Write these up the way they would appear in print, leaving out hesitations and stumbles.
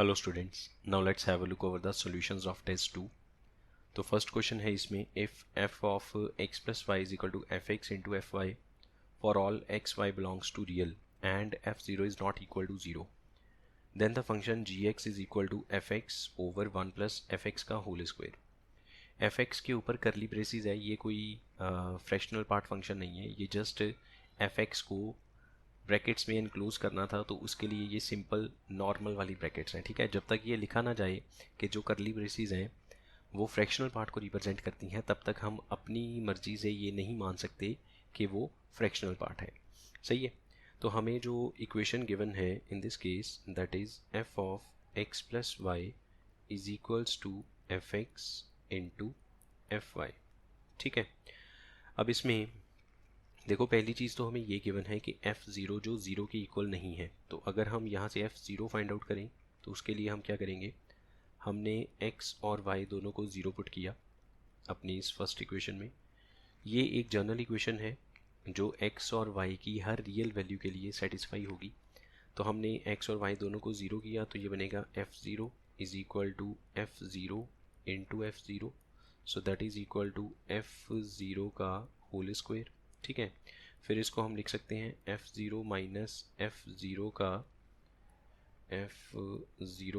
Hello students, now let's have a look over the solutions of test 2। तो first question है इसमें, if f of x plus Y is equal to F X into F Y for all X Y belongs to real and F zero is not equal to zero, then the function G X is equal to F X over one plus F X का whole square. F X के ऊपर करली braces है, ये कोई fractional part function नहीं है, ये जस्ट एफ एक्स को ब्रैकेट्स में इनक्लूज करना था, तो उसके लिए ये सिंपल नॉर्मल वाली ब्रैकेट्स हैं। ठीक है, जब तक ये लिखा ना जाए कि जो करली ब्रेसिस हैं वो फ्रैक्शनल पार्ट को रिप्रेजेंट करती हैं, तब तक हम अपनी मर्जी से ये नहीं मान सकते कि वो फ्रैक्शनल पार्ट है। सही है, तो हमें जो इक्वेशन गिवन है in this case, that is F of X plus Y is equals to F X into F Y. ठीक है, अब इसमें देखो, पहली चीज़ तो हमें ये गिवन है कि f0 जो ज़ीरो के इक्वल नहीं है, तो अगर हम यहाँ से f0 फाइंड आउट करें तो उसके लिए हम क्या करेंगे, हमने x और y दोनों को ज़ीरो पुट किया अपनी इस फर्स्ट इक्वेशन में। ये एक जनरल इक्वेशन है जो x और y की हर रियल वैल्यू के लिए सेटिस्फाई होगी। तो हमने x और y दोनों को ज़ीरो किया, तो ये बनेगा f0 is equal to f0 into f0, so that is equal to f0 का होल स्क्वायर। ठीक है, फिर इसको हम लिख सकते हैं f0 माइनस f0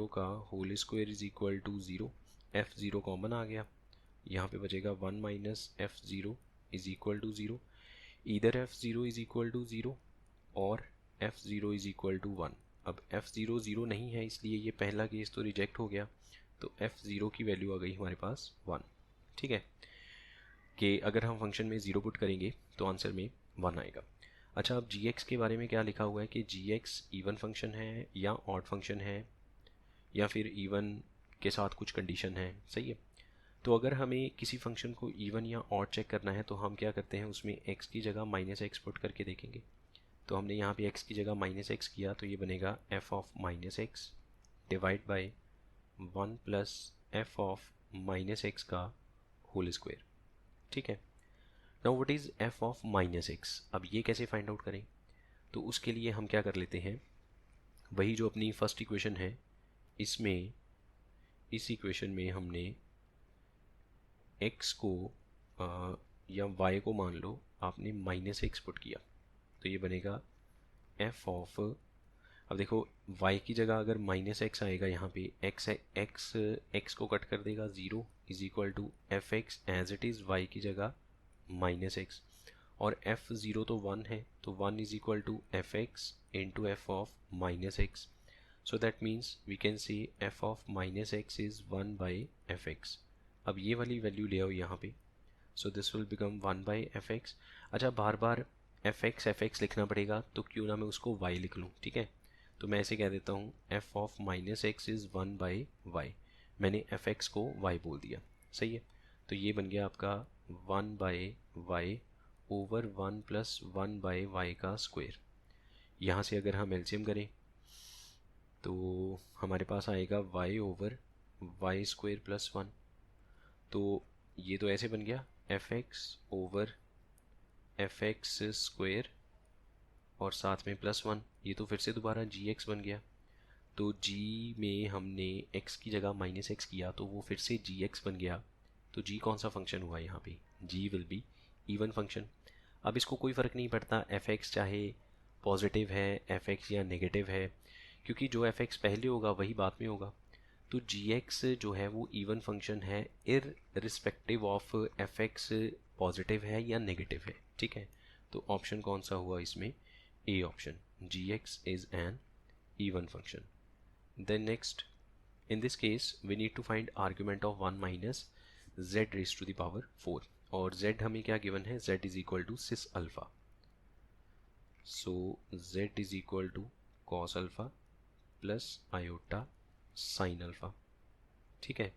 का whole square is equal to zero. f0 common आ गया, यहाँ पे बचेगा 1 minus f0 is equal to zero. इधर f0 is equal to zero और f0 इज इक्वल टू 1। अब f0 ज़ीरो नहीं है, इसलिए ये पहला केस तो रिजेक्ट हो गया, तो f0 की वैल्यू आ गई हमारे पास 1। ठीक है, कि अगर हम फंक्शन में ज़ीरो पुट करेंगे तो आंसर में 1 आएगा। अच्छा, अब जी एक्स के बारे में क्या लिखा हुआ है कि जी एक्स इवन फंक्शन है या ऑड फंक्शन है या फिर इवन के साथ कुछ कंडीशन है। सही है, तो अगर हमें किसी फंक्शन को इवन या ऑड चेक करना है तो हम क्या करते हैं, उसमें एक्स की जगह माइनस एक्स पुट करके देखेंगे। तो हमने यहाँ पे एक्स की जगह माइनस एक्स किया, तो ये बनेगा F of minus x divide by 1 plus F of minus x का होल स्क्वायर। ठीक है, now what is F of minus x. अब ये कैसे फाइंड आउट करें, तो उसके लिए हम क्या कर लेते हैं, वही जो अपनी फर्स्ट इक्वेशन है, इसमें इस इक्वेशन में हमने x को या y को मान लो आपने माइनस एक्स पुट किया, तो ये बनेगा f ऑफ, अब देखो y की जगह अगर माइनस एक्स आएगा यहाँ पे, x को कट कर देगा, zero is equal to F X as it is y की जगह माइनस एक्स, और f0 तो 1 है, तो 1 is equal to F X into F of minus X. So that means we can see F of minus X is 1 by F X. अब ये वाली value ले आओ यहाँ पे, so this will become 1 by F X. अच्छा, बार बार F x लिखना पड़ेगा, तो क्यों ना मैं उसको y लिख लूँ। ठीक है, तो मैं ऐसे कह देता हूँ F of minus X is 1 by Y, मैंने एफ एक्स को y बोल दिया। सही है, तो ये बन गया आपका 1 by Y over 1 plus 1 by Y का स्क्वायर। यहाँ से अगर हम एलसीएम करें तो हमारे पास आएगा y over Y square plus 1। तो ये तो ऐसे बन गया F X over F X square और साथ में प्लस 1, ये तो फिर से दोबारा जी एक्स बन गया। तो g में हमने x की जगह माइनस एक्स किया, तो वो फिर से जी एक्स बन गया। तो g कौन सा फंक्शन हुआ यहाँ पे, g will be even function. अब इसको कोई फ़र्क नहीं पड़ता एफ एक्स चाहे पॉजिटिव है एफ एक्स या नेगेटिव है, क्योंकि जो एफ एक्स पहले होगा वही बाद में होगा। तो जी एक्स जो है वो इवन फंक्शन है irrespective of F x positive है या नेगेटिव है। ठीक है, तो ऑप्शन कौन सा हुआ इसमें, A option, G X is an even function. Then next, in this case we need to find argument of 1 minus z raised to the power 4, और z हमें क्या given है, z is equal to cis alpha, so z is equal to cos alpha plus iota sin alpha। ठीक है,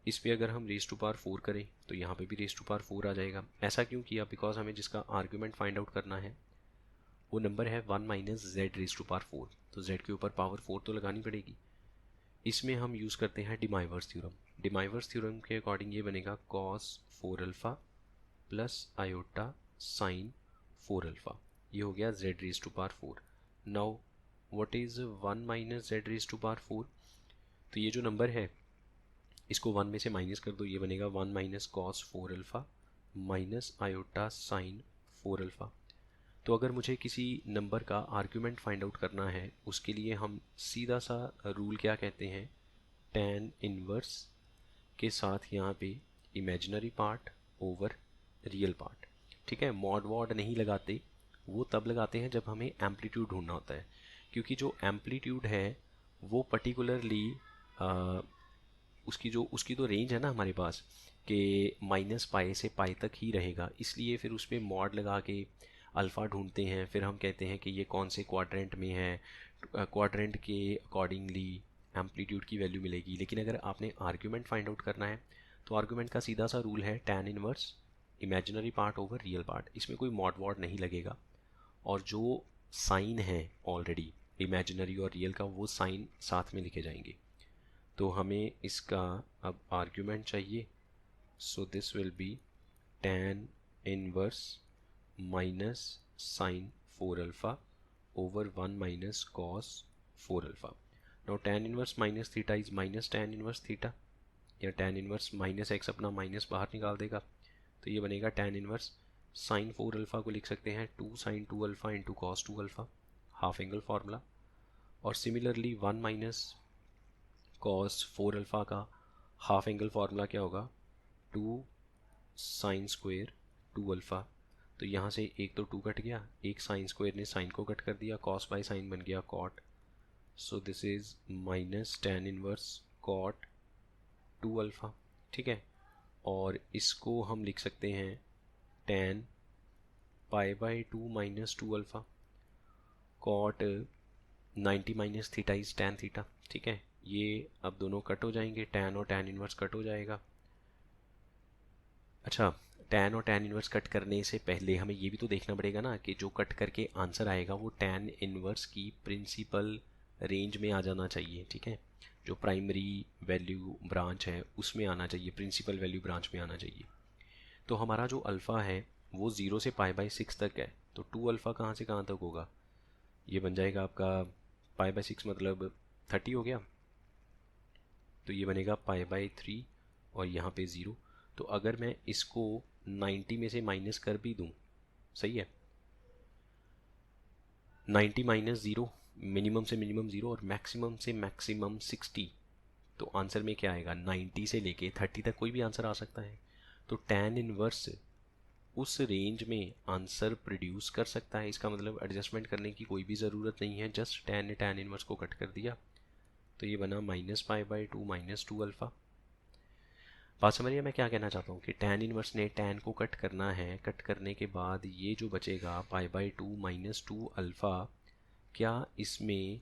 इस पे अगर हम रेस टू पावर 4 करें तो यहाँ पे भी रेस टू पावर 4 आ जाएगा। ऐसा क्यों किया, बिकॉज हमें जिसका आर्ग्यूमेंट फाइंड आउट करना है वो नंबर है 1 minus Z raise to power 4, तो z के ऊपर पावर 4 तो लगानी पड़ेगी। इसमें हम यूज़ करते हैं डिमाइवर्स थ्योरम। डिमाइवर्स थ्योरम के अकॉर्डिंग ये बनेगा cos 4 alpha plus iota sine 4 alpha, ये हो गया z raise to power 4। Now what is 1 minus Z raise to power 4, तो ये जो नंबर है इसको 1 में से माइनस कर दो, ये बनेगा 1 minus cos 4 alpha minus iota sine 4 alpha. तो अगर मुझे किसी नंबर का आर्ग्यूमेंट फाइंड आउट करना है उसके लिए हम सीधा सा रूल क्या कहते हैं, tan इनवर्स के साथ यहाँ पे imaginary part over real part. ठीक है, मॉड वॉड नहीं लगाते, वो तब लगाते हैं जब हमें एम्पलीट्यूड ढूंढना होता है, क्योंकि जो एम्पलीट्यूड है वो पर्टिकुलरली उसकी तो रेंज है ना हमारे पास कि माइनस पाई से पाई तक ही रहेगा, इसलिए फिर उस पर मॉड लगा के अल्फ़ा ढूंढते हैं, फिर हम कहते हैं कि ये कौन से क्वाड्रेंट में है, क्वाड्रेंट के अकॉर्डिंगली एम्पलीट्यूड की वैल्यू मिलेगी। लेकिन अगर आपने आर्ग्यूमेंट फाइंड आउट करना है तो आर्ग्यूमेंट का सीधा सा रूल है tan inverse imaginary part over real part, इसमें कोई मॉड वॉड नहीं लगेगा। और जो साइन है ऑलरेडी इमेजिनरी और रियल का, वो साइन साथ में लिखे जाएंगे। तो हमें इसका अब आर्ग्यूमेंट चाहिए, so this will be tan inverse minus sine 4 alpha over 1 minus cos 4 alpha. Now tan inverse minus theta is minus tan inverse theta, या tan इनवर्स माइनस एक्स अपना माइनस बाहर निकाल देगा, तो ये बनेगा tan इनवर्स साइन 4 अल्फ़ा को लिख सकते हैं 2 sine 2 alpha into cos 2 alpha, half angle formula. और सिमिलरली 1 माइनस कॉस 4 अल्फ़ा का हाफ एंगल फार्मूला क्या होगा, 2 साइन स्क्वेयर 2 अल्फ़ा। तो यहाँ से एक तो 2 कट गया, एक साइन स्क्वेयर ने साइन को कट कर दिया, कॉस बाय साइन बन गया cot, so this is minus tan inverse cot 2 alpha. ठीक है, और इसको हम लिख सकते हैं tan pi by 2 minus 2 alpha cot 90 minus theta is tan theta. ठीक है, ये अब दोनों कट हो जाएंगे, tan और tan इनवर्स कट हो जाएगा। अच्छा, tan और tan इनवर्स कट करने से पहले हमें ये भी तो देखना पड़ेगा ना कि जो कट करके आंसर आएगा वो tan इनवर्स की प्रिंसिपल रेंज में आ जाना चाहिए। ठीक है, जो प्राइमरी वैल्यू ब्रांच है उसमें आना चाहिए, प्रिंसिपल वैल्यू ब्रांच में आना चाहिए। तो हमारा जो अल्फ़ा है वो 0 से पाई बाई 6 तक है, तो 2 अल्फ़ा कहाँ से कहाँ तक होगा, ये बन जाएगा आपका पाई बाई 6 मतलब 30 हो गया, तो ये बनेगा पाई बाई 3 और यहाँ पे 0। तो अगर मैं इसको 90 में से माइनस कर भी दूँ, सही है, 90 माइनस 0, मिनिमम से मिनिमम 0 और मैक्सिमम से मैक्सिमम 60, तो आंसर में क्या आएगा, 90 से लेके 30 तक कोई भी आंसर आ सकता है। तो tan इनवर्स उस रेंज में आंसर प्रोड्यूस कर सकता है, इसका मतलब एडजस्टमेंट करने की कोई भी ज़रूरत नहीं है, जस्ट tan ने tan इनवर्स को कट कर दिया, तो ये बना minus pi by 2 minus 2 alpha. बात समझिए मैं क्या कहना चाहता हूँ कि tan इनवर्स ने tan को कट करना है, कट करने के बाद ये जो बचेगा पाई बाई 2 माइनस 2 अल्फ़ा, क्या इसमें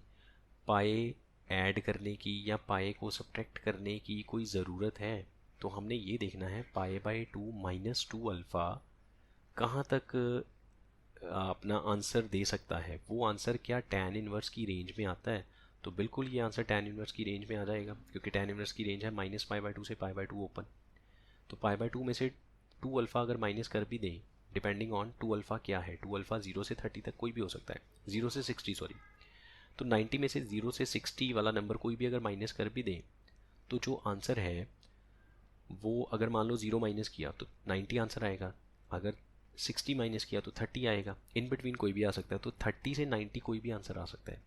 पाए ऐड करने की या पाए को सब्ट्रैक्ट करने की कोई ज़रूरत है। तो हमने ये देखना है पाई बाई 2 माइनस 2 अल्फ़ा कहाँ तक अपना आंसर दे सकता है, वो आंसर क्या tan इनवर्स की रेंज में आता है। तो बिल्कुल ये आंसर tan इनवर्स की रेंज में आ जाएगा, क्योंकि tan इनवर्स की रेंज है माइनस पाई बाई 2 से पाई बाई 2 ओपन। तो पाई बाई 2 में से 2 अल्फ़ा अगर माइनस कर भी दें, डिपेंडिंग ऑन 2 अल्फ़ा क्या है, 2 अल्फ़ा 0 से 30 तक कोई भी हो सकता है, 0 से 60 सॉरी, तो 90 में से 0 से 60 वाला नंबर कोई भी अगर माइनस कर भी दें, तो जो आंसर है वो अगर मान लो 0 माइनस किया तो 90 आंसर आएगा, अगर 60 माइनस किया तो 30 आएगा, इन बिटवीन कोई भी आ सकता है, तो 30 से 90 कोई भी आंसर आ सकता है।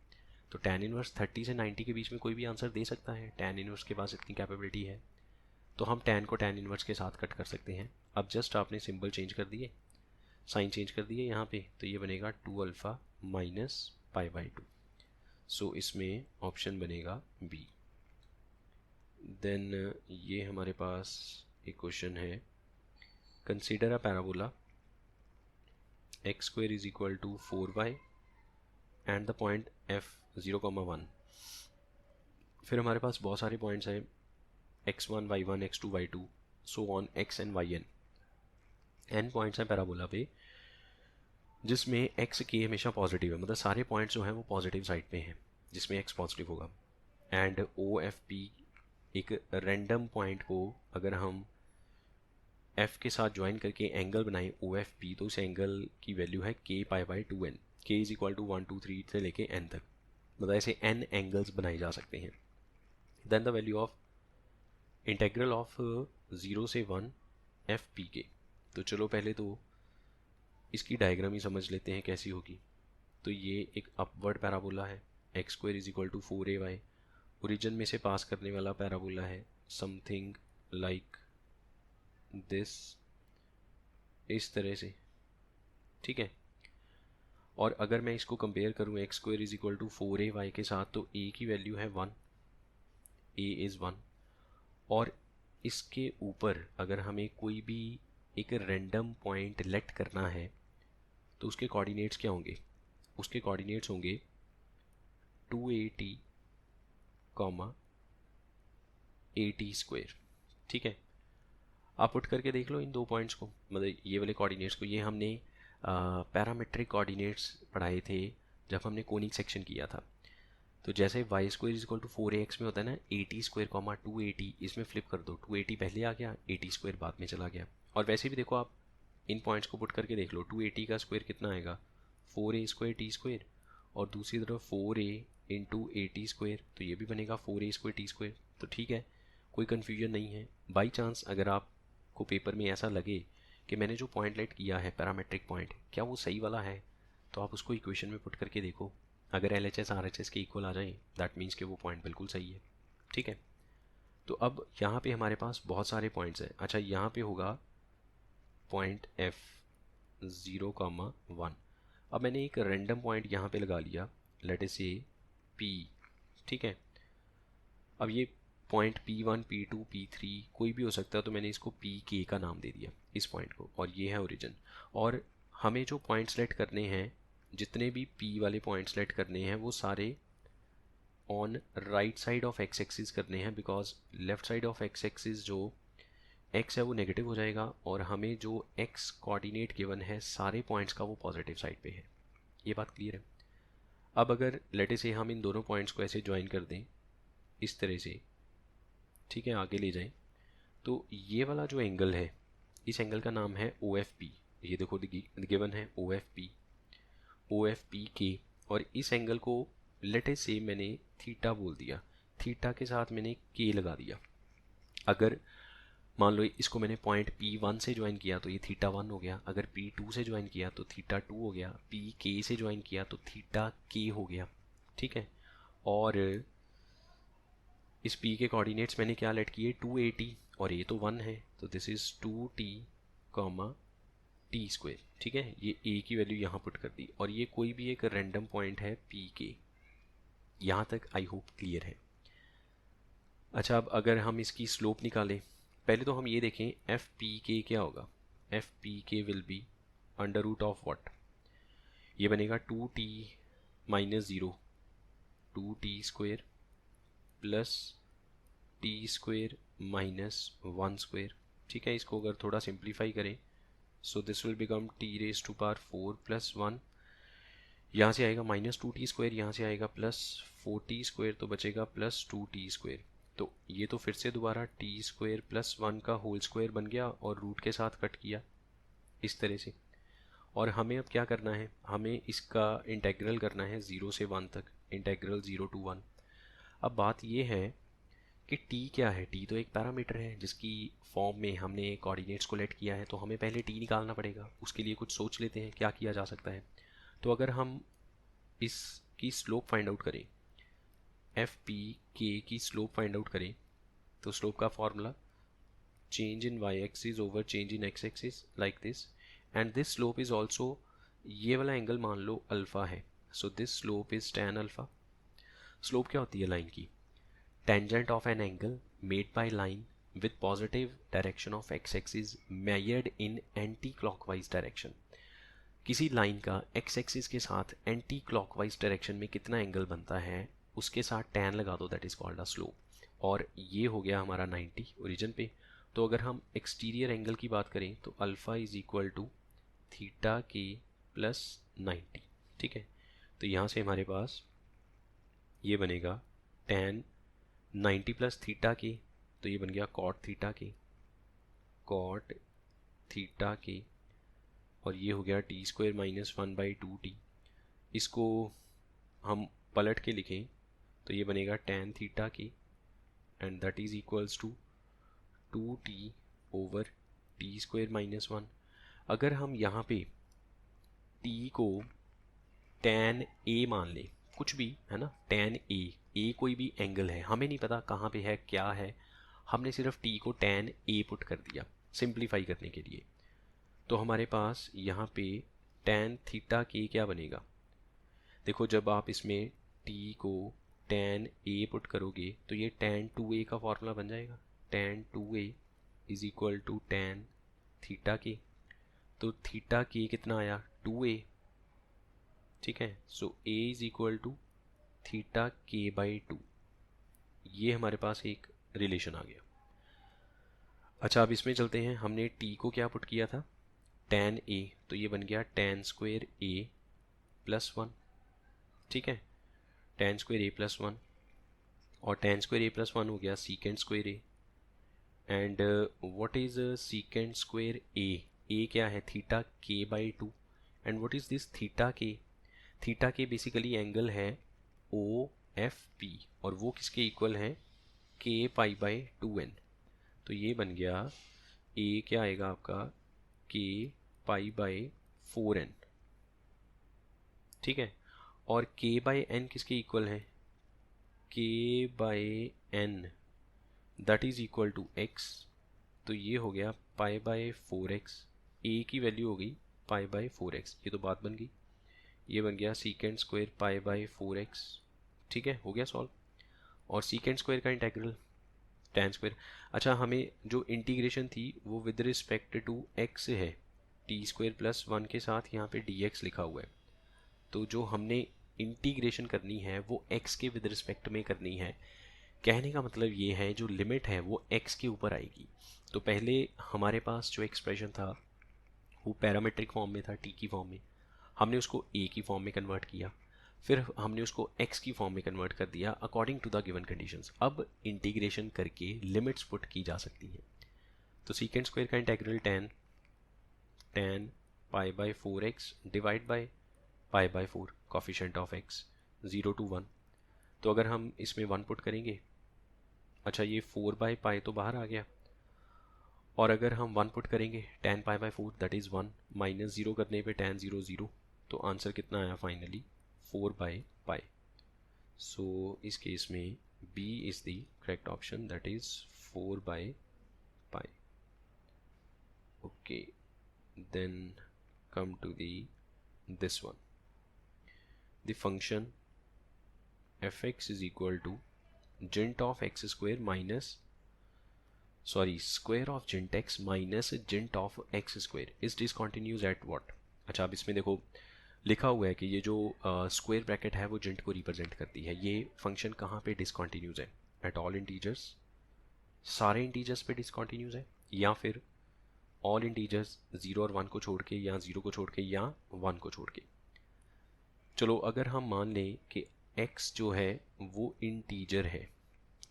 तो tan इनवर्स 30 से 90 के बीच में कोई भी आंसर दे सकता है, tan इनवर्स के पास इतनी कैपेबिलिटी है। तो हम tan को tan इनवर्स के साथ कट कर सकते हैं। अब जस्ट आपने सिंबल चेंज कर दिए, साइन चेंज कर दिए यहाँ पे, तो ये बनेगा 2 अल्फ़ा माइनस पाई बाई 2, सो इसमें ऑप्शन बनेगा बी। देन ये हमारे पास एक क्वेश्चन है, consider a parabola X square is equal to 4y and the point f 0,1। फिर हमारे पास बहुत सारे पॉइंट्स हैं x1 y1 x2 y2 so on x and yn, n points हैं पैराबोला पे जिसमें x k हमेशा पॉजिटिव है, मतलब सारे पॉइंट्स जो हैं वो पॉजिटिव साइड पे हैं जिसमें x पॉजिटिव होगा। एंड ओ एफ पी एक रैंडम पॉइंट को अगर हम f के साथ ज्वाइन करके एंगल बनाएं ओ एफ पी, तो उस एंगल की वैल्यू है k pi by 2n, k is equal to 1 2 3 से लेके n तक, मतलब ऐसे n एंगल्स बनाए जा सकते हैं। Then the value of integral of 0 से 1 एफ पी के। तो चलो पहले तो इसकी डायग्राम ही समझ लेते हैं कैसी होगी। तो ये एक अपवर्ड पैराबोला है, X square is equal to 4ay। Origin में से पास करने वाला पैराबोला है समथिंग लाइक दिस, इस तरह से, ठीक है। और अगर मैं इसको कंपेयर करूँ X square is equal to 4ay के साथ, तो a की वैल्यू है 1, a इज़ 1। और इसके ऊपर अगर हमें कोई भी एक रैंडम पॉइंट लेट करना है तो उसके कोऑर्डिनेट्स क्या होंगे? उसके कोऑर्डिनेट्स होंगे 2at, 80 स्क्वायर, ठीक है। आप पुट करके देख लो इन दो पॉइंट्स को, मतलब ये वाले कोऑर्डिनेट्स को। ये हमने पैरामेट्रिक कोऑर्डिनेट्स पढ़ाए थे जब हमने कोनिक सेक्शन किया था। तो जैसे y square is equal to 4ax में होता है ना 80 स्क्वायर 280, इसमें फ्लिप कर दो, 280 पहले आ गया, 80 स्क्वायर बाद में चला गया। और वैसे भी देखो आप इन पॉइंट्स को पुट करके देख लो, 280 का स्क्वायर कितना आएगा 4a स्क्वायर टी स्क्वायर, और दूसरी तरफ 4a इंटू 80 स्क्वायर, तो ये भी बनेगा 4a स्क्वायर टी स्क्वायर। तो ठीक है, कोई कन्फ्यूजन नहीं है। बाई चांस अगर आपको पेपर में ऐसा लगे कि मैंने जो पॉइंट लेट किया है पैरामेट्रिक पॉइंट, क्या वो सही वाला है, तो आप उसको इक्वेशन में पुट करके देखो। अगर LHS RHS के इक्वल आ जाए दैट मीन्स कि वो पॉइंट बिल्कुल सही है, ठीक है। तो अब यहाँ पे हमारे पास बहुत सारे पॉइंट्स हैं। अच्छा, यहाँ पे होगा पॉइंट F 0, 1। अब मैंने एक रैंडम पॉइंट यहाँ पे लगा लिया, लेट अस से P, ठीक है। अब ये पॉइंट P1, P2, P3 कोई भी हो सकता है, तो मैंने इसको PK का नाम दे दिया इस पॉइंट को, और ये है ओरिजिन। और हमें जो पॉइंट सेलेक्ट करने हैं, जितने भी P वाले पॉइंट सेलेक्ट करने हैं, वो सारे on right side of x axis करने हैं, because left side of x axis जो x है वो नेगेटिव हो जाएगा, और हमें जो x कोऑर्डिनेट गिवन है सारे पॉइंट्स का वो पॉजिटिव साइड पे है। ये बात क्लियर है? अब अगर लेटे से हम इन दोनों पॉइंट्स को ऐसे ज्वाइन कर दें इस तरह से, ठीक है, आगे ले जाएं, तो ये वाला जो एंगल है, इस एंगल का नाम है OFP। ये देखो गिवन है OFP के, और इस एंगल को लेटे से मैंने थीटा बोल दिया, थीटा के साथ मैंने के लगा दिया। अगर मान लो इसको मैंने पॉइंट P1 से ज्वाइन किया तो ये थीटा 1 हो गया, अगर P2 से ज्वाइन किया तो थीटा 2 हो गया, PK से ज्वाइन किया तो थीटा K हो गया, ठीक है। और इस P के कोऑर्डिनेट्स मैंने क्या लेट किए 280, और ये तो 1 है, तो this is 2t, T square, ठीक है। ये a की वैल्यू यहाँ पुट कर दी, और ये कोई भी एक रैंडम पॉइंट है PK। यहाँ तक आई होप क्लियर है। अच्छा, अब अगर हम इसकी स्लोप निकालें, पहले तो हम ये देखें एफ पी के क्या होगा। एफ पी के will be under root of what, ये बनेगा 2t minus 0, 2t square plus t square minus 1 square, ठीक है। इसको अगर थोड़ा सिंप्लीफाई करें, so this will become t raise to power 4 plus 1, यहाँ से आएगा माइनस 2t स्क्वायर, यहाँ से आएगा प्लस 4t स्क्वायर, तो बचेगा प्लस 2t स्क्वायर। तो ये तो फिर से दोबारा टी स्क्वायर प्लस 1 का होल स्क्वायर बन गया, और रूट के साथ कट किया इस तरह से। और हमें अब क्या करना है, हमें इसका इंटेग्रल करना है 0 से 1 तक, इंटेग्रल 0 to 1। अब बात ये है कि t क्या है, t तो एक पैरामीटर है जिसकी फॉर्म में हमने कोऑर्डिनेट्स को लेट किया है, तो हमें पहले t निकालना पड़ेगा। उसके लिए कुछ सोच लेते हैं क्या किया जा सकता है। तो अगर हम इसकी स्लोप फाइंड आउट करें, एफ पी के की स्लोप फाइंड आउट करें, तो स्लोप का formula change in y axis over change in x axis like this, and this slope is also, ये वाला एंगल मान लो अल्फा है, so this slope is tan alpha. Slope क्या होती है लाइन की? Tangent of an angle made by line with positive direction of x axis measured in anti clockwise direction. किसी लाइन का एक्स एक्सिस के साथ एंटी क्लॉकवाइज डायरेक्शन में कितना एंगल बनता है, उसके साथ tan लगा दो, that is called a slope. और ये हो गया हमारा 90 ओरिजिन पे। तो अगर हम एक्सटीरियर एंगल की बात करें तो alpha is equal to theta के प्लस 90, ठीक है। तो यहाँ से हमारे पास ये बनेगा tan 90 प्लस थीटा के, तो ये बन गया cot थीटा के, cot थीटा के, और ये हो गया टी स्क्वायर माइनस 1/2t। इसको हम पलट के लिखें तो ये बनेगा tan थीटा की and that is equals to 2t over t square minus 1। अगर हम यहाँ पे t को tan a मान लें, कुछ भी है ना, tan a कोई भी एंगल है, हमें नहीं पता कहाँ पे है क्या है, हमने सिर्फ t को tan a पुट कर दिया सिंप्लीफाई करने के लिए। तो हमारे पास यहाँ पे tan थीटा के क्या बनेगा, देखो जब आप इसमें t को tan a पुट करोगे तो ये tan 2a का फॉर्मूला बन जाएगा, tan 2a is equal to tan theta के। तो थीटा के कितना आया 2a, ठीक है। So a is equal to theta के बाई 2, ये हमारे पास एक रिलेशन आ गया। अच्छा अब इसमें चलते हैं, हमने t को क्या पुट किया था tan a, तो ये बन गया tan स्क्वायर a प्लस 1, ठीक है, tan स्क्वायर a प्लस 1, और tan स्क्वायर a प्लस 1 हो गया secant square a। And what is secant square a क्या है theta k by 2, and what is this theta k, theta के basically angle है O F P, और वो किसके इक्वल है k पाई बाई 2n। तो ये बन गया a क्या आएगा आपका k पाई बाई 4n, ठीक है, और k बाई n किसके इक्वल है k by n that is equal to x। तो ये हो गया पाई बाई 4x, a की वैल्यू हो गई पाई बाई 4x, ये तो बात बन गई, ये बन गया secant square pi by 4x, ठीक है, हो गया सॉल्व। और सीकेंड स्क्वायर का इंटेग्रल tan स्क्वायर, अच्छा हमें जो इंटीग्रेशन थी वो विद रिस्पेक्ट टू x है, टी स्क्वायर प्लस 1 के साथ यहाँ पे dx लिखा हुआ है, तो जो हमने इंटीग्रेशन करनी है वो x के विद रिस्पेक्ट में करनी है। कहने का मतलब ये है जो लिमिट है वो x के ऊपर आएगी। तो पहले हमारे पास जो एक्सप्रेशन था वो पैरामीट्रिक फॉर्म में था t की फॉर्म में, हमने उसको a की फॉर्म में कन्वर्ट किया, फिर हमने उसको x की फॉर्म में कन्वर्ट कर दिया according to the given conditions. अब इंटीग्रेशन करके लिमिट्स पुट की जा सकती हैं। तो सीकेंड स्क्वायर का integral tan pi by 4x divide by pi by 4, coefficient of x 0 to 1। तो अगर हम इसमें 1 पुट करेंगे, अच्छा ये 4 बाई पाई तो बाहर आ गया, और अगर हम 1 पुट करेंगे tan pi by 4 that is 1, minus 0 करने पे tan 0 0, तो आंसर कितना आया फाइनली 4 बाई पाई। सो इस केस में B is the correct option, that is 4 by pi. Okay, then come to this one, the function fx is equal to gent of x square minus square of gent x minus gent of x square is discontinuous at what। अच्छा अब इसमें देखो लिखा हुआ है कि ये जो स्क्वायर ब्रैकेट है वो जेंट को रिप्रेजेंट करती है, ये फंक्शन कहाँ पे डिसकॉन्टीन्यूज है, एट ऑल इंटीजर्स, सारे इंटीजर्स पे डिसकॉन्टीन्यूज है, या फिर ऑल इंटीजर्स 0 और 1 को छोड़ के, या 0 को छोड़ के, या 1 को छोड़ के। चलो अगर हम मान लें कि x जो है वो इंटीजर है,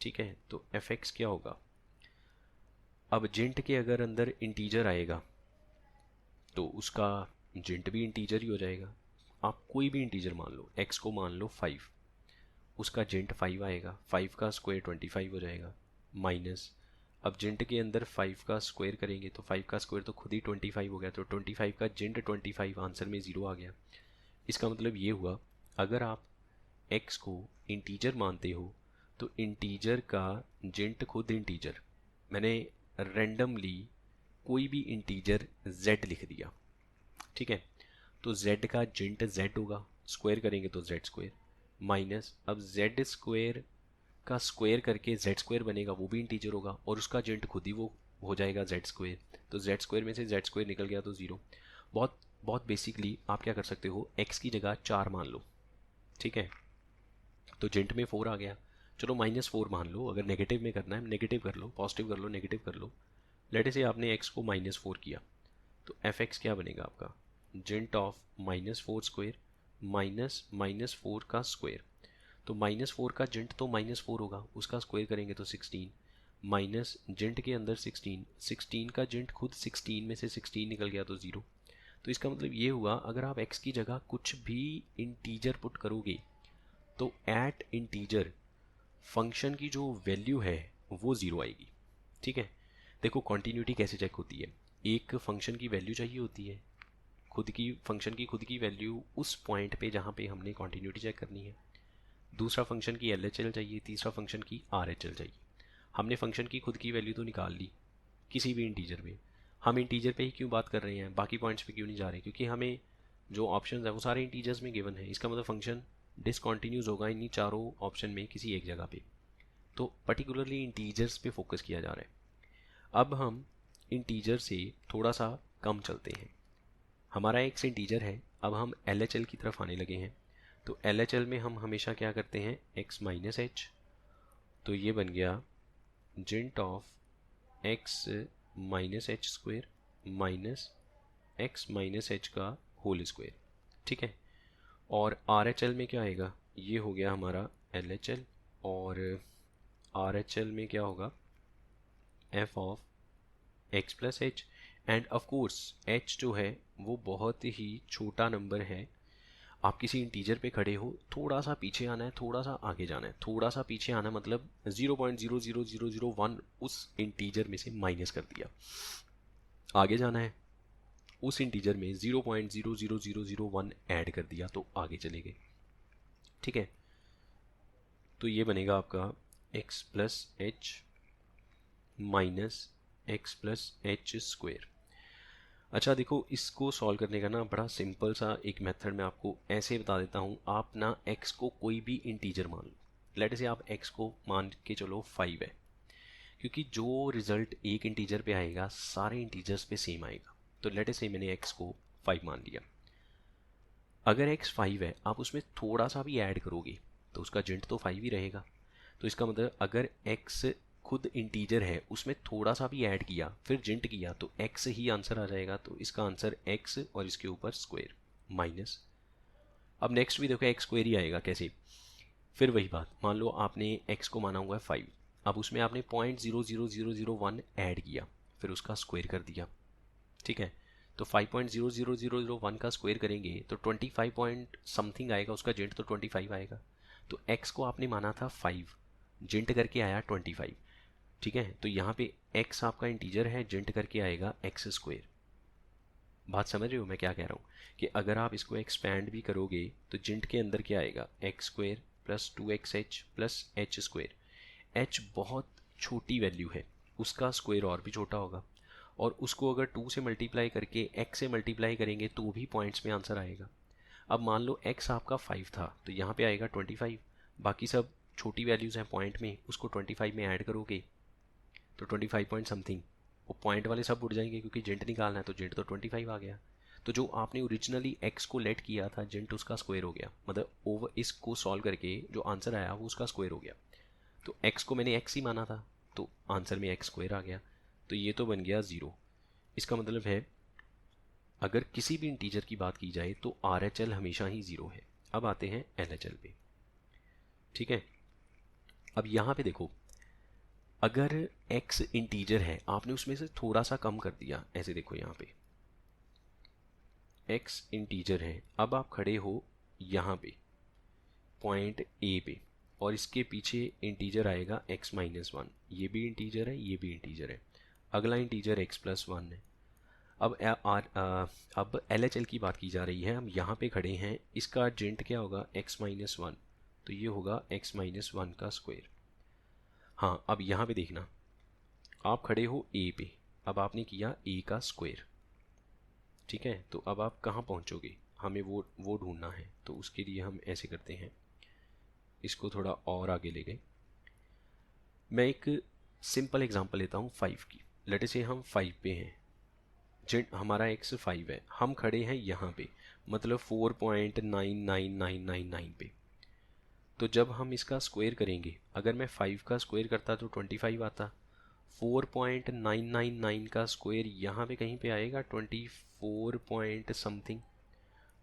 ठीक है, तो fx क्या होगा, अब जेंट के अगर अंदर इंटीजर आएगा तो उसका जेंट भी इंटीजर ही हो जाएगा। आप कोई भी इंटीजर मान लो, x को मान लो 5, उसका जेंट 5 आएगा, 5 का स्क्वायर 25 हो जाएगा, माइनस अब जेंट के अंदर 5 का स्क्वायर करेंगे तो 5 का स्क्वायर तो खुद ही 25 हो गया, तो 25 का जेंट 25, आंसर में 0 आ गया। इसका मतलब ये हुआ अगर आप x को इंटीजर मानते हो तो इंटीजर का जेंट खुद इंटीजर, मैंने रैंडमली कोई भी इंटीजर z लिख दिया, ठीक है, तो z का जेंट z होगा, स्क्वायर करेंगे तो z स्क्वायर, माइनस अब z स्क्वायर का स्क्वायर करके z स्क्वायर बनेगा, वो भी इंटीजर होगा, और उसका जेंट खुद ही वो हो जाएगा z स्क्वायर, तो z स्क्वायर में से z स्क्वायर निकल गया तो 0। बहुत बहुत बेसिकली आप क्या कर सकते हो, x की जगह 4 मान लो, ठीक है, तो जेंट में 4 आ गया, चलो -4 मान लो, अगर नेगेटिव में करना है नेगेटिव कर लो, पॉजिटिव कर लो, नेगेटिव कर लो। लेट से आपने x को -4 किया तो fx क्या बनेगा आपका, जेंट ऑफ -4 स्क्वायर माइनस -4 का स्क्वायर, तो -4 का जेंट तो -4 होगा, उसका स्क्वायर करेंगे तो 16, माइनस जेंट के अंदर 16, 16 का जेंट खुद 16 में से 16 निकल गया तो 0। तो इसका मतलब ये हुआ अगर आप x की जगह कुछ भी इंटीजर पुट करोगे तो एट इंटीजर फंक्शन की जो वैल्यू है वो ज़ीरो आएगी। ठीक है, देखो कॉन्टीन्यूटी कैसे चेक होती है, एक फंक्शन की वैल्यू चाहिए होती है, खुद की फंक्शन की खुद की वैल्यू उस पॉइंट पे जहाँ पे हमने कॉन्टीन्यूटी चेक करनी है, दूसरा फंक्शन की LHL चाहिए, तीसरा फंक्शन की RHL चाहिए। हमने फंक्शन की खुद की वैल्यू तो निकाल ली किसी भी इंटीजर में, हम इंटीजर पे ही क्यों बात कर रहे हैं, बाकी पॉइंट्स पे क्यों नहीं जा रहे, क्योंकि हमें जो ऑप्शंस है वो सारे इंटीजर्स में गिवन है। इसका मतलब फंक्शन डिसकॉन्टीन्यूस होगा इन्हीं चारों ऑप्शन में किसी एक जगह पे, तो पर्टिकुलरली इंटीजर्स पे फोकस किया जा रहा है। अब हम इंटीजर से थोड़ा सा कम चलते हैं, हमारा एक्स इंटीजर है, अब हम LHL की तरफ आने लगे हैं। तो LHL में हम हमेशा क्या करते हैं, x माइनस एच, तो ये बन गया जिंट of x minus H square minus x minus H का होल स्क्वेयर। ठीक है, और RHL में क्या आएगा, ये हो गया हमारा LHL, और RHL में क्या होगा, f of x plus H, end of course h जो है वो बहुत ही छोटा नंबर है। आप किसी इंटीजर पे खड़े हो, थोड़ा सा पीछे आना है, थोड़ा सा आगे जाना है, थोड़ा सा पीछे आना मतलब 0.00001 उस इंटीजर में से माइनस कर दिया, आगे जाना है उस इंटीजर में 0.00001 ऐड कर दिया तो आगे चले गए। ठीक है, तो ये बनेगा आपका x plus H minus x plus H square. अच्छा देखो, इसको सॉल्व करने का ना बड़ा सिंपल सा एक मेथड मैं आपको ऐसे बता देता हूँ। आप ना x को कोई भी इंटीजर मान लो, लेट से आप x को मान के चलो 5 है, क्योंकि जो रिजल्ट एक इंटीजर पे आएगा सारे इंटीजर्स पे सेम आएगा। तो लेट से मैंने x को 5 मान लिया, अगर x 5 है आप उसमें थोड़ा सा भी ऐड करोगे तो उसका जिंट तो 5 ही रहेगा। तो इसका मतलब अगर x खुद इंटीजर है उसमें थोड़ा सा भी ऐड किया फिर जिंट किया तो x ही आंसर आ जाएगा। तो इसका आंसर x और इसके ऊपर स्क्वायर माइनस, अब नेक्स्ट भी देखो x स्क्वायर ही आएगा कैसे, फिर वही बात, मान लो आपने x को माना हुआ है 5, अब उसमें आपने 0.00001 ऐड किया फिर उसका स्क्वायर कर दिया। ठीक है, तो 5.00001 का स्क्वायर करेंगे तो 25 पॉइंट समथिंग आएगा, उसका जेंट तो 25 आएगा। तो x को आपने माना था 5, जेंट करके आया 25। ठीक है, तो यहाँ पे x आपका इंटीजर है, जेंट करके आएगा एक्स स्क्वायर। बात समझ रहे हो मैं क्या कह रहा हूँ, कि अगर आप इसको एक्सपैंड भी करोगे तो जेंट के अंदर क्या आएगा, x square plus 2xh plus H square. h बहुत छोटी वैल्यू है, उसका स्क्वायर और भी छोटा होगा, और उसको अगर 2 से मल्टीप्लाई करके x से मल्टीप्लाई करेंगे तो भी पॉइंट्स में आंसर आएगा। अब मान लो x आपका 5 था तो यहाँ पे आएगा 25, बाकी सब छोटी वैल्यूज़ हैं पॉइंट में, उसको 25 में ऐड करोगे तो 25 पॉइंट समथिंग, वो पॉइंट वाले सब उड़ जाएंगे क्योंकि जेंट निकालना है, तो जेंट तो 25 आ गया। तो जो आपने ओरिजिनली x को लेट किया था जेंट उसका स्क्वायर हो गया, मतलब ओवर इसको सॉल्व करके जो आंसर आया वो उसका स्क्वायर हो गया। तो x को मैंने x ही माना था तो आंसर में x स्क्वायर आ गया, तो ये तो बन गया 0। इसका मतलब है अगर किसी भी इंटीजर की बात की जाए तो RHL हमेशा ही 0 है। अब आते हैं LHL पे। ठीक है, अब यहाँ पे देखो, अगर x इंटीजर है आपने उसमें से थोड़ा सा कम कर दिया, ऐसे देखो यहाँ पे x इंटीजर है, अब आप खड़े हो यहाँ पे पॉइंट A पे, और इसके पीछे इंटीजर आएगा x माइनस 1, ये भी इंटीजर है ये भी इंटीजर है, अगला इंटीजर x प्लस 1 है। अब LHL की बात की जा रही है, हम यहाँ पे खड़े हैं, इसका जेंट क्या होगा x माइनस 1, तो ये होगा x माइनस 1 का स्क्वायर। हाँ, अब यहाँ पे देखना, आप खड़े हो A पे, अब आपने किया A का स्क्वायर। ठीक है, तो अब आप कहाँ पहुँचोगे, हमें वो ढूंढना है, तो उसके लिए हम ऐसे करते हैं, इसको थोड़ा और आगे ले गए। मैं एक सिंपल एग्जांपल लेता हूँ 5 की, लेट से हम 5 पे हैं, जेंट हमारा x 5 है, हम खड़े हैं यहाँ पे, मतलब 4.99999 पे। तो जब हम इसका स्क्वायर करेंगे, अगर मैं 5 का स्क्वायर करता तो 25 आता, 4.999 का स्क्वायर यहाँ पे कहीं पे आएगा 24 पॉइंट समथिंग,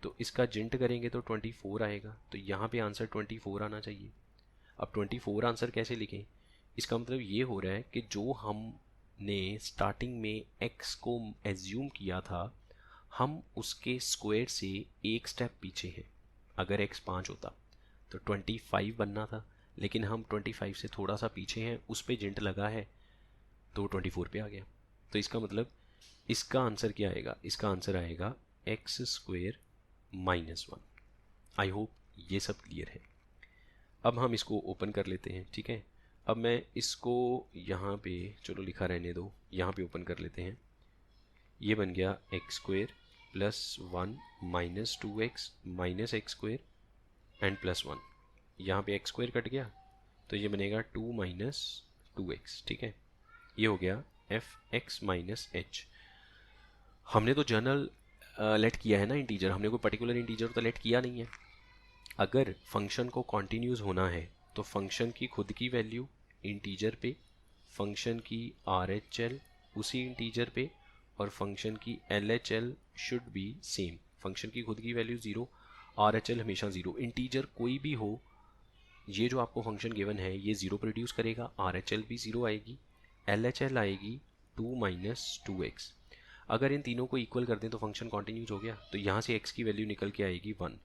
तो इसका जेंट करेंगे तो 24 आएगा, तो यहाँ पे आंसर 24 आना चाहिए। अब 24 आंसर कैसे लिखें, इसका मतलब ये हो रहा है कि जो हमने स्टार्टिंग में x को एज्यूम किया था हम उसके स्क्वायर से एक स्टेप पीछे हैं। अगर x 5 होता तो 25 बनना था, लेकिन हम 25 से थोड़ा सा पीछे हैं, उस पर जिंट लगा है तो 24 पे आ गया। तो इसका मतलब इसका आंसर क्या आएगा, इसका आंसर आएगा x² -1। आई होप ये सब क्लियर है। अब हम इसको ओपन कर लेते हैं, ठीक है। अब मैं इसको यहाँ पे, चलो लिखा रहने दो, यहाँ पे ओपन कर लेते हैं। ये बन गया x² +1 -2x -x² एंड +1। यहाँ पे x² कट गया तो ये बनेगा 2 - 2x, ठीक है। ये हो गया f(x - h). हमने तो जनरल लेट किया है ना इंटीजर, हमने कोई पर्टिकुलर इंटीजर तो लेट किया नहीं है। अगर फंक्शन को कॉन्टिन्यूस होना है तो फंक्शन की खुद की वैल्यू इंटीजर पे, फंक्शन की RHL उसी इंटीजर पे, और फंक्शन की LHL should be same. Function की खुद की वैल्यू 0, RHL हमेशा 0। इंटीजर कोई भी हो, ये जो आपको फंक्शन गिवन है ये 0 प्रोड्यूस करेगा, RHL भी 0 आएगी, LHL आएगी 2 - 2x। अगर इन तीनों को इक्वल कर दें तो फंक्शन कॉन्टिन्यूस हो गया। तो यहाँ से x की वैल्यू निकल के आएगी 1।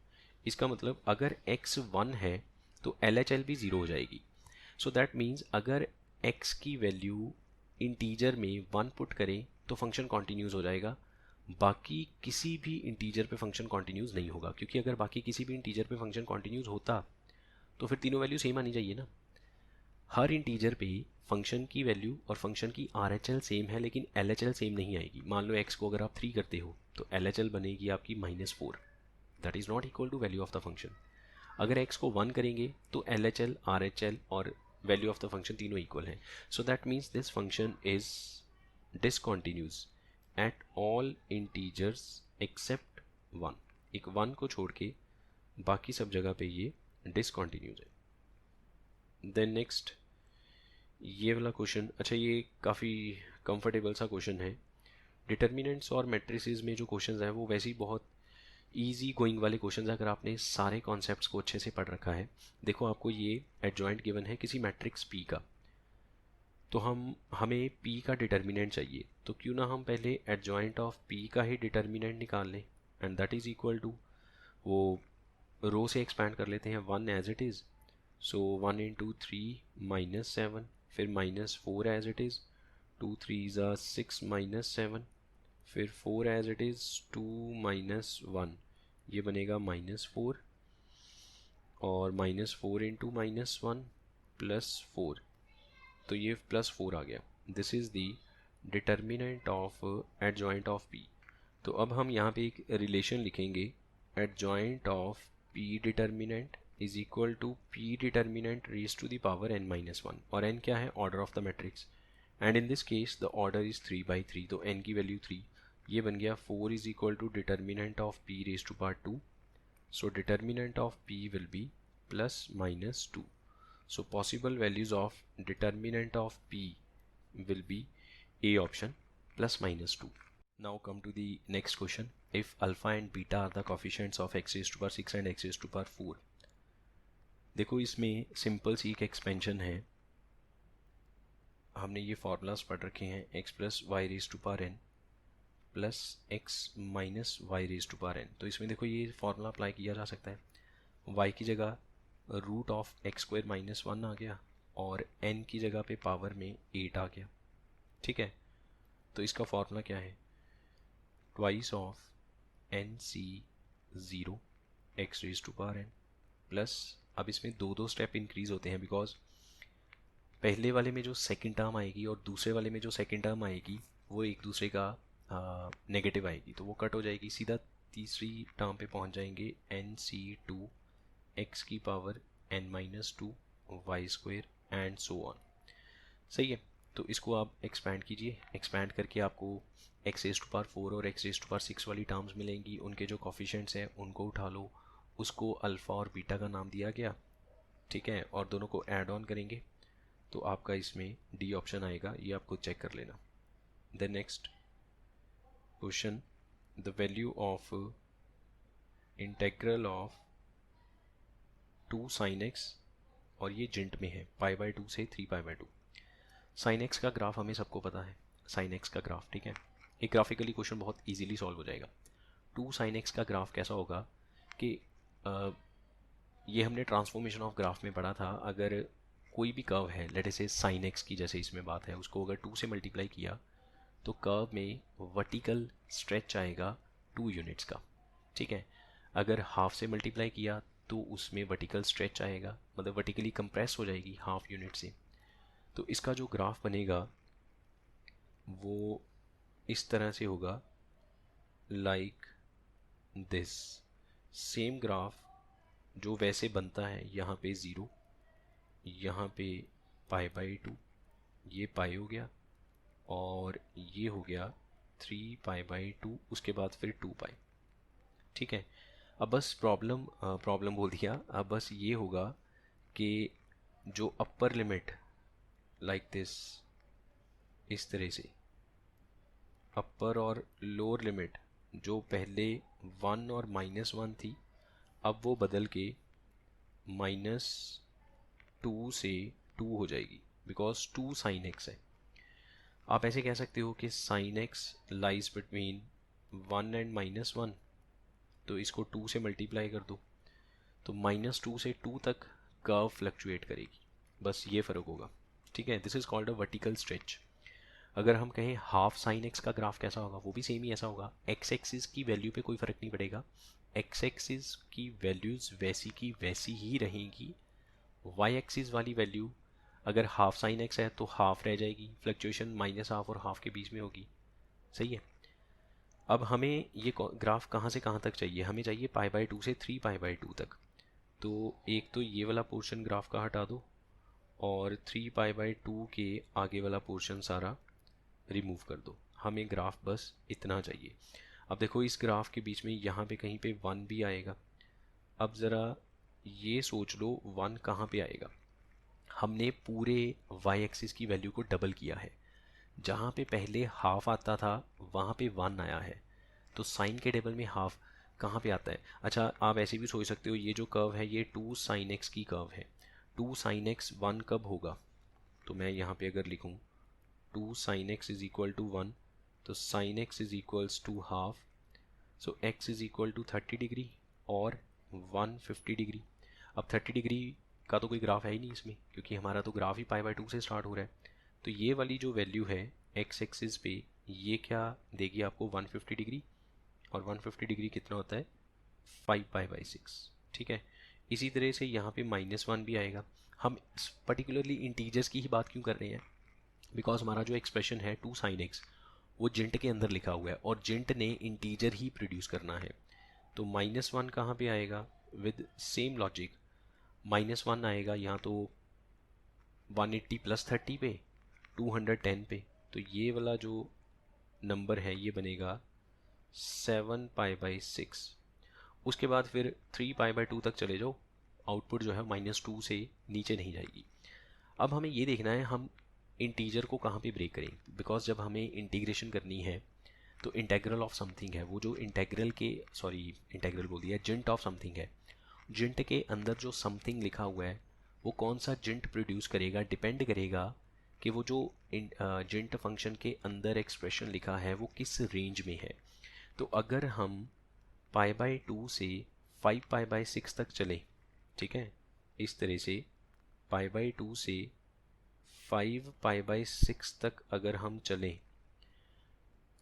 इसका मतलब अगर x 1 है तो LHL भी 0 हो जाएगी। सो दैट मीन्स अगर x की वैल्यू इंटीजर में 1 पुट करें तो फंक्शन कॉन्टिन्यूस हो जाएगा, बाकी किसी भी इंटीजर पे फंक्शन कॉन्टिन्यूस नहीं होगा। क्योंकि अगर बाकी किसी भी इंटीजर पे फंक्शन कॉन्टिन्यूस होता तो फिर तीनों वैल्यू सेम आनी चाहिए ना। हर इंटीजर पे फंक्शन की वैल्यू और फंक्शन की RHL सेम है, लेकिन LHL सेम नहीं आएगी। मान लो x को अगर आप 3 करते हो तो LHL बनेगी आपकी -4, that is not equal to value of the function. अगर x को 1 करेंगे तो LHL, RHL और वैल्यू ऑफ द फंक्शन तीनों इक्वल हैं। So that means this function is discontinuous at all integers except 1। एक 1 को छोड़ के बाकी सब जगह पे ये डिसकॉन्टिन्यूस है। देन नेक्स्ट ये वाला क्वेश्चन, अच्छा ये काफ़ी कंफर्टेबल सा क्वेश्चन है। डिटर्मिनेंट्स और मैट्रिसेस में जो क्वेश्चंस हैं वो वैसे ही बहुत इजी गोइंग वाले क्वेश्चंस हैं, अगर आपने सारे कॉन्सेप्ट्स को अच्छे से पढ़ रखा है। देखो आपको ये एडजॉइंट गिवन है किसी मैट्रिक्स P का, तो हमें P का डिटर्मिनेंट चाहिए, तो क्यों ना हम पहले एडजॉइंट ऑफ P का ही डिटर्मिनेंट निकाल लें, and that is equal to, वो रो से एक्सपैंड कर लेते हैं 1 एज इट इज़। सो 1 × 3 -7, फिर -4 एज इट इज़, 2 3 6 -7, फिर 4 एज इट इज़, 2 -1, ये बनेगा -4, और -4 × -1 +4, तो ये +4 आ गया। This is the determinant of adjoint of P। तो अब हम यहाँ पे एक रिलेशन लिखेंगे, adjoint of P determinant is equal to P determinant raise to the power n-1, और n क्या है, order of the matrix, and in this case the order is 3/3, तो n की वैल्यू 3। ये बन गया 4 is equal to determinant of P raise to power 2। So determinant of P will be +-2। So possible values of determinant of P will be A option +-2. Now come to the next question. If alpha and beta are the coefficients of x raised to power 6 and x raised to power 4. देखो इसमें simple सी एक expansion है, हमने ये formulas पढ़ रखे हैं, x + y raised to power n plus x - y raised to power n। तो इसमें देखो ये फार्मूला अप्लाई किया जा सकता है, y की जगह √(x² - 1) आ गया, और n की जगह पे पावर में 8 आ गया, ठीक है। तो इसका फॉर्मूला क्या है, twice of NC0 x raise to power n plus, अब इसमें दो स्टेप इंक्रीज होते हैं, बिकॉज पहले वाले में जो सेकंड टर्म आएगी और दूसरे वाले में जो सेकंड टर्म आएगी वो एक दूसरे का नेगेटिव आएगी, तो वो कट हो जाएगी, सीधा तीसरी टर्म पे पहुंच जाएंगे, NC2 x की power n-2 y² and so on. सही है, तो इसको आप एक्सपैंड कीजिए, एक्सपैंड करके आपको x रेज टू पावर 4 और x रेज टू पावर 6 वाली टर्म्स मिलेंगी, उनके जो कॉफिशेंट्स हैं उनको उठा लो, उसको अल्फ़ा और बीटा का नाम दिया गया, ठीक है, और दोनों को ऐड ऑन करेंगे तो आपका इसमें डी ऑप्शन आएगा, ये आपको चेक कर लेना। The next question, the value of integral of 2 sin x, और ये जिंट में है π/2 से 3π/2। sin x का ग्राफ हमें सबको पता है, sin x का ग्राफ, ठीक है, एक ग्राफिकली क्वेश्चन बहुत इजीली सॉल्व हो जाएगा। 2 sin x का ग्राफ कैसा होगा कि ये हमने ट्रांसफॉर्मेशन ऑफ ग्राफ में पढ़ा था। अगर कोई भी कर्व है, लेट अस से साइन एक्स की जैसे इसमें बात है, उसको अगर 2 से मल्टीप्लाई किया तो कर्व में वर्टिकल स्ट्रेच आएगा 2 यूनिट्स का। ठीक है, अगर हाफ से मल्टीप्लाई किया तो उसमें वर्टिकल स्ट्रेच आएगा, मतलब वर्टिकली कंप्रेस हो जाएगी हाफ यूनिट से। तो इसका जो ग्राफ बनेगा वो इस तरह से होगा, लाइक दिस। सेम ग्राफ जो वैसे बनता है, यहाँ पे 0, यहाँ पे π/2, ये पाई हो गया, और ये हो गया 3π/2, उसके बाद फिर 2π। ठीक है, अब बस प्रॉब्लम बोल दिया। अब बस ये होगा कि जो अपर लिमिट लाइक दिस, इस तरह से अपर और लोअर लिमिट जो पहले 1 और -1 थी, अब वो बदल के -2 से 2 हो जाएगी, बिकॉज 2 साइन एक्स है। आप ऐसे कह सकते हो कि sine x lies between 1 and -1, तो इसको 2 से मल्टीप्लाई कर दो, तो -2 से 2 तक कर्व फ्लक्चुएट करेगी, बस ये फ़र्क होगा। ठीक है, this is called a vertical stretch. अगर हम कहें हाफ साइन एक्स का ग्राफ कैसा होगा, वो भी सेम ही ऐसा होगा। एक्स एक्सिस की वैल्यू पे कोई फ़र्क नहीं पड़ेगा, एक्स एक्सिस की वैल्यूज़ वैसी की वैसी ही रहेंगी। वाई एक्सिस वाली वैल्यू अगर हाफ साइन एक्स है तो हाफ रह जाएगी, फ्लक्चुएशन -हाफ और हाफ के बीच में होगी। सही है। अब हमें ये ग्राफ कहाँ से कहाँ तक चाहिए, हमें चाहिए π/2 से 3π/2 तक। तो एक तो ये वाला पोर्शन ग्राफ का हटा दो, और 3π/2 के आगे वाला पोर्शन सारा रिमूव कर दो। हमें ग्राफ बस इतना चाहिए। अब देखो इस ग्राफ के बीच में यहाँ पे कहीं पे 1 भी आएगा। अब ज़रा ये सोच लो 1 कहाँ पे आएगा। हमने पूरे वाई एक्सिस की वैल्यू को डबल किया है। जहाँ पे पहले हाफ आता था वहाँ पे 1 आया है, तो साइन के टेबल में हाफ कहाँ पे आता है। अच्छा, आप ऐसे भी सोच सकते हो, ये जो कर्व है ये 2 साइन एक्स की कर्व है। 2 साइन एक्स 1 कब होगा, तो मैं यहाँ पे अगर लिखूँ 2 sine x is equal to 1, तो sine x is equals to half, so x is equal to 30 degree और 150 डिग्री। अब 30 डिग्री का तो कोई ग्राफ है ही नहीं इसमें, क्योंकि हमारा तो ग्राफ ही π/2 से स्टार्ट हो रहा है। तो ये वाली जो वैल्यू है एक्स एक्सिस पे, ये क्या देगी आपको, 150 डिग्री, और 150 डिग्री कितना होता है, 5π/6। ठीक है, इसी तरह से यहाँ पे -1 भी आएगा। हम पर्टिकुलरली इंटीजर्स की ही बात क्यों कर रहे हैं, बिकॉज हमारा जो एक्सप्रेशन है 2 साइन एक्स वो जिंट के अंदर लिखा हुआ है, और जिंट ने इंटीजर ही प्रोड्यूस करना है। तो -1 कहाँ पे आएगा, विद सेम लॉजिक -1 आएगा यहाँ तो 180 + 30 पे, 210 पे, तो ये वाला जो नंबर है ये बनेगा 7π/6। उसके बाद फिर 3π/2 तक चले जाओ, आउटपुट जो है -2 से नीचे नहीं जाएगी। अब हमें ये देखना है हम इंटीजर को कहाँ पे ब्रेक करें, बिकॉज जब हमें इंटीग्रेशन करनी है तो इंटेग्रल ऑफ समथिंग है, वो जो इंटेग्रल के, सॉरी इंटेग्रल बोल दिया, जिंट ऑफ समथिंग है, जिंट के अंदर जो समथिंग लिखा हुआ है वो कौन सा जिंट प्रोड्यूस करेगा, डिपेंड करेगा कि वो जो जिंट फंक्शन के अंदर एक्सप्रेशन लिखा है वो किस रेंज में है। तो अगर हम π/2 से 5π/6 तक चले, ठीक है, इस तरह से π/2 से 5π/6 तक अगर हम चलें,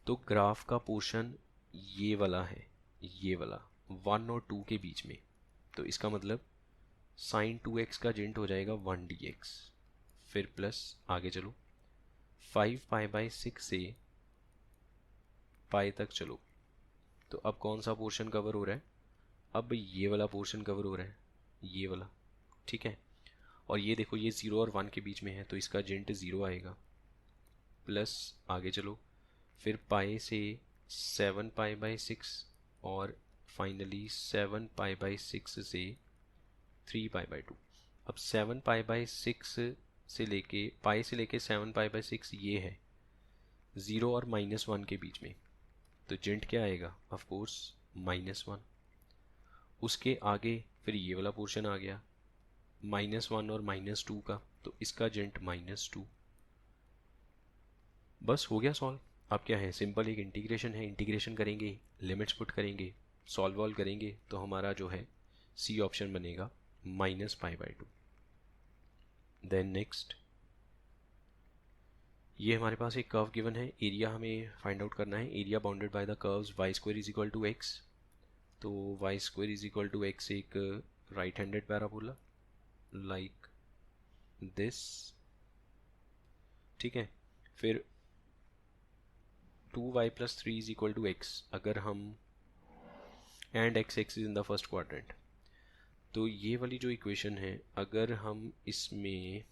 तो ग्राफ का पोर्शन ये वाला है, ये वाला 1 और 2 के बीच में। तो इसका मतलब साइन 2x का जिंट हो जाएगा 1 dx, फिर प्लस आगे चलो 5π/6 से पाई तक चलो, तो अब कौन सा पोर्शन कवर हो रहा है, अब ये वाला पोर्शन कवर हो रहा है, ये वाला। ठीक है, और ये देखो ये 0 और 1 के बीच में है, तो इसका जिंट 0 आएगा, प्लस आगे चलो फिर पाई से 7π/6, और फाइनली 7π/6 से 3π/2। अब 7π/6 से लेके पाई से लेके 7π/6 ये है 0 और -1 के बीच में, तो जिंट क्या आएगा, ऑफ कोर्स -1। उसके आगे फिर ये वाला पोर्शन आ गया -1 और -2 का, तो इसका जिंट -2। बस हो गया सॉल्व। अब क्या है, सिंपल एक इंटीग्रेशन है, इंटीग्रेशन करेंगे, लिमिट्स पुट करेंगे, सॉल्व वॉल्व करेंगे, तो हमारा जो है सी ऑप्शन बनेगा minus pi by 2। Then next, ये हमारे पास एक कर्व गिवन है, एरिया हमें फाइंड आउट करना है। Area bounded by the curves Y square is equal to X. तो Y square is equal to X एक right handed parabola like this, ठीक है। फिर 2y plus 3 is equal to x, अगर हम and x axis in the first quadrant, तो ये वाली जो इक्वेशन है अगर हम इसमें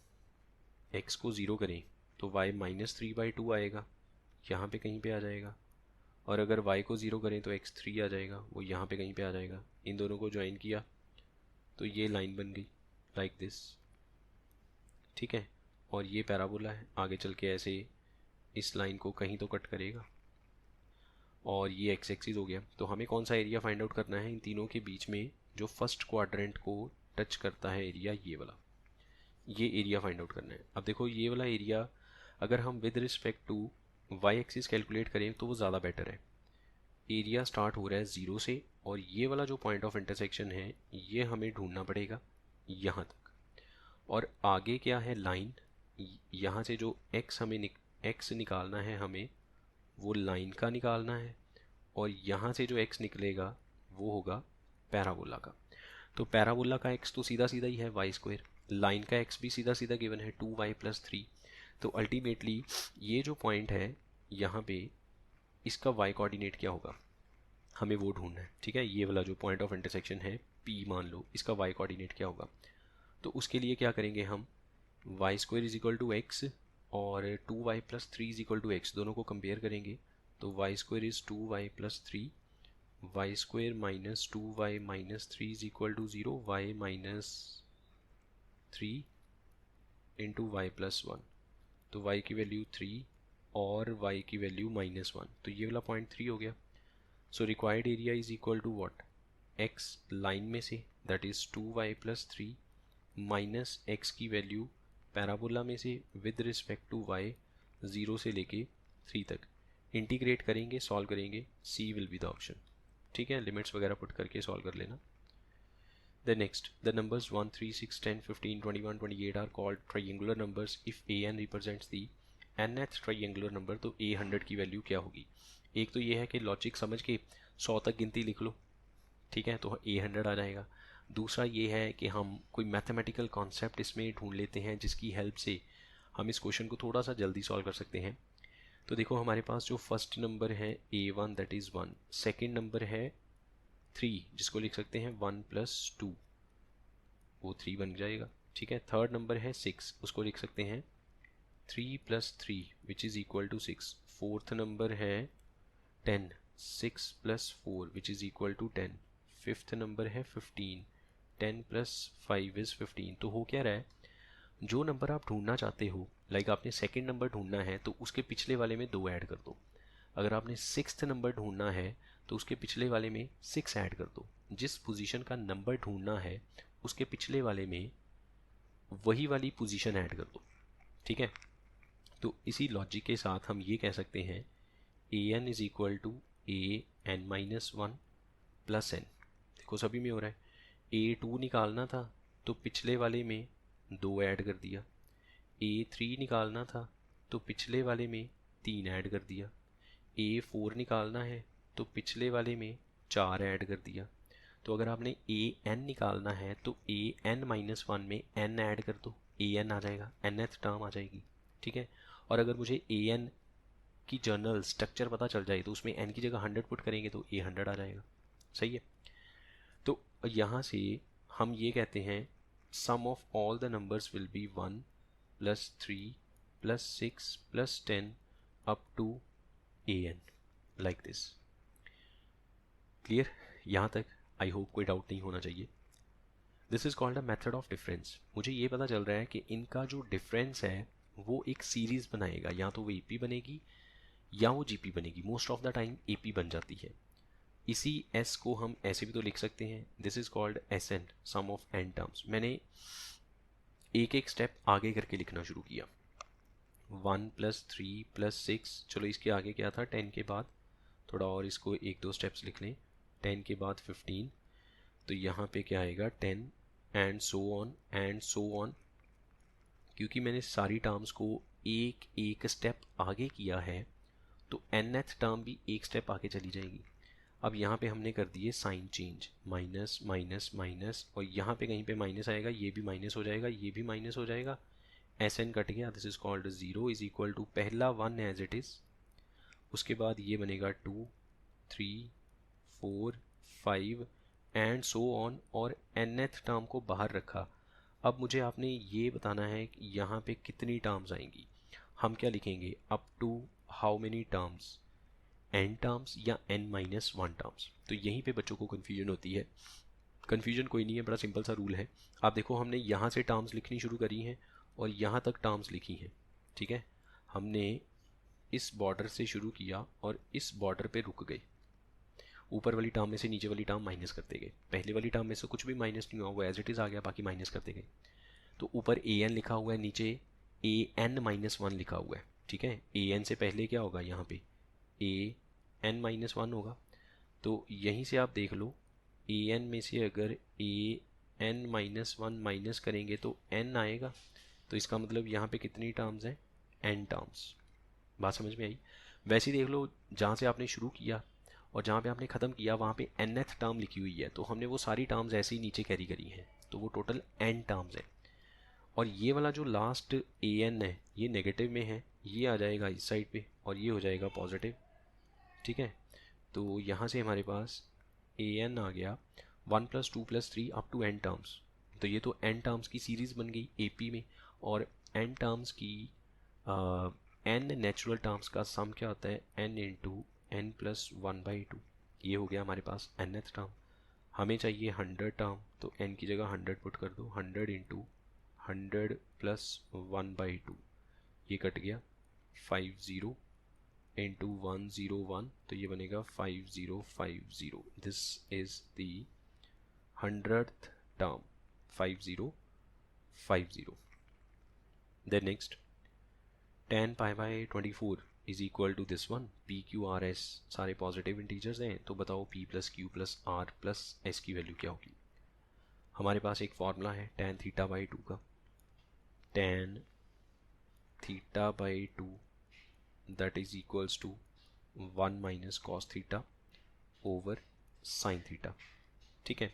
x को ज़ीरो करें तो y माइनस 3/2 आएगा, यहाँ पे कहीं पे आ जाएगा। और अगर y को ज़ीरो करें तो x 3 आ जाएगा, वो यहाँ पे कहीं पे आ जाएगा। इन दोनों को ज्वाइन किया तो ये लाइन बन गई लाइक दिस, ठीक है। और ये पैराबोला है, आगे चल के ऐसे इस लाइन को कहीं तो कट करेगा और ये एक्स एक्सिस हो गया। तो हमें कौन सा एरिया फाइंड आउट करना है इन तीनों के बीच में जो फर्स्ट क्वाड्रेंट को टच करता है एरिया, ये वाला, ये एरिया फाइंड आउट करना है। अब देखो ये वाला एरिया अगर हम with respect to y axis calculate करें तो वो ज़्यादा बेटर है। एरिया स्टार्ट हो रहा है ज़ीरो से और ये वाला जो पॉइंट ऑफ इंटरसेक्शन है ये हमें ढूंढना पड़ेगा यहाँ तक। और आगे क्या है लाइन, यहाँ से जो एक्स हमें एक्स निकालना है हमें वो लाइन का निकालना है, और यहाँ से जो x निकलेगा वो होगा पैराबोला का। तो पैराबोला का x तो सीधा सीधा ही है वाई स्क्वायर, लाइन का x भी सीधा सीधा गिवन है 2y प्लस 3। तो अल्टीमेटली ये जो पॉइंट है यहाँ पे इसका y कोऑर्डिनेट क्या होगा हमें वो ढूंढना है, ठीक है। ये वाला जो पॉइंट ऑफ इंटरसेक्शन है P मान लो, इसका y कोऑर्डिनेट क्या होगा। तो उसके लिए क्या करेंगे हम, y square is equal to x और 2y plus 3 is equal to x, दोनों को कंपेयर करेंगे। तो Y square is 2y plus 3, y square minus 2y minus 3 is equal to 0, y minus 3 into y plus 1। तो y की value 3 और y की value -1, तो ये वाला पॉइंट 3 हो गया। So required area is equal to what, x line में से that is 2y plus 3 minus x की वैल्यू पैराबोला में से विद रिस्पेक्ट टू y 0 से लेके 3 तक। इंटीग्रेट करेंगे, सॉल्व करेंगे, C will be the option, ठीक है। लिमिट्स वगैरह पुट करके सॉल्व कर लेना। The next, the numbers 1, 3, 6, 10, 15, 21, 28 are called triangular numbers if an represents the nth triangular number. तो a 100 की वैल्यू क्या होगी। एक तो ये है कि लॉजिक समझ के 100 तक गिनती लिख लो, ठीक है, तो a 100 आ जाएगा। दूसरा ये है कि हम कोई मैथमेटिकल कॉन्सेप्ट इसमें ढूंढ लेते हैं जिसकी हेल्प से हम इस क्वेश्चन को थोड़ा सा जल्दी सॉल्व कर सकते हैं। तो देखो हमारे पास जो फर्स्ट नंबर है a1 that is 1, second number है 3 जिसको लिख सकते हैं 1 प्लस 2, वो 3 बन जाएगा, ठीक है। थर्ड नंबर है 6, उसको लिख सकते हैं 3 plus 3 which is equal to 6। Fourth number है 10, 6 plus 4 which is equal to 10। Fifth number है 15, 10 प्लस 5 इज़ 15। तो हो क्या रहा है, जो नंबर आप ढूंढना चाहते हो, लाइक आपने सेकंड नंबर ढूंढना है तो उसके पिछले वाले में 2 ऐड कर दो। अगर आपने सिक्स्थ नंबर ढूंढना है तो उसके पिछले वाले में 6 ऐड कर दो। जिस पोजीशन का नंबर ढूंढना है उसके पिछले वाले में वही वाली पोजीशन ऐड कर दो, ठीक है। तो इसी लॉजिक के साथ हम ये कह सकते हैं an is equal to an-1 plus n। देखो सभी में हो रहा है। a2 निकालना था तो पिछले वाले में 2 ऐड कर दिया, a3 निकालना था तो पिछले वाले में 3 ऐड कर दिया, a4 निकालना है तो पिछले वाले में 4 ऐड कर दिया। तो अगर आपने an निकालना है तो an-1 में n ऐड कर दो, an आ जाएगा, nth टर्म आ जाएगी, ठीक है। और अगर मुझे an की जर्नल स्ट्रक्चर पता चल जाए तो उसमें n की जगह 100 पुट करेंगे तो a 100 आ जाएगा, सही है। तो यहाँ से हम ये कहते हैं sum of all the numbers will be 1 plus 3 plus 6 plus 10 up to an like this। Clear यहाँ तक, आई होप कोई डाउट नहीं होना चाहिए। This is called a method of difference. मुझे ये पता चल रहा है कि इनका जो डिफरेंस है वो एक सीरीज़ बनाएगा, या तो वो AP बनेगी या वो GP बनेगी। Most of the time AP बन जाती है। इसी S को हम ऐसे भी तो लिख सकते हैं, this is called SN, sum of n terms. मैंने एक एक स्टेप आगे करके लिखना शुरू किया, 1 प्लस 3 प्लस 6, चलो इसके आगे क्या था 10 के बाद, थोड़ा और इसको एक दो स्टेप्स लिख लें, 10 के बाद 15, तो यहाँ पे क्या आएगा 10 and so on and so on. क्योंकि मैंने सारी टर्म्स को एक एक स्टेप आगे किया है तो nth टर्म भी एक स्टेप आगे चली जाएगी। अब यहाँ पे हमने कर दिए sign change, minus minus minus, और यहाँ पे कहीं पे माइनस आएगा, ये भी माइनस हो जाएगा, ये भी माइनस हो जाएगा, एस एन कट गया, this is called zero is equal to पहला वन एज इट इज़, उसके बाद ये बनेगा 2 3 4 5 एंड सो ऑन, और nth टर्म को बाहर रखा। अब मुझे आपने ये बताना है कि यहाँ पे कितनी टर्म्स आएंगी। हम क्या लिखेंगे, up to how many terms, n terms या n माइनस वन टर्म्स। तो यहीं पे बच्चों को कन्फ्यूजन होती है। कन्फ्यूजन कोई नहीं है, बड़ा सिंपल सा रूल है। आप देखो हमने यहाँ से टर्म्स लिखनी शुरू करी हैं और यहाँ तक टर्म्स लिखी हैं, ठीक है। हमने इस बॉर्डर से शुरू किया और इस बॉर्डर पे रुक गए। ऊपर वाली टर्म में से नीचे वाली टर्म माइनस करते गए, पहले वाली टर्म में से कुछ भी माइनस नहीं हुआ, वो एज इट इज़ आ गया, बाकी माइनस करते गए। तो ऊपर ए एन लिखा हुआ है, नीचे ए एन माइनस वन लिखा हुआ है, ठीक है। ए एन से पहले क्या होगा, यहाँ पे ए एन माइनस वन होगा। तो यहीं से आप देख लो, ए एन में से अगर A N minus one minus करेंगे तो एन आएगा। तो इसका मतलब यहाँ पे कितनी टर्म्स हैं, एन टर्म्स। बात समझ में आई। वैसे ही देख लो, जहाँ से आपने शुरू किया और जहाँ पे आपने ख़त्म किया वहाँ पे nth टर्म लिखी हुई है, तो हमने वो सारी टर्म्स ऐसे ही नीचे कैरी करी हैं, तो वो टोटल n टर्म्स है। और ये वाला जो लास्ट ए एन है ये नेगेटिव में है, ये आ जाएगा इस साइड पे और ये हो जाएगा पॉजिटिव, ठीक है। तो यहाँ से हमारे पास ए एन आ गया 1 + 2 + 3 अप टू n टर्म्स। तो ये तो n टर्म्स की सीरीज़ बन गई ए पी में, और n टर्म्स की n नेचुरल टर्म्स का सम क्या होता है, n इंटू n + 1/2। ये हो गया हमारे पास nth टर्म। हमें चाहिए 100 टर्म, तो n की जगह 100 पुट कर दो, 100 इंटू 100 + 1/2, ये कट गया 50 इंटू 101, तो ये बनेगा 5050। This is the 100th term, 5050। Then next tan π/24 is equal to this one, P Q R S सारे पॉजिटिव इंटीजर्स हैं, तो बताओ p + q + r + s की वैल्यू क्या होगी। हमारे पास एक फॉर्मूला है tan θ/2 का, tan θ/2 that is equals to 1 - cos θ over sin θ, ठीक है।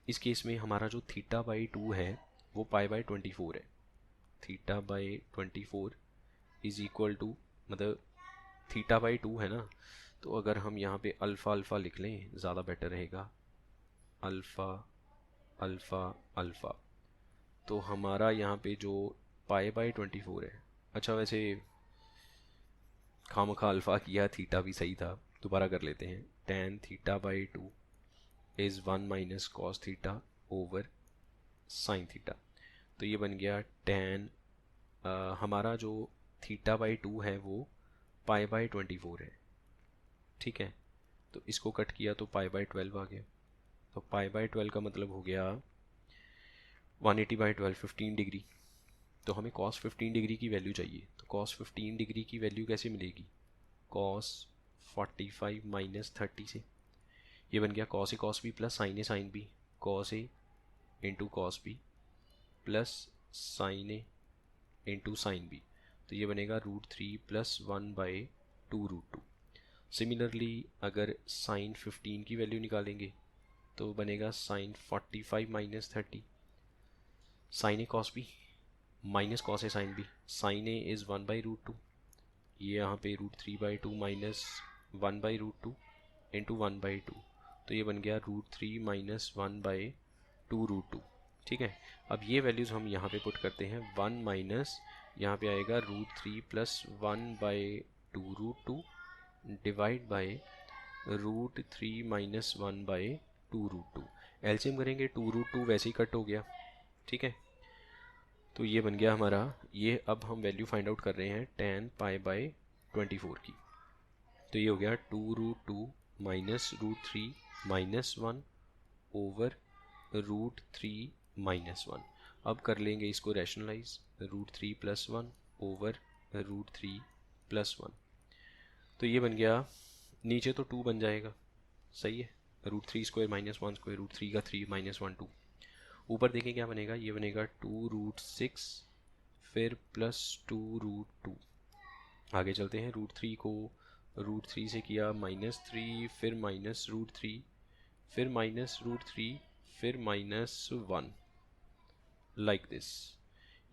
इस केस में हमारा जो θ/2 है वो π/24 है। θ/24 इज इक्वल टू, मतलब θ/2 है ना, तो अगर हम यहाँ पे अल्फ़ा अल्फ़ा लिख लें ज़्यादा बेटर रहेगा, अल्फ़ा अल्फ़ा अल्फ़ा। तो हमारा यहाँ पे जो π/24 है, अच्छा वैसे खामखा अल्फ़ा किया, थीटा भी सही था, दोबारा कर लेते हैं। tan θ/2 is 1 - cos θ over sin θ। तो ये बन गया tan, हमारा जो θ/2 है वो π/24 है, ठीक है। तो इसको कट किया तो π/12 आ गया। तो π/12 का मतलब हो गया 180/12, 15 डिग्री। तो हमें cos 15 डिग्री की वैल्यू चाहिए, तो cos 15 डिग्री की वैल्यू कैसे मिलेगी, cos 45 - 30 से। ये बन गया cos A cos B plus sin A sin B, cos A into cos B plus sin A into sin B। तो ये बनेगा √3 + 1/2 √2। सिमिलरली अगर sin 15 की वैल्यू निकालेंगे तो बनेगा sin 45 - 30, sin A cos B minus cos A sin B, sin A is 1/√2, ये यहाँ पे √3/2 माइनस 1/√2 इंटू 1/2, तो ये बन गया √3 - 1/2 √2, ठीक है। अब ये वैल्यूज़ हम यहाँ पे पुट करते हैं, 1 माइनस यहाँ पे आएगा √3 + 1/2 √2 डिवाइड बाय √3 - 1/2 √2। एलसीएम करेंगे 2 √2 वैसे ही कट हो गया, ठीक है। तो ये बन गया हमारा, ये अब हम वैल्यू फाइंड आउट कर रहे हैं tan π/24 की। तो ये हो गया 2 √2 माइनस √3 - 1 ओवर √3 - 1। अब कर लेंगे इसको रैशनलाइज, √3 + 1 ओवर √3 + 1। तो ये बन गया, नीचे तो 2 बन जाएगा, सही है, √3² - 1² √3 का 3 - 1 2। ऊपर देखें क्या बनेगा, ये बनेगा 2√6 फिर +2√2। आगे चलते हैं, √3 को √3 से किया -3 फिर -√3 फिर -√3 फिर -1 लाइक दिस।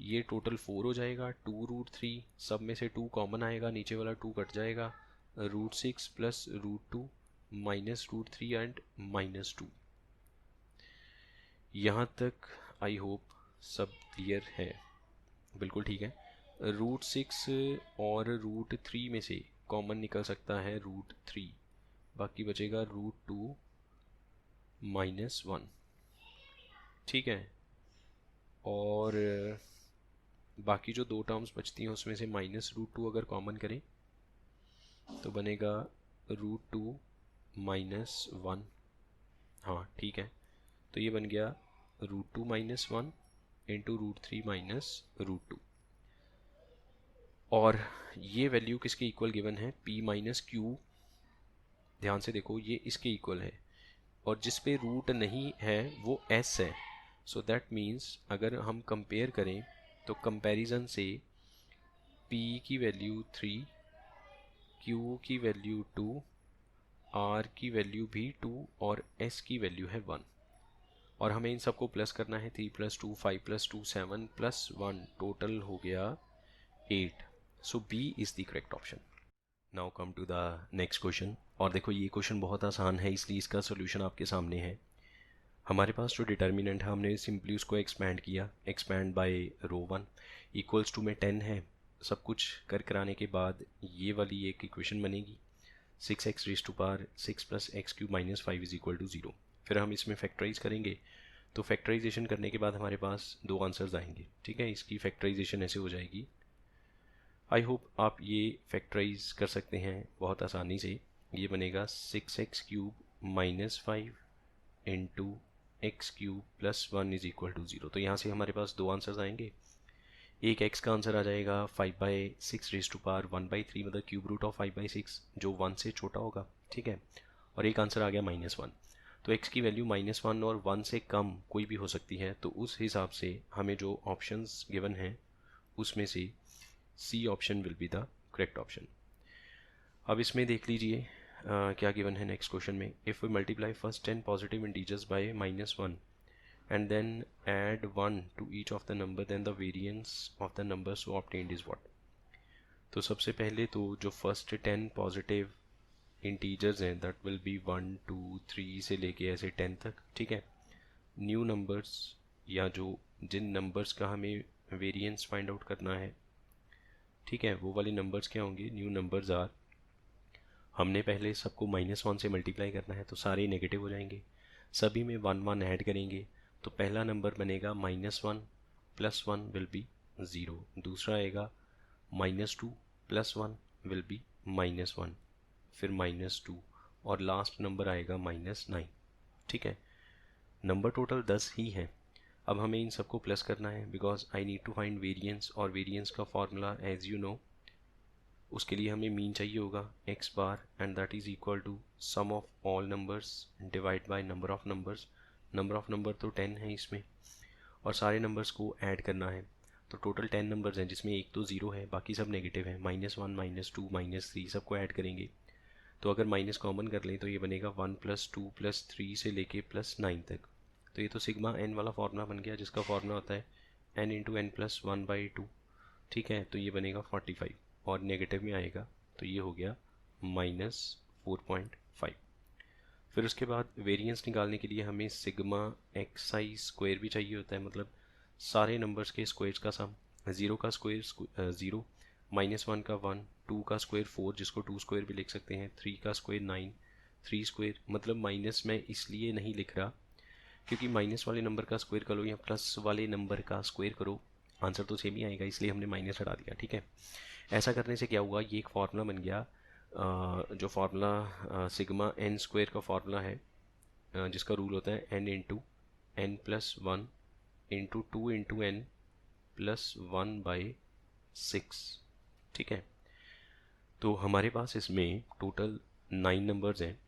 ये टोटल 4 हो जाएगा। 2√3 सब में से 2 कॉमन आएगा, नीचे वाला 2 कट जाएगा। √6 प्लस √2 -√3 एंड -2। यहाँ तक आई होप सब क्लियर है। बिल्कुल ठीक है। √6 और √3 में से कॉमन निकल सकता है √3, बाकी बचेगा √2 -1। ठीक है, और बाकी जो 2 टर्म्स बचती हैं उसमें से -√2 अगर कॉमन करें तो बनेगा √2 -1। हाँ ठीक है, तो ये बन गया √2 -1 इंटू √3 -√2। और ये वैल्यू किसके इक्वल गिवन है, p माइनस क्यू। ध्यान से देखो, ये इसके इक्वल है, और जिस पे रूट नहीं है वो s है। सो दैट मीन्स अगर हम कंपेयर करें तो कंपैरिजन से p की वैल्यू 3, q की वैल्यू 2, r की वैल्यू भी 2 और s की वैल्यू है 1। और हमें इन सबको प्लस करना है। 3 + 2 5 + 2 7 + 1 टोटल हो गया 8। So B is the correct option. Now come to the next question. और देखो ये क्वेश्चन बहुत आसान है, इसलिए इसका सोल्यूशन आपके सामने है। हमारे पास जो डिटर्मिनेंट है हमने सिंपली उसको एक्सपैंड किया, expand by row 1 equals to में 10 है। सब कुछ कर कराने के बाद ये वाली एक इक्वेशन बनेगी, 6x⁻6 + x³ - 5 = 0। फिर हम इसमें फैक्टराइज करेंगे, तो फैक्टराइजेशन करने के बाद हमारे पास 2 आंसर्स आएंगे। ठीक है, इसकी फैक्टराइजेशन ऐसे हो जाएगी। आई होप आप ये फैक्टराइज कर सकते हैं बहुत आसानी से। ये बनेगा 6x³ - 5 इंटू x³ + 1 = 0। तो यहाँ से हमारे पास 2 आंसर्स आएंगे। एक x का आंसर आ जाएगा 5/6⁻1/3, मतलब क्यूब रूट ऑफ 5/6 जो 1 से छोटा होगा। ठीक है, और एक आंसर आ गया -1। तो x की वैल्यू -1 और 1 से कम कोई भी हो सकती है, तो उस हिसाब से हमें जो ऑप्शंस गिवन हैं उसमें से C option will be the correct option. अब इसमें देख लीजिए क्या गिवन है नेक्स्ट क्वेश्चन में। If we multiply first 10 positive integers by -1 and then add 1 to each of the number, then the variance of the number so obtained is what। तो सबसे पहले तो जो फर्स्ट 10 पॉजिटिव इंटीजर्स हैं that will B 1 2 3 से लेके ऐसे 10 तक। ठीक है, न्यू नंबर्स या जो जिन नंबर्स का हमें वेरिएंस फाइंड आउट करना है, ठीक है, वो वाले नंबर्स क्या होंगे, न्यू नंबर्स आर। हमने पहले सबको -1 से मल्टीप्लाई करना है तो सारे नेगेटिव हो जाएंगे, सभी में 1 1 ऐड करेंगे तो पहला नंबर बनेगा -1 + 1 विल बी 0। दूसरा आएगा -2 + 1 विल बी -1, फिर -2 और लास्ट नंबर आएगा -9। ठीक है, नंबर टोटल 10 ही है। अब हमें इन सबको प्लस करना है because I need to find variance, और वेरिएंस का फॉर्मूला एज यू नो, उसके लिए हमें मीन चाहिए होगा x bar, and that is equal to sum of all numbers divide by number of numbers. Number of number तो 10 है इसमें, और सारे नंबर्स को ऐड करना है। तो टोटल 10 नंबर्स हैं जिसमें एक तो ज़ीरो है, बाकी सब नेगेटिव है। -1 -2 -3 सबको ऐड करेंगे, तो अगर माइनस कॉमन कर लें तो ये बनेगा 1 + 2 + 3 से लेके +9 तक। तो ये तो सिग्मा n वाला फार्मूला बन गया, जिसका फार्मूला होता है n × n + 1/2। ठीक है, तो ये बनेगा 45, और नेगेटिव में आएगा तो ये हो गया -4.5। फिर उसके बाद वेरिएंस निकालने के लिए हमें सिग्मा xi² भी चाहिए होता है, मतलब सारे नंबर्स के स्क्वायर्स का सम। 0 का स्क्वायर 0, -1 का 1, 2 का स्क्वायर 4 जिसको 2² भी लिख सकते हैं, 3 का स्क्वायर 9, 3²। मतलब माइनस में इसलिए नहीं लिख रहा क्योंकि माइनस वाले नंबर का स्क्वायर करो या प्लस वाले नंबर का स्क्वायर करो, आंसर तो सेम ही आएगा, इसलिए हमने माइनस हटा दिया। ठीक है, ऐसा करने से क्या हुआ, ये एक फार्मूला बन गया, जो फार्मूला सिग्मा n² का फार्मूला है, जिसका रूल होता है n × n + 1 × 2 × n + 1/6। ठीक है, तो हमारे पास इसमें टोटल 9 नंबर्स हैं,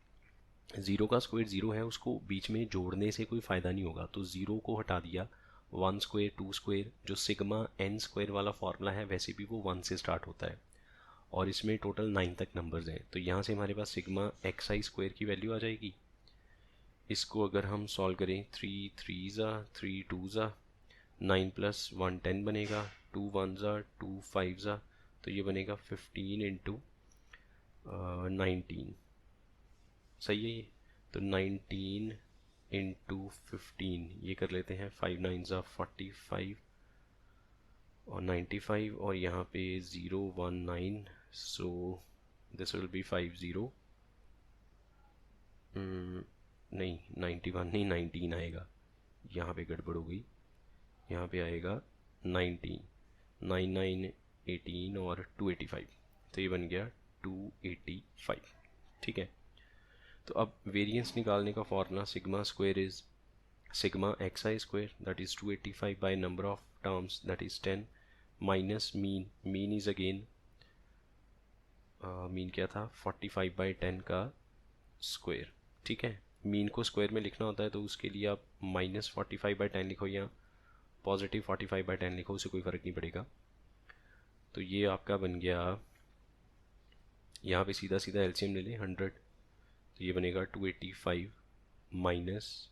ज़ीरो का स्क्वायर ज़ीरो है, उसको बीच में जोड़ने से कोई फ़ायदा नहीं होगा, तो ज़ीरो को हटा दिया। वन स्क्वायर, टू स्क्वायर, जो सिग्मा एन स्क्वायर वाला फॉर्मूला है वैसे भी वो वन से स्टार्ट होता है, और इसमें टोटल 9 तक नंबर्स हैं, तो यहाँ से हमारे पास सिग्मा एक्स आई स्क्वायर की वैल्यू आ जाएगी। इसको अगर हम सॉल्व करें, थ्री थ्री ज़ा, थ्री टू ज़ा, 9 प्लस वन 10 बनेगा, टू वन ज़ा, टू फाइव ज़ा, तो ये बनेगा 15 इंटू 19, सही है ये। तो 19 इंटू 15, ये कर लेते हैं, 5 9 ज़ा 45 और 95, और यहाँ पे 019, सो दिस विल बी 50, नहीं 91 नहीं 19 आएगा, यहाँ पे गड़बड़ हो गई, यहाँ पे आएगा 19, 9 9 18 और 285, तो ये बन गया 285, ठीक है। तो अब वेरिएंस निकालने का formula sigma square is sigma x I square, that is 285 bye number of terms, that is 10, minus mean, mean is again mean क्या था, 45 बाई 10 का स्क्वायर, ठीक है। मीन को स्क्वायर में लिखना होता है तो उसके लिए आप -45/10 लिखो या +45/10 लिखो, उससे कोई फ़र्क नहीं पड़ेगा। तो ये आपका बन गया, यहाँ पे सीधा सीधा एलसीएम ले लें 100, तो ये बनेगा 285 माइनस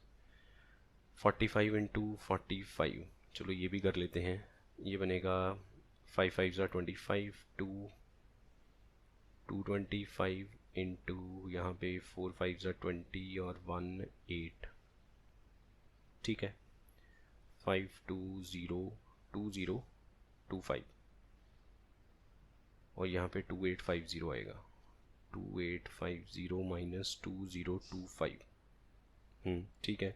45 इंटू 45, चलो ये भी कर लेते हैं, ये बनेगा 5 5 ज़ा 25, 225 इंटू यहाँ पे 4 5 ज़ा 20 और 1 8, ठीक है, 5202025, और यहाँ पे 2850 आएगा, 2850 माइनस 2025, ठीक है।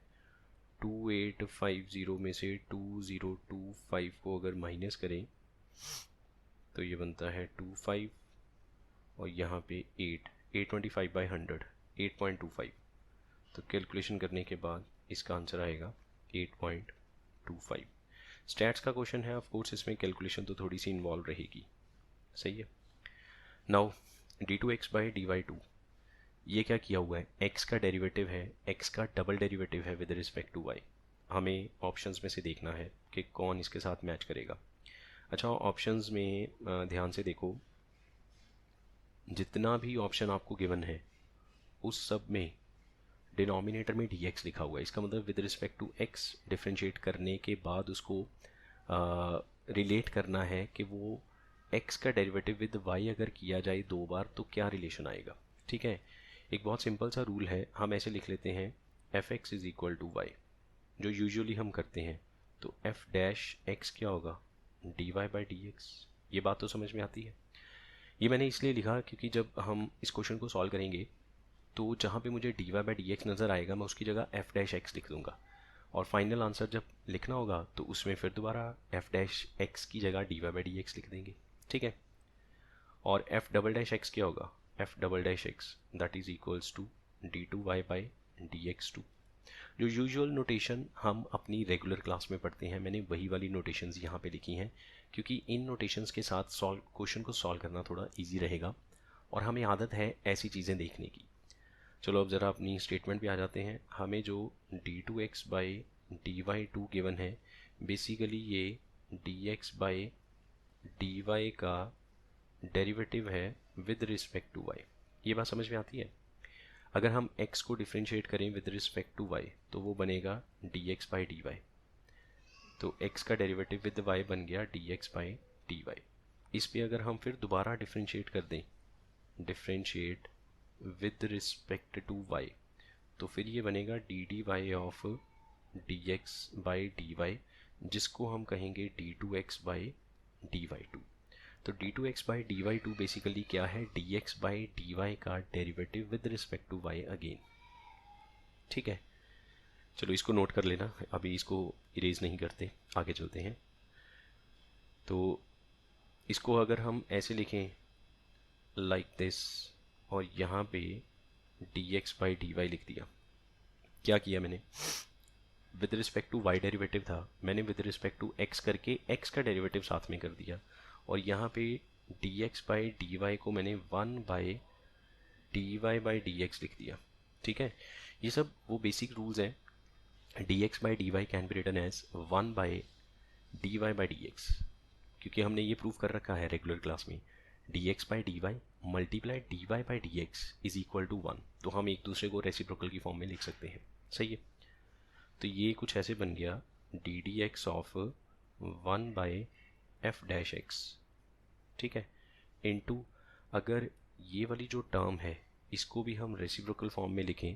2850 में से 2025 को अगर माइनस करें तो ये बनता है 25, और यहाँ पे 825/100 8.25, तो कैलकुलेशन करने के बाद इसका आंसर आएगा 8.25। स्टैट्स का क्वेश्चन है, ऑफ कोर्स इसमें कैलकुलेशन तो थोड़ी सी इन्वॉल्व रहेगी, सही है। नाउ d2x/dy2, ये क्या किया हुआ है, x का डेरिवेटिव है, x का डबल डेरिवेटिव है विद रिस्पेक्ट टू y, हमें ऑप्शंस में से देखना है कि कौन इसके साथ मैच करेगा। अच्छा, ऑप्शंस में ध्यान से देखो, जितना भी ऑप्शन आपको गिवन है उस सब में डिनोमिनेटर में dx लिखा हुआ है, इसका मतलब with respect to x differentiate करने के बाद उसको रिलेट करना है कि वो x का डेरिवेटिव विद y अगर किया जाए दो बार तो क्या रिलेशन आएगा, ठीक है। एक बहुत सिंपल सा रूल है, हम ऐसे लिख लेते हैं f(x) is equal to y, जो यूजुअली हम करते हैं, तो f' क्या होगा, dy/dx, ये बात तो समझ में आती है। ये मैंने इसलिए लिखा क्योंकि जब हम इस क्वेश्चन को सॉल्व करेंगे तो जहाँ पे मुझे dy/dx नज़र आएगा मैं उसकी जगह f' लिख दूंगा, और फाइनल आंसर जब लिखना होगा तो उसमें फिर दोबारा f' की जगह dy/dx लिख देंगे, ठीक है। और f"x क्या होगा, f"x that is equals to d2y/dx2, जो यूजुअल नोटेशन हम अपनी रेगुलर क्लास में पढ़ते हैं, मैंने वही वाली नोटेशंस यहाँ पे लिखी हैं क्योंकि इन नोटेशंस के साथ क्वेश्चन को सॉल्व करना थोड़ा इजी रहेगा, और हमें आदत है ऐसी चीज़ें देखने की। चलो अब ज़रा अपनी स्टेटमेंट पे आ जाते हैं। हमें जो d2x/dy2 गिवन है, बेसिकली ये dx/dy का डेरिवेटिव है विद रिस्पेक्ट टू y, ये बात समझ में आती है। अगर हम x को डिफ्रेंशिएट करें विद रिस्पेक्ट टू y तो वो बनेगा dx/dy, तो x का डेरिवेटिव विद y बन गया dx/dy। इस पे अगर हम फिर दोबारा डिफ्रेंशिएट कर दें, differentiate with respect to y, तो फिर ये बनेगा dy ऑफ dx/dy, जिसको हम कहेंगे d2x/dy2। तो d2x/dy2 बेसिकली क्या है, dx/dy का derivative with respect to y again, ठीक है। चलो इसको नोट कर लेना, अभी इसको इरेज नहीं करते, आगे चलते हैं। तो इसको अगर हम ऐसे लिखें लाइक दिस, और यहाँ पे dx/dy लिख दिया, क्या किया मैंने, with respect to y derivative था, मैंने विद रिस्पेक्ट टू x करके x का डेरिवेटिव साथ में कर दिया, और यहाँ पे dx/dy को मैंने 1/dy/dx लिख दिया, ठीक है, ये सब वो बेसिक रूल्स हैं। D x by d y can be written as 1 by d y by d x, क्योंकि हमने ये प्रूव कर रखा है रेगुलर क्लास में, d x by d y multiply d y by d x is equal to 1। तो हम एक दूसरे को रेसिप्रोकल की फॉर्म में लिख सकते हैं। सही है, तो ये कुछ ऐसे बन गया D D x of 1 by F dash x, ठीक है, इनटू, अगर ये वाली जो टर्म है इसको भी हम रेसिप्रोकल फॉर्म में लिखें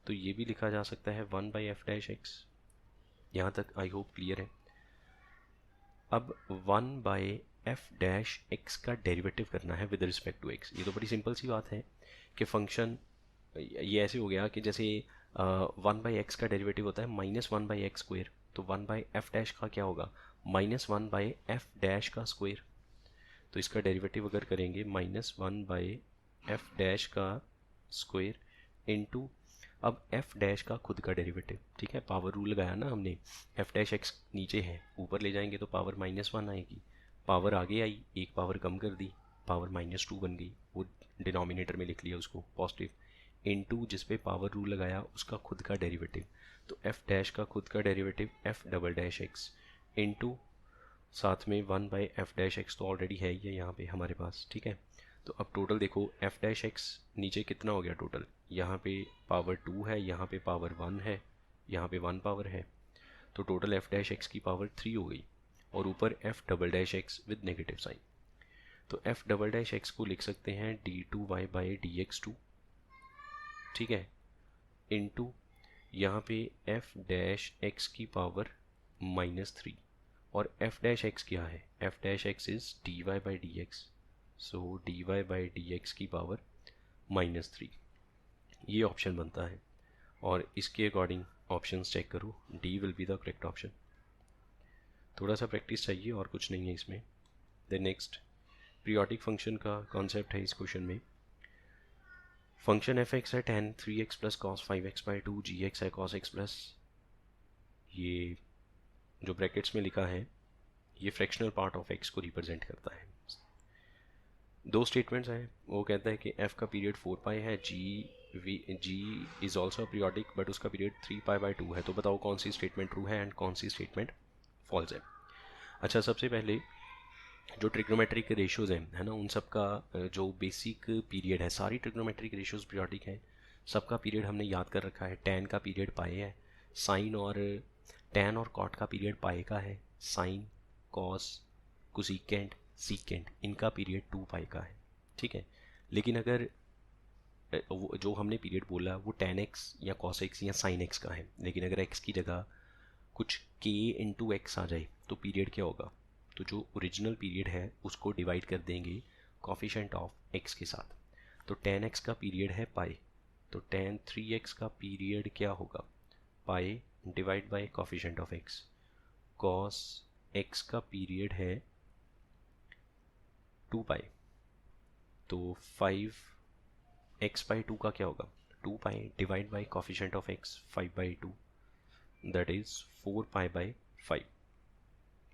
तो ये भी लिखा जा सकता है 1 बाई एफ डैश एक्स। यहाँ तक आई होप क्लियर है। अब 1 बाई एफ डैश एक्स का डेरिवेटिव करना है विद रिस्पेक्ट टू एक्स। ये तो बड़ी सिंपल सी बात है कि फंक्शन ये ऐसे हो गया कि जैसे 1 बाई एक्स का डेरिवेटिव होता है माइनस 1 बाई एक्स स्क्वेयर, तो 1 बाई एफ डैश का क्या होगा, माइनस 1 बाई एफ डैश का स्क्वेयर। तो इसका डेरिवेटिव अगर करेंगे माइनस 1 बाई एफ डैश का स्क्वेयर इनटू, अब एफ डैश का खुद का डेरिवेटिव, ठीक है, पावर रूल लगाया ना हमने, एफ डैश एक्स नीचे है, ऊपर ले जाएंगे तो पावर -1 आएगी, पावर आगे आई, एक पावर कम कर दी, पावर -2 बन गई, वो डिनोमिनेटर में लिख लिया उसको पॉजिटिव, इनटू जिस पे पावर रूल लगाया उसका खुद का डेरिवेटिव, तो एफ डैश का खुद का derivative F double dash x into साथ में 1 बाई एफ डैश एक्स तो ऑलरेडी है ये यहाँ पे हमारे पास, ठीक है। तो अब टोटल देखो एफ डैश एक्स नीचे कितना हो गया टोटल, यहाँ पे पावर 2 है, यहाँ पे पावर 1 है, यहाँ पे 1 पावर है, तो टोटल एफ डैश एक्स की पावर 3 हो गई, और ऊपर f double dash x with negative sign. तो एफ डबल डैश एक्स को लिख सकते हैं d2y by d x to, ठीक है, इनटू यहाँ पे एफ डैश एक्स की पावर -3, और एफ डैश एक्स क्या है, f dash x is d y by d x, so d y by d x की पावर -3, ये ऑप्शन बनता है। और इसके अकॉर्डिंग ऑप्शंस चेक करो, D will be the correct option. थोड़ा सा प्रैक्टिस चाहिए और कुछ नहीं है इसमें। द नेक्स्ट पीरियोडिक फंक्शन का कॉन्सेप्ट है इस क्वेश्चन में। फंक्शन एफ एक्स है tan 3x plus cos 5x by 2, g x है कॉस एक्स प्लस, ये जो ब्रैकेट्स में लिखा है ये फ्रैक्शनल पार्ट ऑफ एक्स को रिप्रेजेंट करता है। दो स्टेटमेंट्स हैं, वो कहता है कि f का पीरियड 4 पाई है, जी इज़ ऑल्सो पीरियोडिक बट उसका पीरियड 3 पाई बाई 2 है, तो बताओ कौन सी स्टेटमेंट ट्रू है एंड कौन सी स्टेटमेंट फॉल्स है। अच्छा, सबसे पहले जो ट्रिग्नोमेट्रिक रेशियोज़ हैं, है ना, उन सब का जो बेसिक पीरियड है, सारी ट्रिग्नोमेट्रिक रेशियोज़ पीरियोडिक हैं, सबका पीरियड हमने याद कर रखा है। tan का पीरियड पाई है, साइन और tan और कॉट का पीरियड पाई का है, साइन कॉस कोसेकेंट सीकेंट इनका पीरियड 2 पाई का है, ठीक है। लेकिन अगर जो हमने पीरियड बोला वो tan x या cos x या sin x का है, लेकिन अगर x की जगह कुछ k इंटू एक्स आ जाए तो पीरियड क्या होगा, तो जो ओरिजिनल पीरियड है उसको डिवाइड कर देंगे कॉफिशेंट ऑफ x के साथ। तो tan x का पीरियड है पाई, तो tan 3x का पीरियड क्या होगा, pi divide by coefficient of x। cos x का पीरियड है 2 पाई, तो 5x बाई 2 का क्या होगा, 2 pi divide by coefficient of x 5 by 2, that is 4 pi by 5।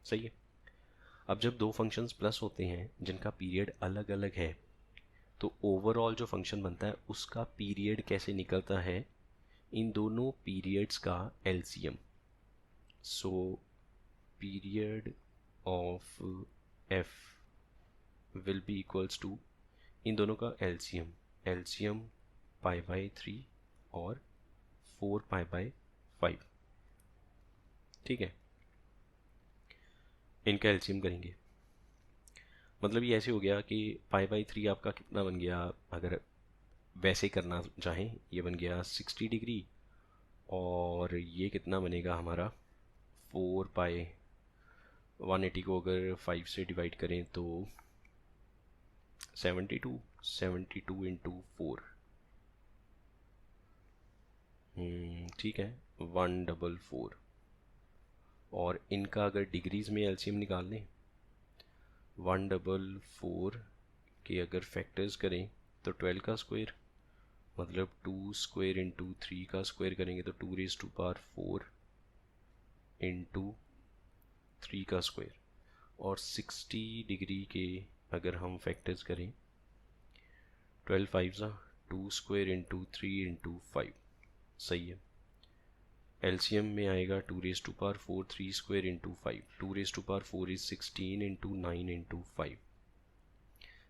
सही है। अब जब दो फंक्शंस प्लस होते हैं जिनका पीरियड अलग अलग है, तो ओवरऑल जो फंक्शन बनता है उसका पीरियड कैसे निकलता है, इन दोनों पीरियड्स का LCM. So period of F will be equals to इन दोनों का एलसीएम, एलसीएम पाई बाई 3 और 4 पाई बाई 5, ठीक है। इनका एलसीएम करेंगे, मतलब ये ऐसे हो गया कि पाई बाई 3 आपका कितना बन गया, अगर वैसे करना चाहें ये बन गया 60 डिग्री, और ये कितना बनेगा हमारा 4 पाई, 180 को अगर 5 से डिवाइड करें तो 72 इंटू 4, ठीक है, 144। और इनका अगर डिग्रीज़ में एलसीएम निकाल लें, 144 के अगर फैक्टर्स करें तो 12 का स्क्वायर, मतलब 2 स्क्वायर इंटू 3 का स्क्वायर करेंगे तो 2 रेज़ टू पावर 4 इंटू 3 का स्क्वायर, और 60 डिग्री के अगर हम फैक्टर्स करें 12 5 ज़ा 2² इंटू 3 इंटू 5, सही है। एलसीएम में आएगा 2⁴ 3² into 5, 2⁴ is 16 into 9 into 5,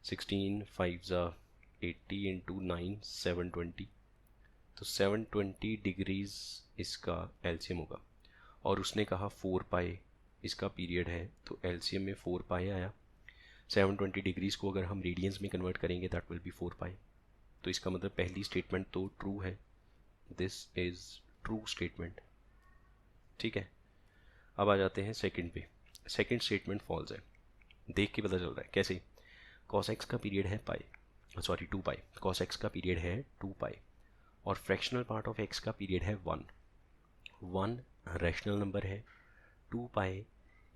16 5 80 into 9 720, तो 720 डिग्रीज इसका एलसीएम होगा। और उसने कहा 4 पाई इसका पीरियड है, तो एलसीएम में 4 पाई आया। 720 डिग्रीज को अगर हम रेडियंस में कन्वर्ट करेंगे दैट विल बी 4 पाई। तो इसका मतलब पहली स्टेटमेंट तो ट्रू है, दिस इज ट्रू स्टेटमेंट, ठीक है। अब आ जाते हैं सेकंड पे। सेकंड स्टेटमेंट फॉल्स है, देख के पता चल रहा है कैसे। cos x का पीरियड है पाई, सॉरी 2 पाई, cos x का पीरियड है 2 पाई, और फ्रैक्शनल पार्ट ऑफ x का पीरियड है 1, 1 रैशनल नंबर है, 2 पाई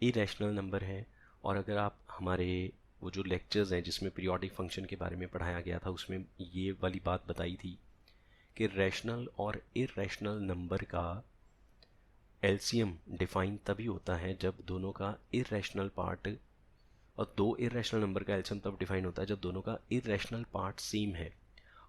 इरेशनल नंबर है। और अगर आप हमारे वो जो लेक्चर्स हैं जिसमें पीरियोडिक फंक्शन के बारे में पढ़ाया गया था उसमें ये वाली बात बताई थी कि रैशनल और इरेशनल नंबर का एलसीएम डिफाइन तभी होता है जब दोनों का इरेशनल पार्ट, और दो इरेशनल नंबर का एलसीएम तब डिफाइन होता है जब दोनों का इरेशनल पार्ट सेम है।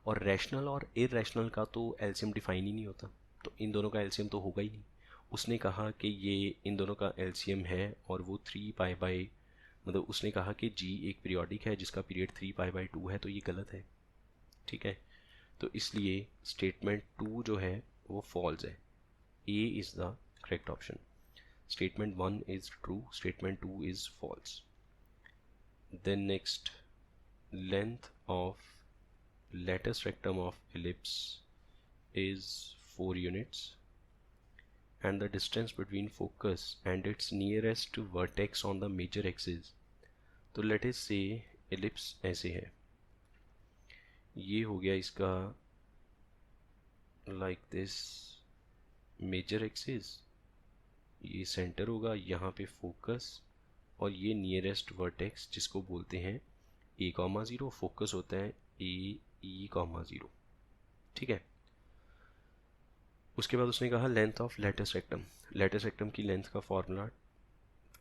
और रैशनल और इरेशनल का तो एलसीएम डिफाइन ही नहीं होता, तो इन दोनों का एलसीएम तो होगा ही नहीं। उसने कहा कि ये इन दोनों का एलसीएम है और वो 3 पाई बाई, मतलब उसने कहा कि जी एक पीरियोडिक है जिसका पीरियड 3 पाई बाई 2 है, तो ये गलत है, ठीक है। तो इसलिए स्टेटमेंट 2 जो है वो फॉल्स है, A is the correct option. Statement 1 is true, statement 2 is false. Then next, length of lattice rectum of ellipse is 4 units and the distance between focus and its nearest vertex on the major axis, तो let us say ellipse ऐसे है, ये हो गया इसका like this major axis, ये centre होगा, यहाँ पे फोकस, और ये नियरेस्ट वर्टेक्स जिसको बोलते हैं a,0, फोकस होता है e,0, ठीक है। उसके बाद उसने कहा length of latus rectum, latus rectum की लेंथ का formula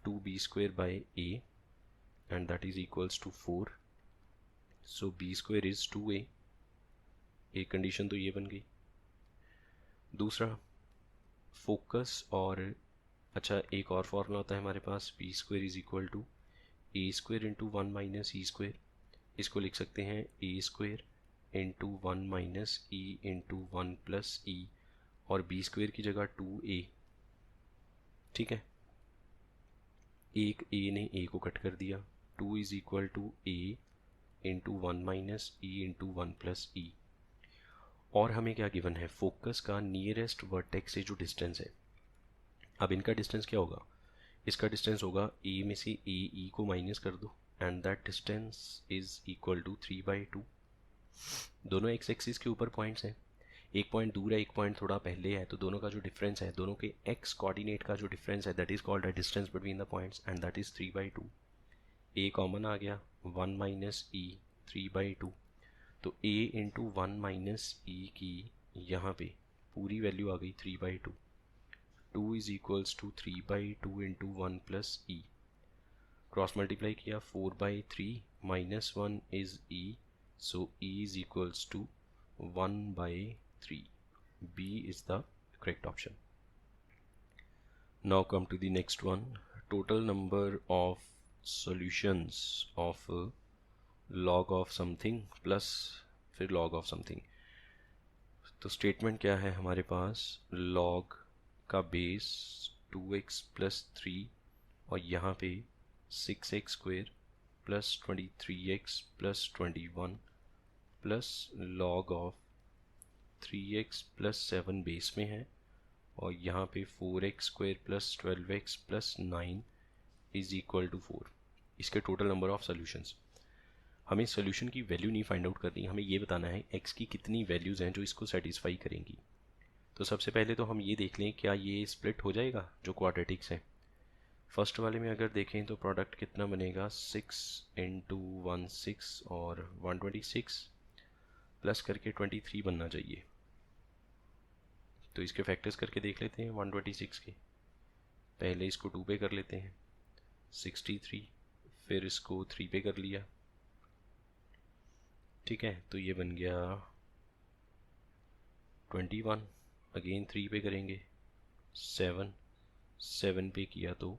2b² by a and that is equals to 4, so b² is 2a, एक कंडीशन तो ये बन गई। दूसरा फोकस, और अच्छा एक और फॉर्मूला होता है हमारे पास, b² is equal to a² into 1 minus e², इसको लिख सकते हैं a² into 1 minus e into 1 plus e, और b² की जगह 2a, ठीक है। एक a ने a को कट कर दिया, 2 is equal to a into 1 minus e into 1 plus e। और हमें क्या गिवन है, फोकस का नियरेस्ट वर्टेक्स से जो डिस्टेंस है। अब इनका डिस्टेंस क्या होगा, इसका डिस्टेंस होगा a में से a e को माइनस कर दो and that distance is equal to 3/2। दोनों एक्स एक्सिस के ऊपर पॉइंट्स हैं, एक पॉइंट दूर है एक पॉइंट थोड़ा पहले है, तो दोनों का जो डिफरेंस है, दोनों के एक्स कोऑर्डिनेट का जो डिफरेंस है that is called the distance between the points and that is 3/2। a common आ गया, 1 माइनस e 3/2, तो a इंटू 1 माइनस e की यहाँ पे पूरी वैल्यू आ गई 3/2, 2 is equals to 3/2 into 1 plus e, cross multiply किया 4/3 minus 1 is e, so e is equals to 1/3, b is the correct option. Now come to the next one, total number of solutions of log of something plus फिर log of something। तो statement क्या है हमारे पास, log का base 2x plus 3 और यहाँ पे 6x² plus 23x plus 21 plus log of 3x plus 7 base में है, और यहाँ पे 4x² plus 12x plus 9 is equal to 4। इसके टोटल नंबर ऑफ सॉल्यूशंस। हमें सॉल्यूशन की वैल्यू नहीं फाइंड आउट करनी, हमें ये बताना है x की कितनी वैल्यूज़ हैं जो इसको सेटिस्फाई करेंगी। तो सबसे पहले तो हम ये देख लें क्या ये स्प्लिट हो जाएगा जो क्वाड्रेटिक्स है। फर्स्ट वाले में अगर देखें तो प्रोडक्ट कितना बनेगा, 6 इंटू 1 6 और 126 प्लस करके 23 बनना चाहिए। तो इसके फैक्टर्स करके देख लेते हैं 126 के, पहले इसको 2 पे कर लेते हैं 63, फिर इसको 3 पे कर लिया, ठीक है। तो ये बन गया 21, अगेन 3 पे करेंगे 7, 7 पे किया तो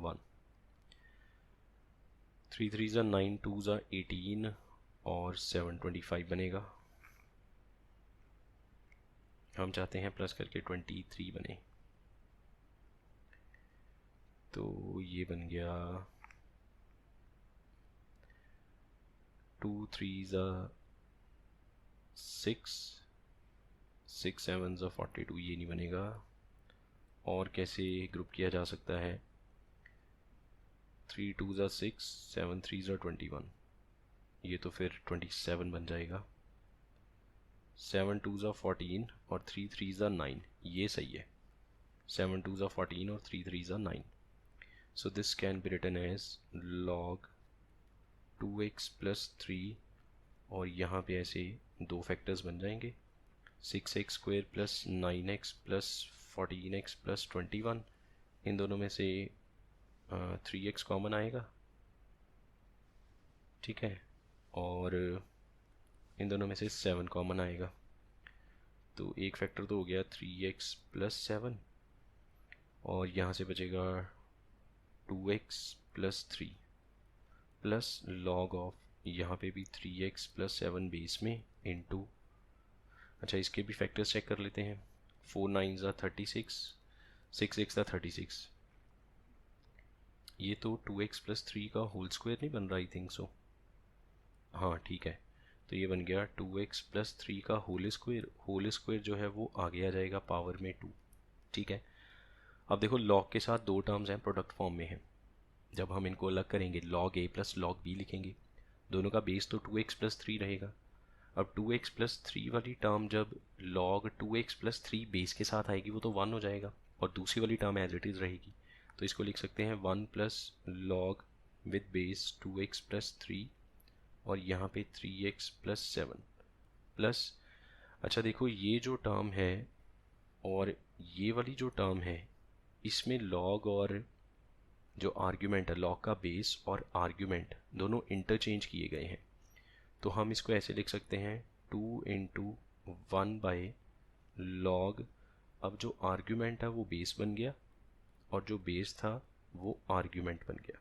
1, 3 3 ज़ा 9, 2 ज़ा 18 और 7 25 बनेगा। हम चाहते हैं प्लस करके 23 बने, तो ये बन गया 2 3 ज़ा 6, 6 7 ज़ा 42, ये नहीं बनेगा। और कैसे ग्रुप किया जा सकता है, 3 2 ज़ा 6, 7 3 ज़ा 21, ये तो फिर 27 बन जाएगा। 7 2 ज़ा 14 और 3 3 ज़ा 9, ये सही है। 7 2 ज़ा 14 और 3 3 ज़ा 9, so this can be written as log 2x plus 3, और यहाँ पे ऐसे दो फैक्टर्स बन जाएंगे, 6x square plus 9x plus 14x plus 21, इन दोनों में से 3x कॉमन आएगा, ठीक है, और इन दोनों में से 7 कॉमन आएगा, तो एक फैक्टर तो हो गया 3x प्लस 7, और यहाँ से बचेगा 2x plus 3 plus log of, यहाँ पे भी 3x प्लस 7 बेस में इंटू, अच्छा इसके भी फैक्टर्स चेक कर लेते हैं, 4 9 ज़ा 36, 6 6 ज़ा 36, ये तो 2x प्लस 3 का होल स्क्वायर नहीं बन रहा, आई थिंक सो, हाँ ठीक है, तो ये बन गया 2x प्लस 3 का होल स्क्वायर जो है वो आगे आ जाएगा पावर में 2, ठीक है। अब देखो लॉग के साथ दो टर्म्स हैं, प्रोडक्ट फॉर्म में है, जब हम इनको अलग करेंगे log a plus log b लिखेंगे, दोनों का बेस तो 2x प्लस 3 रहेगा। अब 2x प्लस 3 वाली टर्म जब log 2x प्लस 3 बेस के साथ आएगी वो तो 1 हो जाएगा, और दूसरी वाली टर्म एज इट इज़ रहेगी, तो इसको लिख सकते हैं 1 plus log with base 2x plus 3, और यहाँ पे 3x प्लस 7 प्लस, अच्छा देखो ये जो टर्म है और ये वाली जो टर्म है, इसमें log और जो आर्ग्यूमेंट है, लॉग का बेस और आर्ग्यूमेंट दोनों इंटरचेंज किए गए हैं, तो हम इसको ऐसे लिख सकते हैं 2 इंटू 1 बाई लॉग, अब जो आर्ग्यूमेंट है वो बेस बन गया और जो बेस था वो आर्ग्यूमेंट बन गया,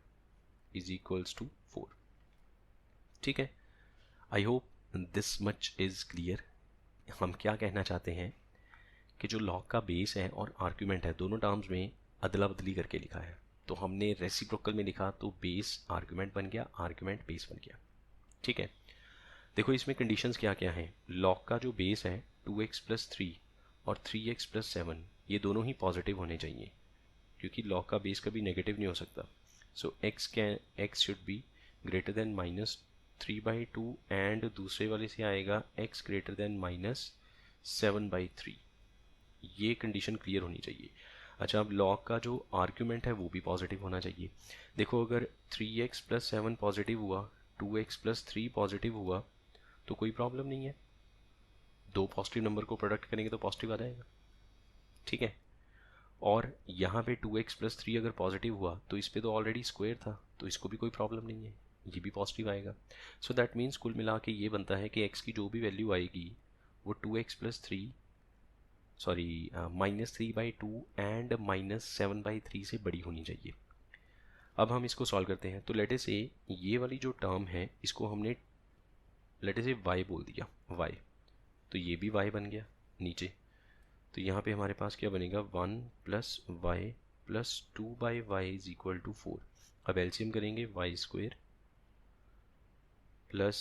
इज इक्वल्स टू 4, ठीक है। I hope this much is clear. हम क्या कहना चाहते हैं कि जो लॉग का बेस है और आर्ग्यूमेंट है दोनों टर्म्स में अदला बदली करके लिखा है, तो हमने रेसिप्रोकल में लिखा तो बेस आर्ग्यूमेंट बन गया, आर्ग्यूमेंट बेस बन गया, ठीक है। देखो इसमें कंडीशंस क्या क्या हैं, लॉग का जो बेस है 2x प्लस 3 और 3x प्लस 7, ये दोनों ही पॉजिटिव होने चाहिए, क्योंकि लॉग का बेस कभी नेगेटिव नहीं हो सकता, सो x should be greater than -3/2, and दूसरे वाले से आएगा x ग्रेटर देन -7/3, ये कंडीशन क्लियर होनी चाहिए। अच्छा अब लॉग का जो आर्ग्यूमेंट है वो भी पॉजिटिव होना चाहिए, देखो अगर 3x प्लस 7 पॉजिटिव हुआ, 2x प्लस 3 पॉजिटिव हुआ, तो कोई प्रॉब्लम नहीं है, दो पॉजिटिव नंबर को प्रोडक्ट करेंगे तो पॉजिटिव आ जाएगा, ठीक है। और यहाँ पे 2x प्लस 3 अगर पॉजिटिव हुआ तो इस पर तो ऑलरेडी स्क्वायर था, तो इसको भी कोई प्रॉब्लम नहीं है, ये भी पॉजिटिव आएगा। सो दैट मीन्स कुल मिला के ये बनता है कि x की जो भी वैल्यू आएगी वो 2x प्लस 3 सॉरी -3/2 एंड -7/3 से बड़ी होनी चाहिए। अब हम इसको सॉल्व करते हैं, तो लेटे से ये वाली जो टर्म है इसको हमने लेटे से y बोल दिया, y, तो ये भी y बन गया नीचे, तो यहाँ पे हमारे पास क्या बनेगा 1 plus y plus 2/y is equal to 4। अब एलसीएम करेंगे y स्क्वायर प्लस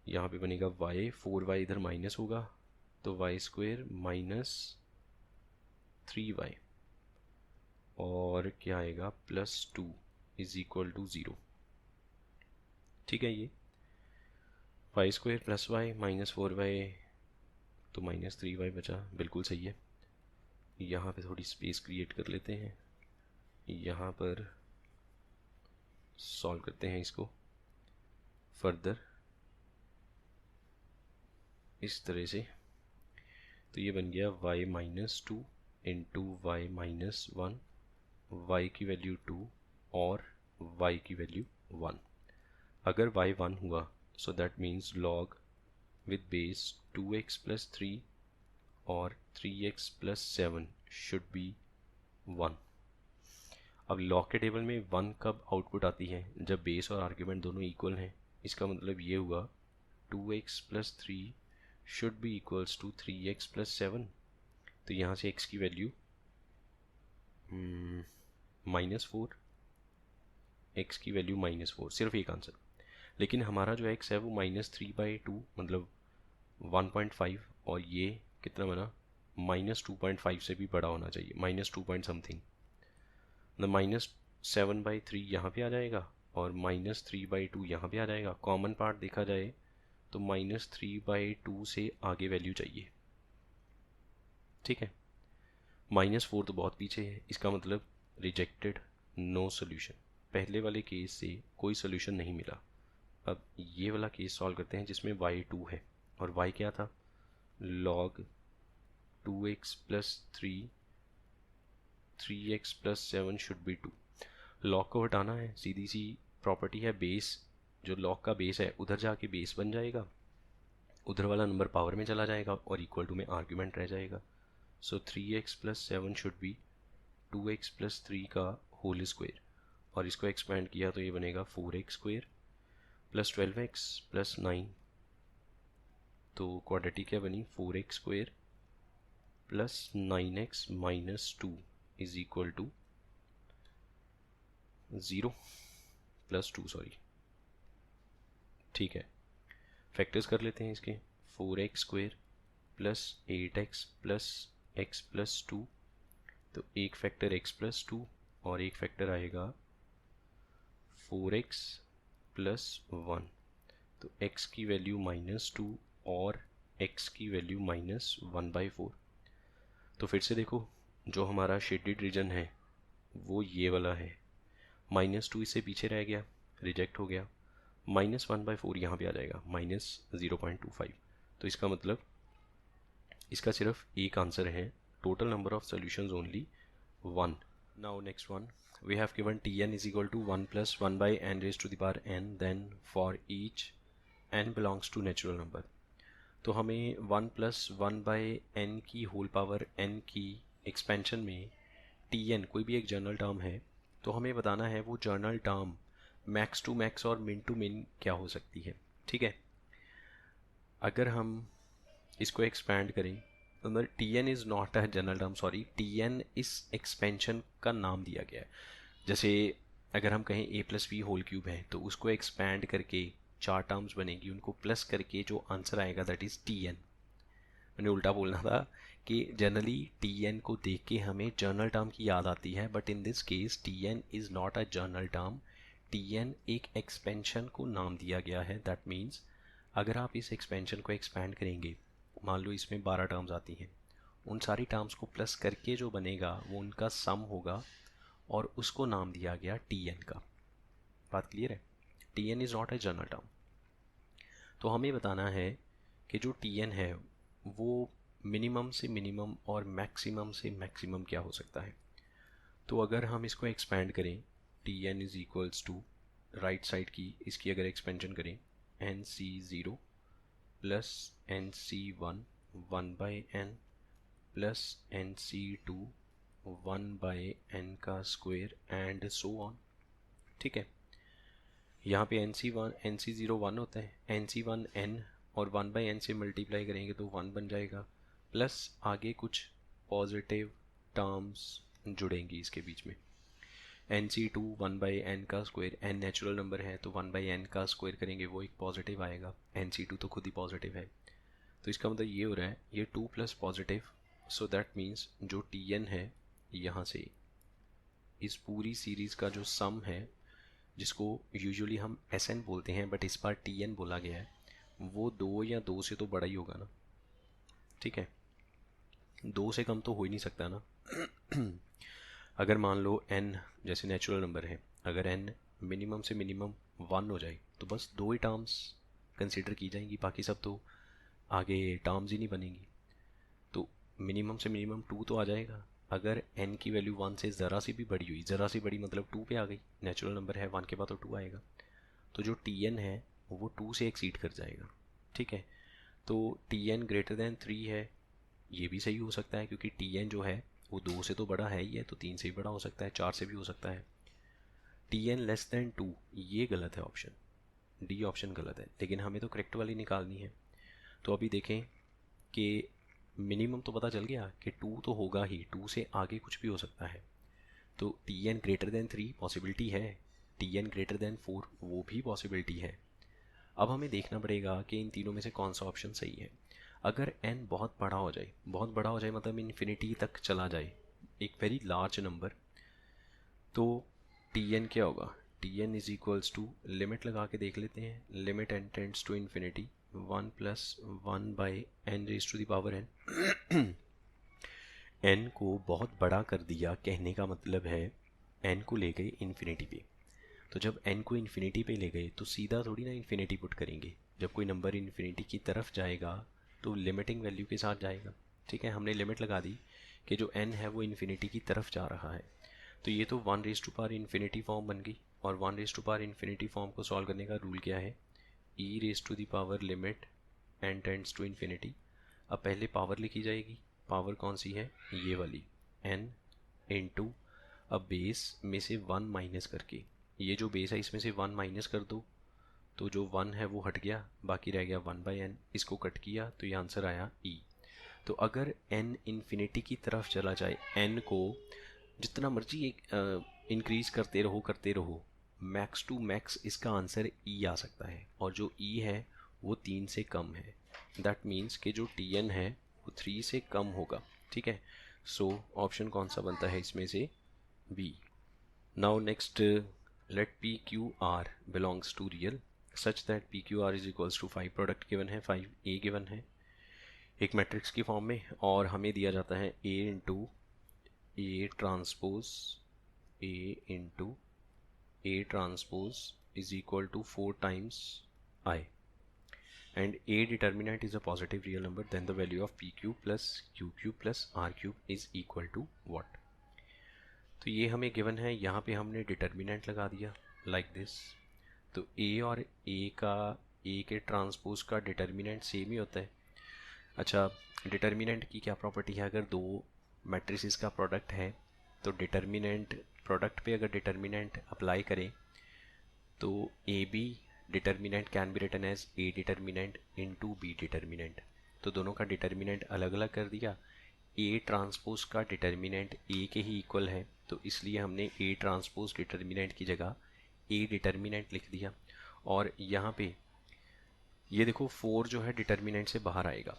यहाँ पे बनेगा y, 4y इधर माइनस होगा तो y स्क्वायर माइनस 3y, और क्या आएगा प्लस 2 इज इक्वल टू 0, ठीक है। ये y square plus y minus 4y, तो -3y बचा, बिल्कुल सही है। यहाँ पे थोड़ी स्पेस क्रिएट कर लेते हैं, यहाँ पर सॉल्व करते हैं इसको फर्दर इस तरह से, तो ये बन गया y minus 2 into y minus 1, y की वैल्यू 2 और y की वैल्यू 1। अगर y 1 हुआ सो that means log with base 2x plus 3 और 3x प्लस 7 शुड बी 1। अब लॉग के टेबल में 1 कब आउटपुट आती है? जब बेस और आर्ग्यूमेंट दोनों इक्वल हैं। इसका मतलब ये हुआ 2x plus 3 should be equals to 3x plus 7। तो यहाँ से x की वैल्यू -4, x की वैल्यू -4, सिर्फ एक आंसर। लेकिन हमारा जो x है वो -3/2 मतलब 1.5, और ये कितना बना? -2.5 से भी बड़ा होना चाहिए, -2 पॉइंट समथिंग। मतलब -7/3 यहाँ पे आ जाएगा और -3/2 यहाँ पे आ जाएगा। कॉमन पार्ट देखा जाए तो -3/2 से आगे वैल्यू चाहिए। ठीक है, -4 तो बहुत पीछे है, इसका मतलब रिजेक्टेड, नो सोल्यूशन। पहले वाले केस से कोई सोल्यूशन नहीं मिला। अब ये वाला केस सॉल्व करते हैं जिसमें y2 है, और y क्या था? log 2x plus 3x plus 7 should be 2। Log को हटाना है, सीधी सी प्रॉपर्टी है, बेस जो लॉग का बेस है उधर जाके बेस बन जाएगा, उधर वाला नंबर पावर में चला जाएगा और इक्वल टू में आर्ग्यूमेंट रह जाएगा। सो 3x plus 7 should be 2x plus 3 का होल स्क्वायर, और इसको एक्सपेंड किया तो ये बनेगा 4x square plus 12x plus 9। तो क्वाड्रेटिक क्या बनी? 4x square plus 9x minus 2 is equal to 0 plus 2, sorry. ठीक है, फैक्टर्स कर लेते हैं इसके। 4x square plus 8x plus x plus 2, तो एक फैक्टर x प्लस 2 और एक फैक्टर आएगा 4x प्लस 1। तो x की वैल्यू -2 और x की वैल्यू -1/4। तो फिर से देखो, जो हमारा शेडेड रीजन है वो ये वाला है। -2 इससे पीछे रह गया, रिजेक्ट हो गया। -1/4 यहाँ पे आ जाएगा, -0.25। तो इसका मतलब इसका सिर्फ एक आंसर है। Total number of solutions only 1। Now next one, we have given Tn is equal to 1 plus 1 by n raised to the power n, then for each n belongs to natural number। तो हमें 1 plus 1 by n की whole power n की expansion में Tn कोई भी एक general term है, तो हमें बताना है वो general term max to max और मिन टू मिन क्या हो सकती है। ठीक है, अगर हम इसको एक्सपैंड करें तो मतलब Tn is not a general term, sorry, Tn इस एक्सपेंशन का नाम दिया गया है। जैसे अगर हम कहें a plus b whole cube है तो उसको एक्सपैंड करके 4 टर्म्स बनेगी, उनको प्लस करके जो आंसर आएगा दैट इज़ Tn। मैंने उल्टा बोलना था कि जनरली Tn को देख के हमें जर्नल टर्म की याद आती है, but in this case Tn is not a journal term. Tn एक एक्सपेंशन को नाम दिया गया है। दैट मीन्स अगर आप इस एक्सपेंशन को एक्सपैंड करेंगे, मान लो इसमें 12 टर्म्स आती हैं, उन सारी टर्म्स को प्लस करके जो बनेगा वो उनका सम होगा, और उसको नाम दिया गया Tn का। बात क्लियर है? Tn is not a general term. तो हमें बताना है कि जो Tn है वो मिनिमम से मिनिमम और मैक्सिमम से मैक्सिमम क्या हो सकता है। तो अगर हम इसको एक्सपैंड करें, Tn is equals to right side की इसकी अगर एक्सपेंशन करें nc0 plus nc1 1/n plus nc2 1/n का स्क्वायर एंड सो ऑन। ठीक है, यहाँ पे nc0 1 होता है, nc1 n और 1/n से मल्टीप्लाई करेंगे तो 1 बन जाएगा, प्लस आगे कुछ पॉजिटिव टर्म्स जुड़ेंगी इसके बीच में। nc2 1/n का स्क्वायर, n नेचुरल नंबर है तो 1/n का स्क्वायर करेंगे वो एक पॉजिटिव आएगा, nc2 तो खुद ही पॉजिटिव है। तो इसका मतलब ये हो रहा है ये 2 plus positive, so that means जो Tn है यहाँ से इस पूरी सीरीज़ का जो सम है, जिसको यूजुअली हम Sn बोलते हैं बट इस बार Tn बोला गया है, वो 2 या 2 से तो बड़ा ही होगा ना। ठीक है, 2 से कम तो हो ही नहीं सकता ना। अगर मान लो n जैसे नेचुरल नंबर है, अगर n मिनिमम से मिनिमम 1 हो जाए तो बस 2 ही टर्म्स कंसिडर की जाएंगी, बाकी सब तो आगे टर्म्स ही नहीं बनेंगी। तो मिनिमम से मिनिमम 2 तो आ जाएगा। अगर n की वैल्यू 1 से ज़रा सी भी बड़ी हुई, ज़रा सी बड़ी मतलब 2 पे आ गई, नेचुरल नंबर है 1 के बाद तो 2 आएगा, तो जो Tn है वो 2 से एक्सीड कर जाएगा। ठीक है, तो टी एन ग्रेटर दैन 3 है, ये भी सही हो सकता है क्योंकि टी एन जो है वो 2 से तो बड़ा है ही है, तो 3 से भी बड़ा हो सकता है, 4 से भी हो सकता है। टी एन लेस दैन 2, ये गलत है ऑप्शन, डी ऑप्शन गलत है, लेकिन हमें तो करेक्ट वाली निकालनी है। तो अभी देखें कि मिनिमम तो पता चल गया कि 2 तो होगा ही, 2 से आगे कुछ भी हो सकता है। तो T n greater than 3 possibility है, टी एन ग्रेटर दैन 4 वो भी पॉसिबिलिटी है। अब हमें देखना पड़ेगा कि इन तीनों में से कौन सा ऑप्शन सही है। अगर n बहुत बड़ा हो जाए, बहुत बड़ा हो जाए मतलब इन्फिनिटी तक चला जाए, एक वेरी लार्ज नंबर, तो टी एन क्या होगा, T n is equals to, limit लगा के देख लेते हैं, limit n tends to infinity 1 plus 1 by n raise to the power n. N को बहुत बड़ा कर दिया, कहने का मतलब है एन को ले गए इन्फिनिटी पे। तो जब एन को इन्फिनिटी पे ले गए तो सीधा थोड़ी ना इन्फिनिटी पुट करेंगे, जब कोई नंबर इन्फिनिटी की तरफ जाएगा तो लिमिटिंग वैल्यू के साथ जाएगा। ठीक है, हमने लिमिट लगा दी कि जो एन है वो इन्फिनिटी की तरफ जा रहा है, तो ये तो 1 raise to power infinity form बन गई। और 1 raise to power infinity form को सॉल्व करने का रूल क्या है, e raise to the power limit n tends to infinity. अब पहले पावर लिखी जाएगी, पावर कौन सी है, ये वाली, एन इंटू, अब बेस में से 1 माइनस करके, ये जो बेस है इसमें से 1 माइनस कर दो, तो जो 1 है वो हट गया, बाकी रह गया 1 बाई एन, इसको कट किया तो ये आंसर आया ई। तो अगर n इन्फिनिटी की तरफ चला जाए, n को जितना मर्जी एक इंक्रीज करते रहो, मैक्स टू मैक्स इसका आंसर ई आ सकता है, और जो ई है वो 3 से कम है। दैट मीन्स कि जो टी एन है वो 3 से कम होगा। ठीक है, सो ऑप्शन कौन सा बनता है इसमें से, B. Now next, let P Q R belongs to real such that P Q R is equals to 5 product given है, 5 ए गिवन है एक मैट्रिक्स की फॉर्म में, और हमें दिया जाता है A into A transpose, A into A transpose is equal to 4 times I, and a determinant is a positive real number, then the value of p cube plus q cube plus r cube is equal to what। तो ये हमें given है, यहाँ पे हमने determinant लगा दिया like this. तो a और a का, a के ट्रांसपोज का डिटर्मिनेंट सेम ही होता है। अच्छा, डिटर्मिनेंट की क्या प्रॉपर्टी है, अगर दो मैट्रिसेस का प्रोडक्ट है तो डिटर्मिनेंट, प्रोडक्ट पे अगर डिटर्मिनेंट अप्लाई करें तो A B determinant can be written as A determinant into B determinant. तो दोनों का डिटर्मिनेंट अलग अलग कर दिया, ए ट्रांसपोज का डिटर्मिनेंट ए के ही इक्वल है, तो इसलिए हमने ए ट्रांसपोज डिटर्मिनेंट की जगह ए डिटर्मिनेंट लिख दिया। और यहाँ पे ये देखो 4 जो है डिटर्मिनेंट से बाहर आएगा,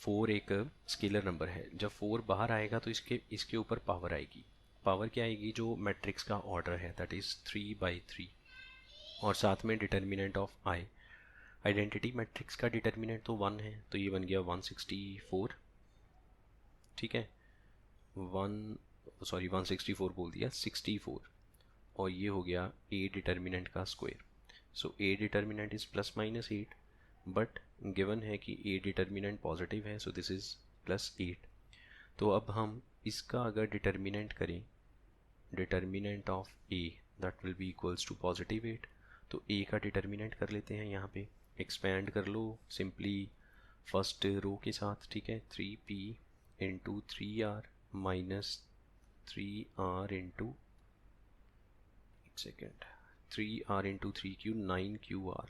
4 एक स्केलर नंबर है, जब 4 बाहर आएगा तो इसके इसके ऊपर पावर आएगी, पावर क्या आएगी, जो मैट्रिक्स का ऑर्डर है दैट इज़ 3/3, और साथ में determinant of I. Identity matrix का डिटर्मिनेंट तो 1 है, तो ये बन गया 164। ठीक है, 164 बोल दिया, 64, और ये हो गया ए डिटर्मिनेंट का square. So A determinant is plus minus 8, but given है कि ए डिटर्मिनेंट पॉजिटिव है, सो दिस इज़ +8। तो अब हम इसका अगर डिटर्मिनेंट करें, determinant of A that will be equals to +8, तो ए का डिटर्मिनेंट कर लेते हैं, यहाँ पे एक्सपैंड कर लो सिंपली फर्स्ट रो के साथ। ठीक है, 3p into 3r minus 3r into, एक second, 3r into 3q, 9qr,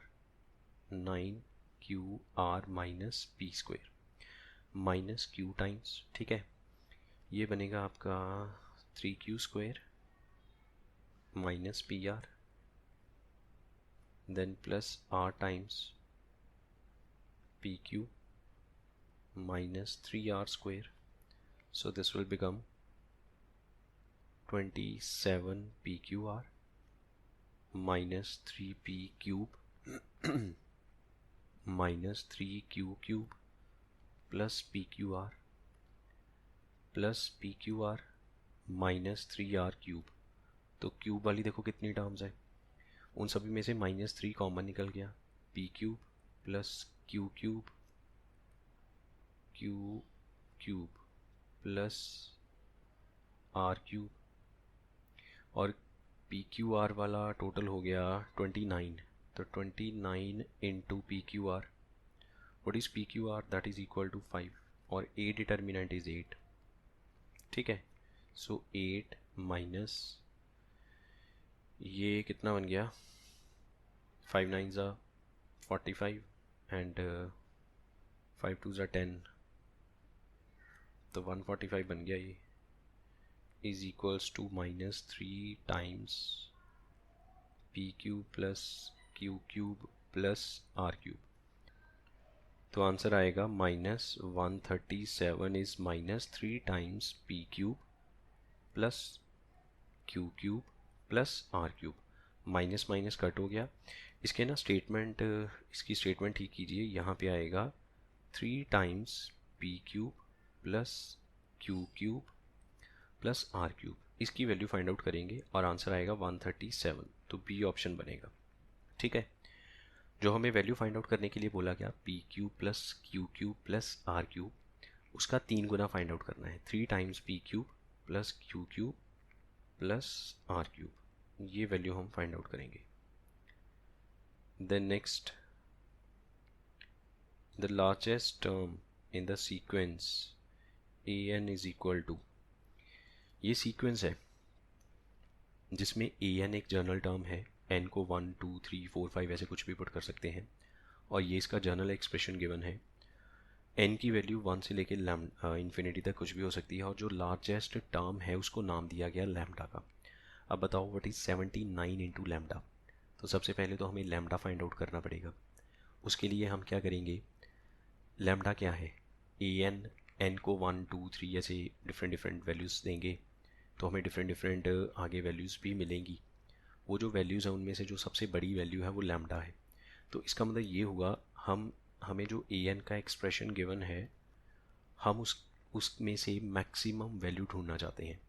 9qr minus P square minus q times. ठीक है, ये बनेगा आपका 3q square minus P R, then plus r times pq minus 3r square, so this will become 27 pqr minus 3p cube minus 3q cube plus pqr minus 3r cube। तो cube वाली देखो कितनी terms है, उन सभी में से -3 common निकल गया, P cube plus Q cube, Q cube plus R cube, और पी क्यू आर वाला टोटल हो गया 29, तो 29 into P Q R, what is P Q R, that is equal to 5 और ए डिटर्मिनेंट इज़ 8, ठीक है। सो 8 माइनस ये कितना बन गया, 5 9 ज़ा 45 एंड 5 2 ज़ा 10, तो 145 बन गया ये, is equals to minus 3 times P cube plus Q cube plus R cube. तो आंसर आएगा -137 is minus 3 times P cube plus Q cube plus R cube. Minus minus cut हो गया। इसके ना स्टेटमेंट, इसकी स्टेटमेंट ठीक कीजिए। यहाँ पे आएगा 3 times P cube plus Q cube plus R cube. इसकी वैल्यू फाइंड आउट करेंगे और आंसर आएगा 137, तो बी ऑप्शन बनेगा, ठीक है। जो हमें वैल्यू फाइंड आउट करने के लिए बोला गया P cube plus Q cube plus R cube, उसका 3 गुना फाइंड आउट करना है। 3 times P cube plus Q cube plus R cube, ये वैल्यू हम फाइंड आउट करेंगे। Then next, the largest term in the sequence A n is equal to, ये sequence है जिसमें ए एन एक जर्नल टर्म है, एन को 1 2 3 4 5 ऐसे कुछ भी पुट कर सकते हैं, और ये इसका जर्नल एक्सप्रेशन गिवन है। एन की वैल्यू 1 से लेकर इन्फिनिटी तक कुछ भी हो सकती है, और जो लार्जेस्ट टर्म है उसको नाम दिया गया लैम्डा का। अब बताओ व्हाट इज़ 79 इंटू लैम्डा। तो सबसे पहले तो हमें लैम्डा फाइंड आउट करना पड़ेगा। उसके लिए हम क्या करेंगे, लैम्डा क्या है, ए एन, एन को 1 2 3 ऐसे डिफरेंट डिफरेंट वैल्यूज़ देंगे, तो हमें डिफरेंट डिफरेंट आगे वैल्यूज़ भी मिलेंगी। वो जो वैल्यूज़ हैं उनमें से जो सबसे बड़ी वैल्यू है वो लैम्डा है। तो इसका मतलब ये हुआ, हमें जो ए एन का एक्सप्रेशन गिवन है, हम उसमें से मैक्सिमम वैल्यू ढूंढना चाहते हैं।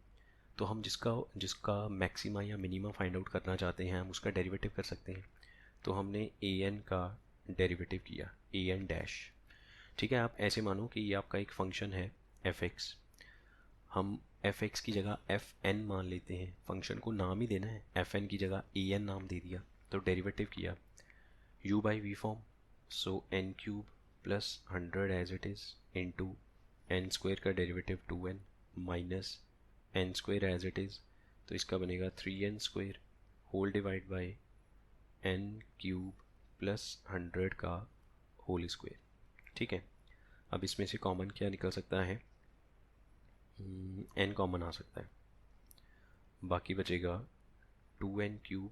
तो हम जिसका जिसका मैक्सिमा या मिनिमा फाइंड आउट करना चाहते हैं, हम उसका डेरिवेटिव कर सकते हैं। तो हमने ए एन का डेरिवेटिव किया, ए एन डैश, ठीक है। आप ऐसे मानो कि ये आपका एक फंक्शन है एफ एक्स, हम एफ एक्स की जगह एफ एन मान लेते हैं, फंक्शन को नाम ही देना है, एफ एन की जगह ए एन नाम दे दिया, तो डेरिवेटिव किया u by v form, so n cube plus 100 as it is into n square का derivative 2n minus n square as it is, तो इसका बनेगा 3n square whole divide by n cube plus 100 का whole square, ठीक है। अब इसमें से कॉमन क्या निकल सकता है, n कॉमन आ सकता है, बाकी बचेगा 2n cube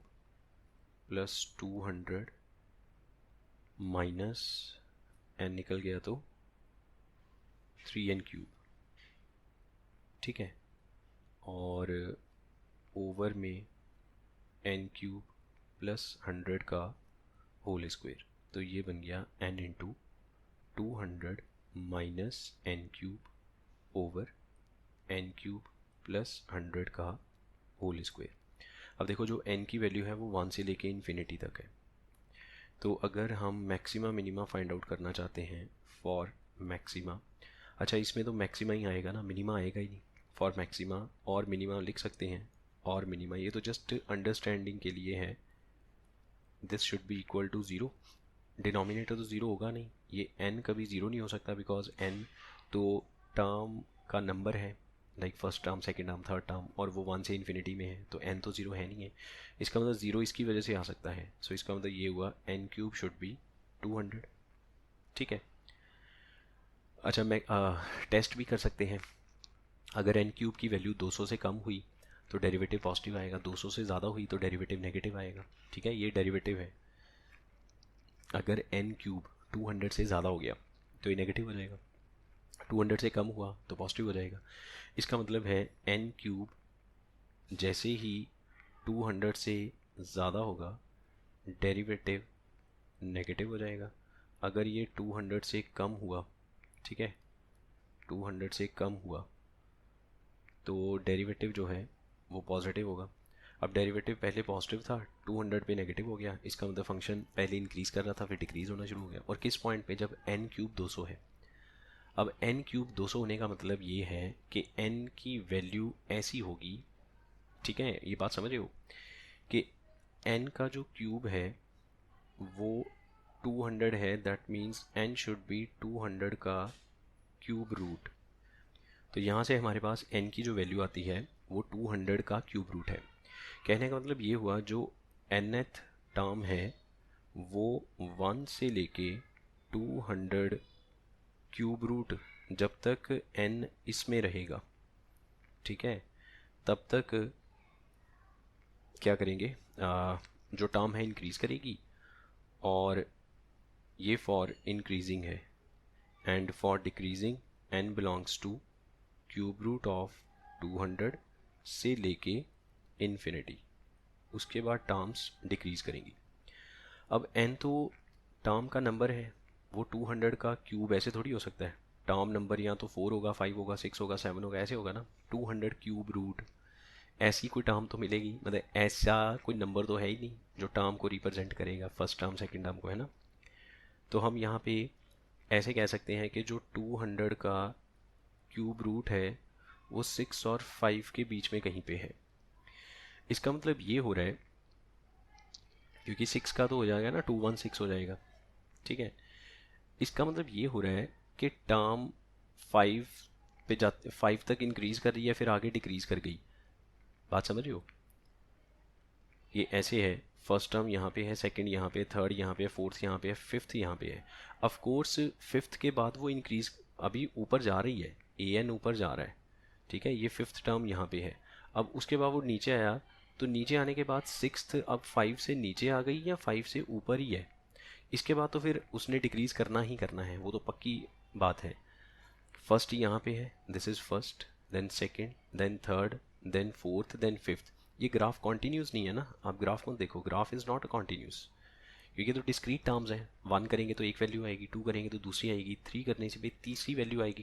plus 200 minus N निकल गया तो 3n क्यूब, ठीक है, और ओवर में n क्यूब प्लस 100 का होल स्क्वेयर, तो ये बन गया n into 200 minus n cube over n cube plus 100 का होल स्क्वेयर। अब देखो जो n की वैल्यू है वो 1 से लेके इन्फिनिटी तक है, तो अगर हम मैक्सिमा मिनिमा फाइंड आउट करना चाहते हैं फॉर मैक्सिमा, अच्छा इसमें तो मैक्सिमा ही आएगा ना, मिनिमा आएगा ही नहीं। फॉर मैक्सिमा और मिनिमा लिख सकते हैं, और मिनिमा ये तो जस्ट अंडरस्टैंडिंग के लिए है। This should be equal to 0, denominator तो 0 होगा नहीं, ये n कभी 0 नहीं हो सकता, बिकॉज n तो टर्म का नंबर है, like first term second term third term, और वो 1 से इन्फिनिटी में है, तो n तो 0 है नहीं है। इसका मतलब 0 इसकी वजह से आ सकता है, सो इसका मतलब ये हुआ n क्यूब शुड बी 200, ठीक है। अच्छा मैं टेस्ट भी कर सकते हैं, अगर n क्यूब की वैल्यू 200 से कम हुई तो डेरिवेटिव पॉजिटिव आएगा, 200 से ज़्यादा हुई तो डेरिवेटिव नेगेटिव आएगा, ठीक है। ये डेरिवेटिव है, अगर n क्यूब 200 से ज़्यादा हो गया तो ये नेगेटिव हो जाएगा, 200 से कम हुआ तो पॉजिटिव हो जाएगा। इसका मतलब है n क्यूब जैसे ही 200 से ज़्यादा होगा डेरिवेटिव नेगेटिव हो जाएगा। अगर ये 200 से कम हुआ, ठीक है, 200 से कम हुआ तो डेरिवेटिव जो है वो पॉजिटिव होगा। अब डेरिवेटिव पहले पॉजिटिव था, 200 पे नेगेटिव हो गया, इसका मतलब फंक्शन पहले इंक्रीज कर रहा था फिर डिक्रीज होना शुरू हो गया, और किस पॉइंट पे, जब n क्यूब 200 है। अब n क्यूब 200 होने का मतलब ये है कि n की वैल्यू ऐसी होगी, ठीक है, ये बात समझ रहे हो, कि n का जो क्यूब है वो 200 है, that means n should be 200 का क्यूब रूट। तो यहाँ से हमारे पास n की जो वैल्यू आती है वो 200 का क्यूब रूट है। कहने का मतलब ये हुआ जो nth टर्म है वो 1 से लेके 200 क्यूब रूट जब तक n इसमें रहेगा, ठीक है, तब तक क्या करेंगे, जो टर्म है इंक्रीज करेगी, और ये फॉर इंक्रीजिंग है, and for decreasing n belongs to cube root of 200 से लेके इन्फिनिटी। उसके बाद टर्म्स डिक्रीज करेंगी। अब n तो टर्म का नंबर है, वो 200 का क्यूब ऐसे थोड़ी हो सकता है। टर्म नंबर या तो 4 होगा, 5 होगा, 6 होगा, 7 होगा, ऐसे होगा ना। 200 क्यूब रूट ऐसी कोई टर्म तो मिलेगी, मतलब ऐसा कोई नंबर तो है ही नहीं जो टर्म को रिप्रेजेंट करेगा, फर्स्ट टर्म सेकंड टर्म को, है ना। तो हम यहाँ पे ऐसे कह सकते हैं कि जो 200 का क्यूब रूट है वो 6 और 5 के बीच में कहीं पे है। इसका मतलब ये हो रहा है, क्योंकि 6 का तो हो जाएगा ना, 216 हो जाएगा, ठीक है। इसका मतलब ये हो रहा है कि टर्म 5 पे जाते 5 तक इंक्रीज कर रही है, फिर आगे डिक्रीज कर गई। बात समझ रहे हो? ये ऐसे है, फर्स्ट टर्म यहाँ पे है, सेकंड यहाँ पे, थर्ड यहाँ पे, फोर्थ यहाँ पे है, फिफ्थ यहाँ पे है। ऑफ कोर्स फिफ्थ के बाद वो इंक्रीज अभी ऊपर जा रही है, an ऊपर जा रहा है, ठीक है। ये फिफ्थ टर्म यहाँ पे है। अब उसके बाद वो नीचे आया, तो नीचे आने के बाद सिक्स्थ अब 5 से नीचे आ गई या 5 से ऊपर ही है। इसके बाद तो फिर उसने डिक्रीज करना ही करना है, वो तो पक्की बात है। फर्स्ट यहाँ पे है, this is first, then second, then third, then fourth, then fifth. ये ग्राफ कॉन्टिन्यूस नहीं है ना, आप ग्राफ को देखो, ग्राफ इज नॉट कॉन्टिन्यूस, क्योंकि तो डिस्क्रीट टर्म्स हैं। 1 करेंगे तो एक वैल्यू आएगी, 2 करेंगे तो दूसरी आएगी, 3 करने से भी तीसरी वैल्यू आएगी।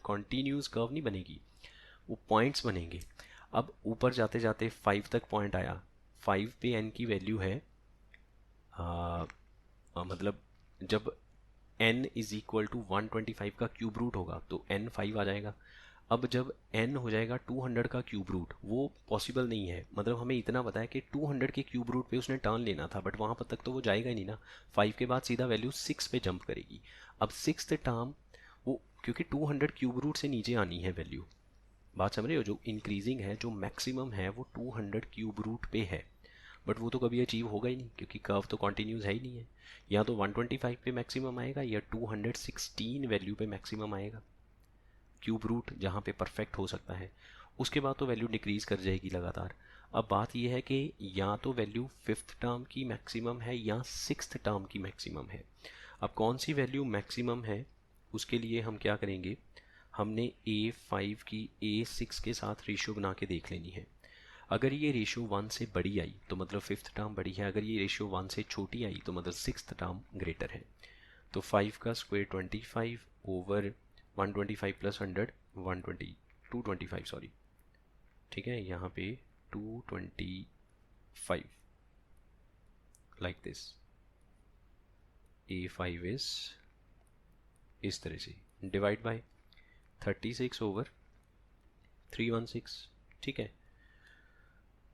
कॉन्टिन्यूस कर्व नहीं बनेगी, वो पॉइंट्स बनेंगे। अब ऊपर जाते जाते 5 तक पॉइंट आया, 5 पे n की वैल्यू है मतलब जब n इज इक्वल टू 125 का क्यूब रूट होगा तो n 5 आ जाएगा। अब जब n हो जाएगा 200 का क्यूब रूट, वो पॉसिबल नहीं है। मतलब हमें इतना पता है कि 200 के क्यूब रूट पे उसने टर्न लेना था, बट वहाँ पर तक तो वो जाएगा ही नहीं ना। 5 के बाद सीधा वैल्यू 6 पे जंप करेगी। अब सिक्स्थ टर्म वो, क्योंकि 200 क्यूब रूट से नीचे आनी है वैल्यू। बात समझ रहे हो? जो इंक्रीजिंग है, जो मैक्सिमम है, वो 200 क्यूब रूट पे है, बट वो तो कभी अचीव होगा ही नहीं, क्योंकि कर्व तो कॉन्टिन्यूस है ही नहीं है। या तो 125 पे मैक्सिमम आएगा या 216 वैल्यू पे मैक्सिमम आएगा, क्यूब रूट जहाँ पे परफेक्ट हो सकता है। उसके बाद तो वैल्यू डिक्रीज कर जाएगी लगातार। अब बात यह है कि या तो वैल्यू फिफ्थ टर्म की मैक्सिमम है या सिक्स्थ टर्म की मैक्सिमम है। अब कौन सी वैल्यू मैक्सिमम है, उसके लिए हम क्या करेंगे, हमने A5 की A6 के साथ रेशियो बना के देख लेनी है। अगर ये रेशियो 1 से बड़ी आई तो मतलब फिफ्थ टर्म बड़ी है, अगर ये रेशियो 1 से छोटी आई तो मतलब सिक्स्थ टर्म ग्रेटर है। तो 5 का स्क्वायर 25 ओवर 125 प्लस 100 120 225 सॉरी, ठीक है, यहाँ पे 225 लाइक दिस। A5 इस तरह से डिवाइड बाय 36 ओवर 316, ठीक है।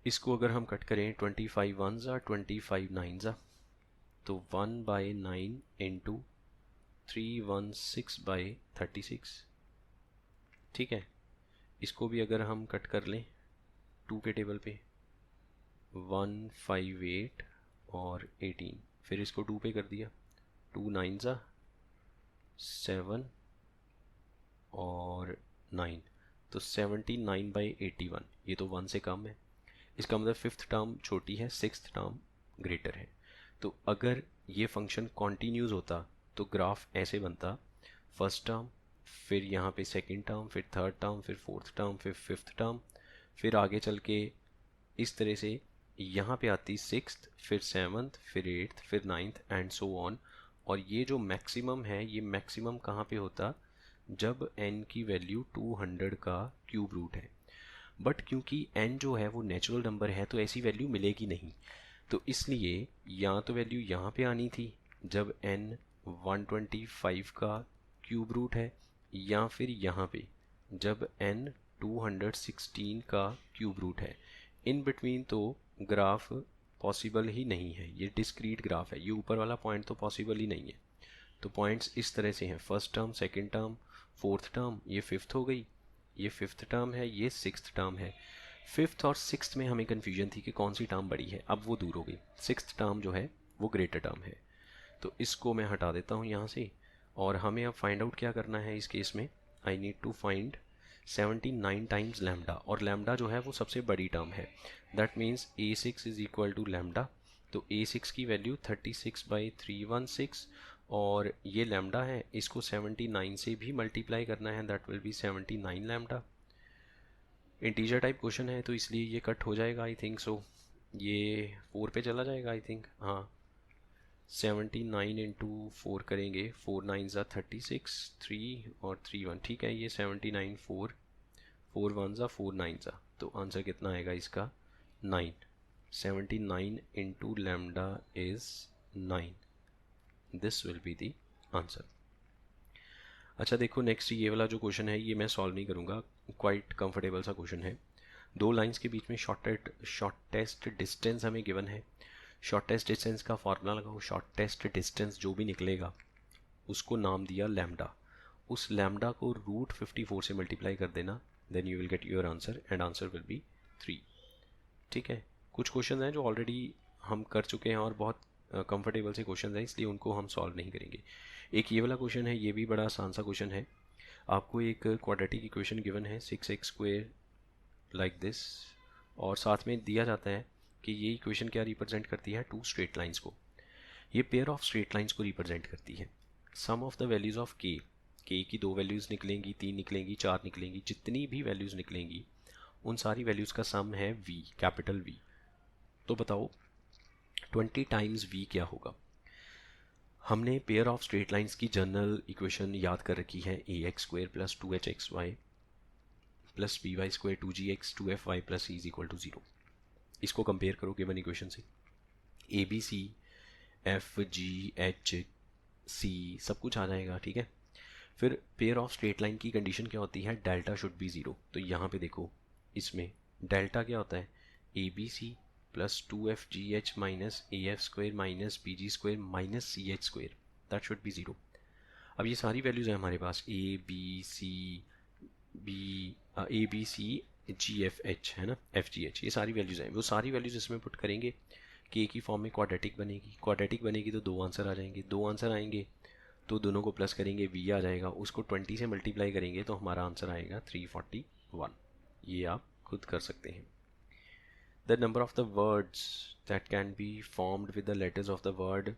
इसको अगर हम कट करें 25 वन ज़ा 25 नाइन ज़ा, तो 1/9 इंटू 316/36, ठीक है। इसको भी अगर हम कट कर लें 2 के टेबल पे, 158 और 18, फिर इसको 2 पे कर दिया, 2 9 ज़ा 7 और 9, तो 79/81, ये तो 1 से कम है। इसका मतलब फिफ्थ टर्म छोटी है, सिक्स्थ टर्म ग्रेटर है। तो अगर ये फंक्शन कॉन्टीन्यूज होता तो ग्राफ ऐसे बनता, फर्स्ट टर्म, फिर यहाँ पे सेकंड टर्म, फिर थर्ड टर्म, फिर फोर्थ टर्म, फिर फिफ्थ टर्म, फिर आगे चल के इस तरह से यहाँ पे आती सिक्स्थ, फिर सेवन्थ, फिर एट्थ, फिर नाइन्थ एंड सो ऑन। और ये जो मैक्सिमम है, ये मैक्सिमम कहाँ पे होता, जब n की वैल्यू 200 का क्यूब रूट है। बट क्योंकि n जो है वो नेचुरल नंबर है, तो ऐसी वैल्यू मिलेगी नहीं। तो इसलिए या तो वैल्यू यहाँ पे आनी थी जब n 125 का क्यूब रूट है, या फिर यहाँ पे जब n 216 का क्यूब रूट है। इन बिटवीन तो ग्राफ पॉसिबल ही नहीं है, ये डिस्क्रीट ग्राफ है, ये ऊपर वाला पॉइंट तो पॉसिबल ही नहीं है। तो पॉइंट्स इस तरह से हैं, first term, second term, fourth term, ये फिफ्थ हो गई, ये फिफ्थ टर्म है, ये सिक्स्थ टर्म है। फिफ्थ और सिक्स्थ में हमें कन्फ्यूजन थी कि कौन सी टर्म बड़ी है, अब वो दूर हो गई, सिक्स्थ टर्म जो है वो ग्रेटर टर्म है। तो इसको मैं हटा देता हूँ यहाँ से, और हमें अब फाइंड आउट क्या करना है इस केस में, I need to find 79 times lambda, और लैम्डा जो है वो सबसे बड़ी टर्म है, that means A6 is equal to lambda. तो A6 की वैल्यू 36/316, और ये लैम्डा है, इसको 79 से भी मल्टीप्लाई करना है, that will B 79 lambda. Integer type question है तो इसलिए ये कट हो जाएगा, आई थिंक सो, ये 4 पे चला जाएगा आई थिंक, हाँ 79 इंटू 4 करेंगे, 4 9 ज़ा 36, 3 और 3 1, ठीक है, ये 79 4, 4 1 ज़ा 4 9 ज़ा, तो आंसर कितना आएगा इसका 9। 79 into lambda is 9, this will be the answer. अच्छा देखो नेक्स्ट ये वाला जो क्वेश्चन है ये मैं सॉल्व नहीं करूँगा, क्वाइट कंफर्टेबल सा क्वेश्चन है। दो लाइंस के बीच में शॉर्टेस्ट डिस्टेंस हमें गिवन है। शॉर्टेस्ट डिस्टेंस का फार्मूला लगाओ, शॉर्टेस्ट डिस्टेंस जो भी निकलेगा उसको नाम दिया लैम्डा, उस लैम्डा को √54 से मल्टीप्लाई कर देना, then you will get your answer, and answer will be 3। ठीक है, कुछ क्वेश्चन हैं जो ऑलरेडी हम कर चुके हैं और बहुत कंफर्टेबल से क्वेश्चन हैं, इसलिए उनको हम सॉल्व नहीं करेंगे। एक ये वाला क्वेश्चन है, ये भी बड़ा आसान सा क्वेश्चन है। आपको एक क्वाड्रेटिक इक्वेशन गिवन है 6x² लाइक दिस, और साथ में दिया जाता है कि ये इक्वेशन क्या रिप्रेजेंट करती है, टू स्ट्रेट लाइंस को, ये पेयर ऑफ स्ट्रेट लाइंस को रिप्रेजेंट करती है। सम ऑफ द वैल्यूज़ ऑफ के की 2 वैल्यूज़ निकलेंगी, 3 निकलेंगी, 4 निकलेंगी, जितनी भी वैल्यूज़ निकलेंगी उन सारी वैल्यूज़ का सम है v, कैपिटल V। तो बताओ 20 टाइम्स v क्या होगा। हमने पेयर ऑफ स्ट्रेट लाइंस की जनरल इक्वेशन याद कर रखी है, ax² + 2hxy + by² 2gx 2fy + c = 0। इसको कंपेयर करो गिवन इक्वेशन से, ABC FG HC सब कुछ आ जाएगा, ठीक है। फिर पेयर ऑफ स्ट्रेट लाइन की कंडीशन क्या होती है, डेल्टा शुड बी 0। तो यहाँ पे देखो इसमें डेल्टा क्या होता है, ABC + 2FGH - AF² - BG² - CH², that should be 0। अब ये सारी वैल्यूज़ हैं हमारे पास, ABCGFH है ना, FGH, ये सारी वैल्यूज़ हैं, वो सारी वैल्यूज़ इसमें पुट करेंगे के की फॉर्म में, क्वाड्रेटिक बनेगी, क्वाड्रेटिक बनेगी तो 2 आंसर आ जाएंगे, 2 आंसर आएंगे तो दोनों को प्लस करेंगे, v आ जाएगा, उसको 20 से मल्टीप्लाई करेंगे तो हमारा आंसर आएगा 341। ये आप खुद कर सकते हैं। The number of the words that can be formed with the letters of the word,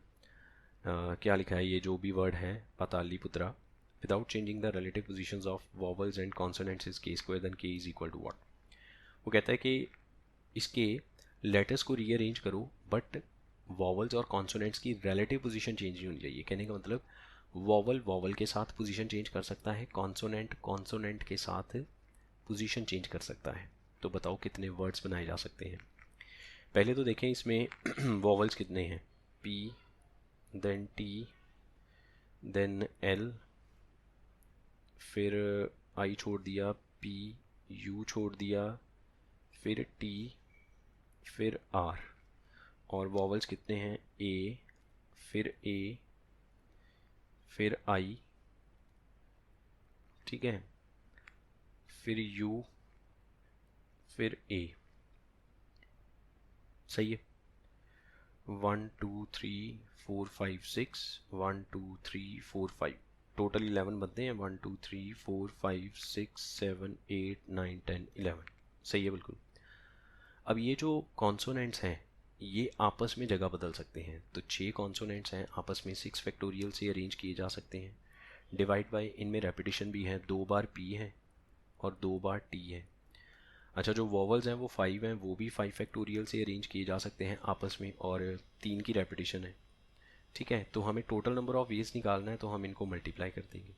क्या लिखा है, ये जो भी वर्ड है Pataliputra, without changing the relative positions of vowels and consonants is k² then k is equal to what. वो कहता है कि इसके लेटर्स को रीअरेंज करो बट वॉवल्स और कॉन्सोनेंट्स की रिलेटिव पोजीशन चेंज नहीं होनी चाहिए। कहने का मतलब वॉवल वॉवल के साथ पोजीशन चेंज कर सकता है, कॉन्सोनेंट कॉन्सोनेंट के साथ पोजीशन चेंज कर सकता है। तो बताओ कितने वर्ड्स बनाए जा सकते हैं। पहले तो देखें इसमें वॉवल्स कितने हैं, P देन T देन L, फिर I छोड़ दिया, P U छोड़ दिया, फिर T, फिर R, और वॉवल्स कितने हैं, A, फिर A, फिर I, ठीक है, फिर U, फिर A। सही है, 1 2 3 4 5 6, 1 2 3 4 5, टोटल 11 बनते हैं, 1 2 3 4 5 6 7 8 9 10 11। सही है बिल्कुल। अब ये जो कॉन्सोनेंट्स हैं ये आपस में जगह बदल सकते हैं, तो 6 कॉन्सोनेंट्स हैं, आपस में 6 फैक्टोरियल से अरेंज किए जा सकते हैं। डिवाइड बाय, इनमें रेपिटेशन भी है, 2 बार P है और 2 बार T है। अच्छा जो वॉवल्स हैं वो 5 हैं, वो भी 5 फैक्टोरियल से अरेंज किए जा सकते हैं आपस में, और 3 की रेपिटेशन है, ठीक है। तो हमें टोटल नंबर ऑफ वेज निकालना है तो हम इनको मल्टीप्लाई कर देंगे।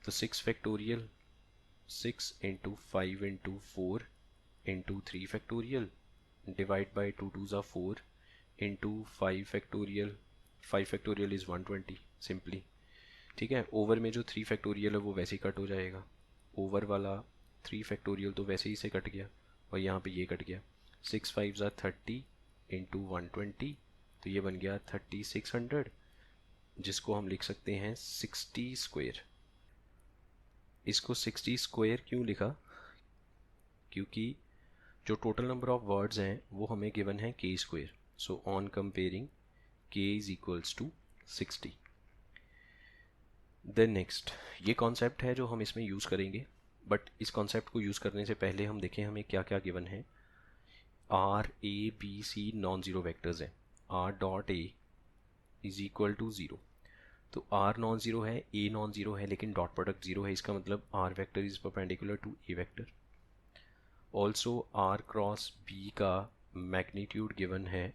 तो 6 फैक्टोरियल 6 × 5 × 4 × 3 फैक्टोरियल डिवाइड बाई 2 2 ज़ा 4 into 5 factorial, 5 factorial is 120 simply, ठीक है। ओवर में जो 3 फैक्टोरियल है वो वैसे ही कट हो जाएगा, ओवर वाला 3 फैक्टोरियल तो वैसे ही से कट गया और यहाँ पे ये कट गया। 6 5 ज़ा 30 इंटू 120, तो ये बन गया 3600, जिसको हम लिख सकते हैं 60 स्क्वायर। इसको 60 स्क्वायर क्यों लिखा? क्योंकि जो टोटल नंबर ऑफ वर्ड्स हैं वो हमें गिवन है k square, so on comparing k is equals to 60। Then next, ये कॉन्सेप्ट है जो हम इसमें यूज़ करेंगे, बट इस कॉन्सेप्ट को यूज़ करने से पहले हम देखें हमें क्या क्या गिवन है। R A B C non zero vectors हैं। R dot A is equal to zero, तो आर नॉन ज़ीरो है, ए नॉन ज़ीरो है, लेकिन डॉट प्रोडक्ट ज़ीरो है, इसका मतलब R vector is perpendicular to A vector. Also R cross B का magnitude given है,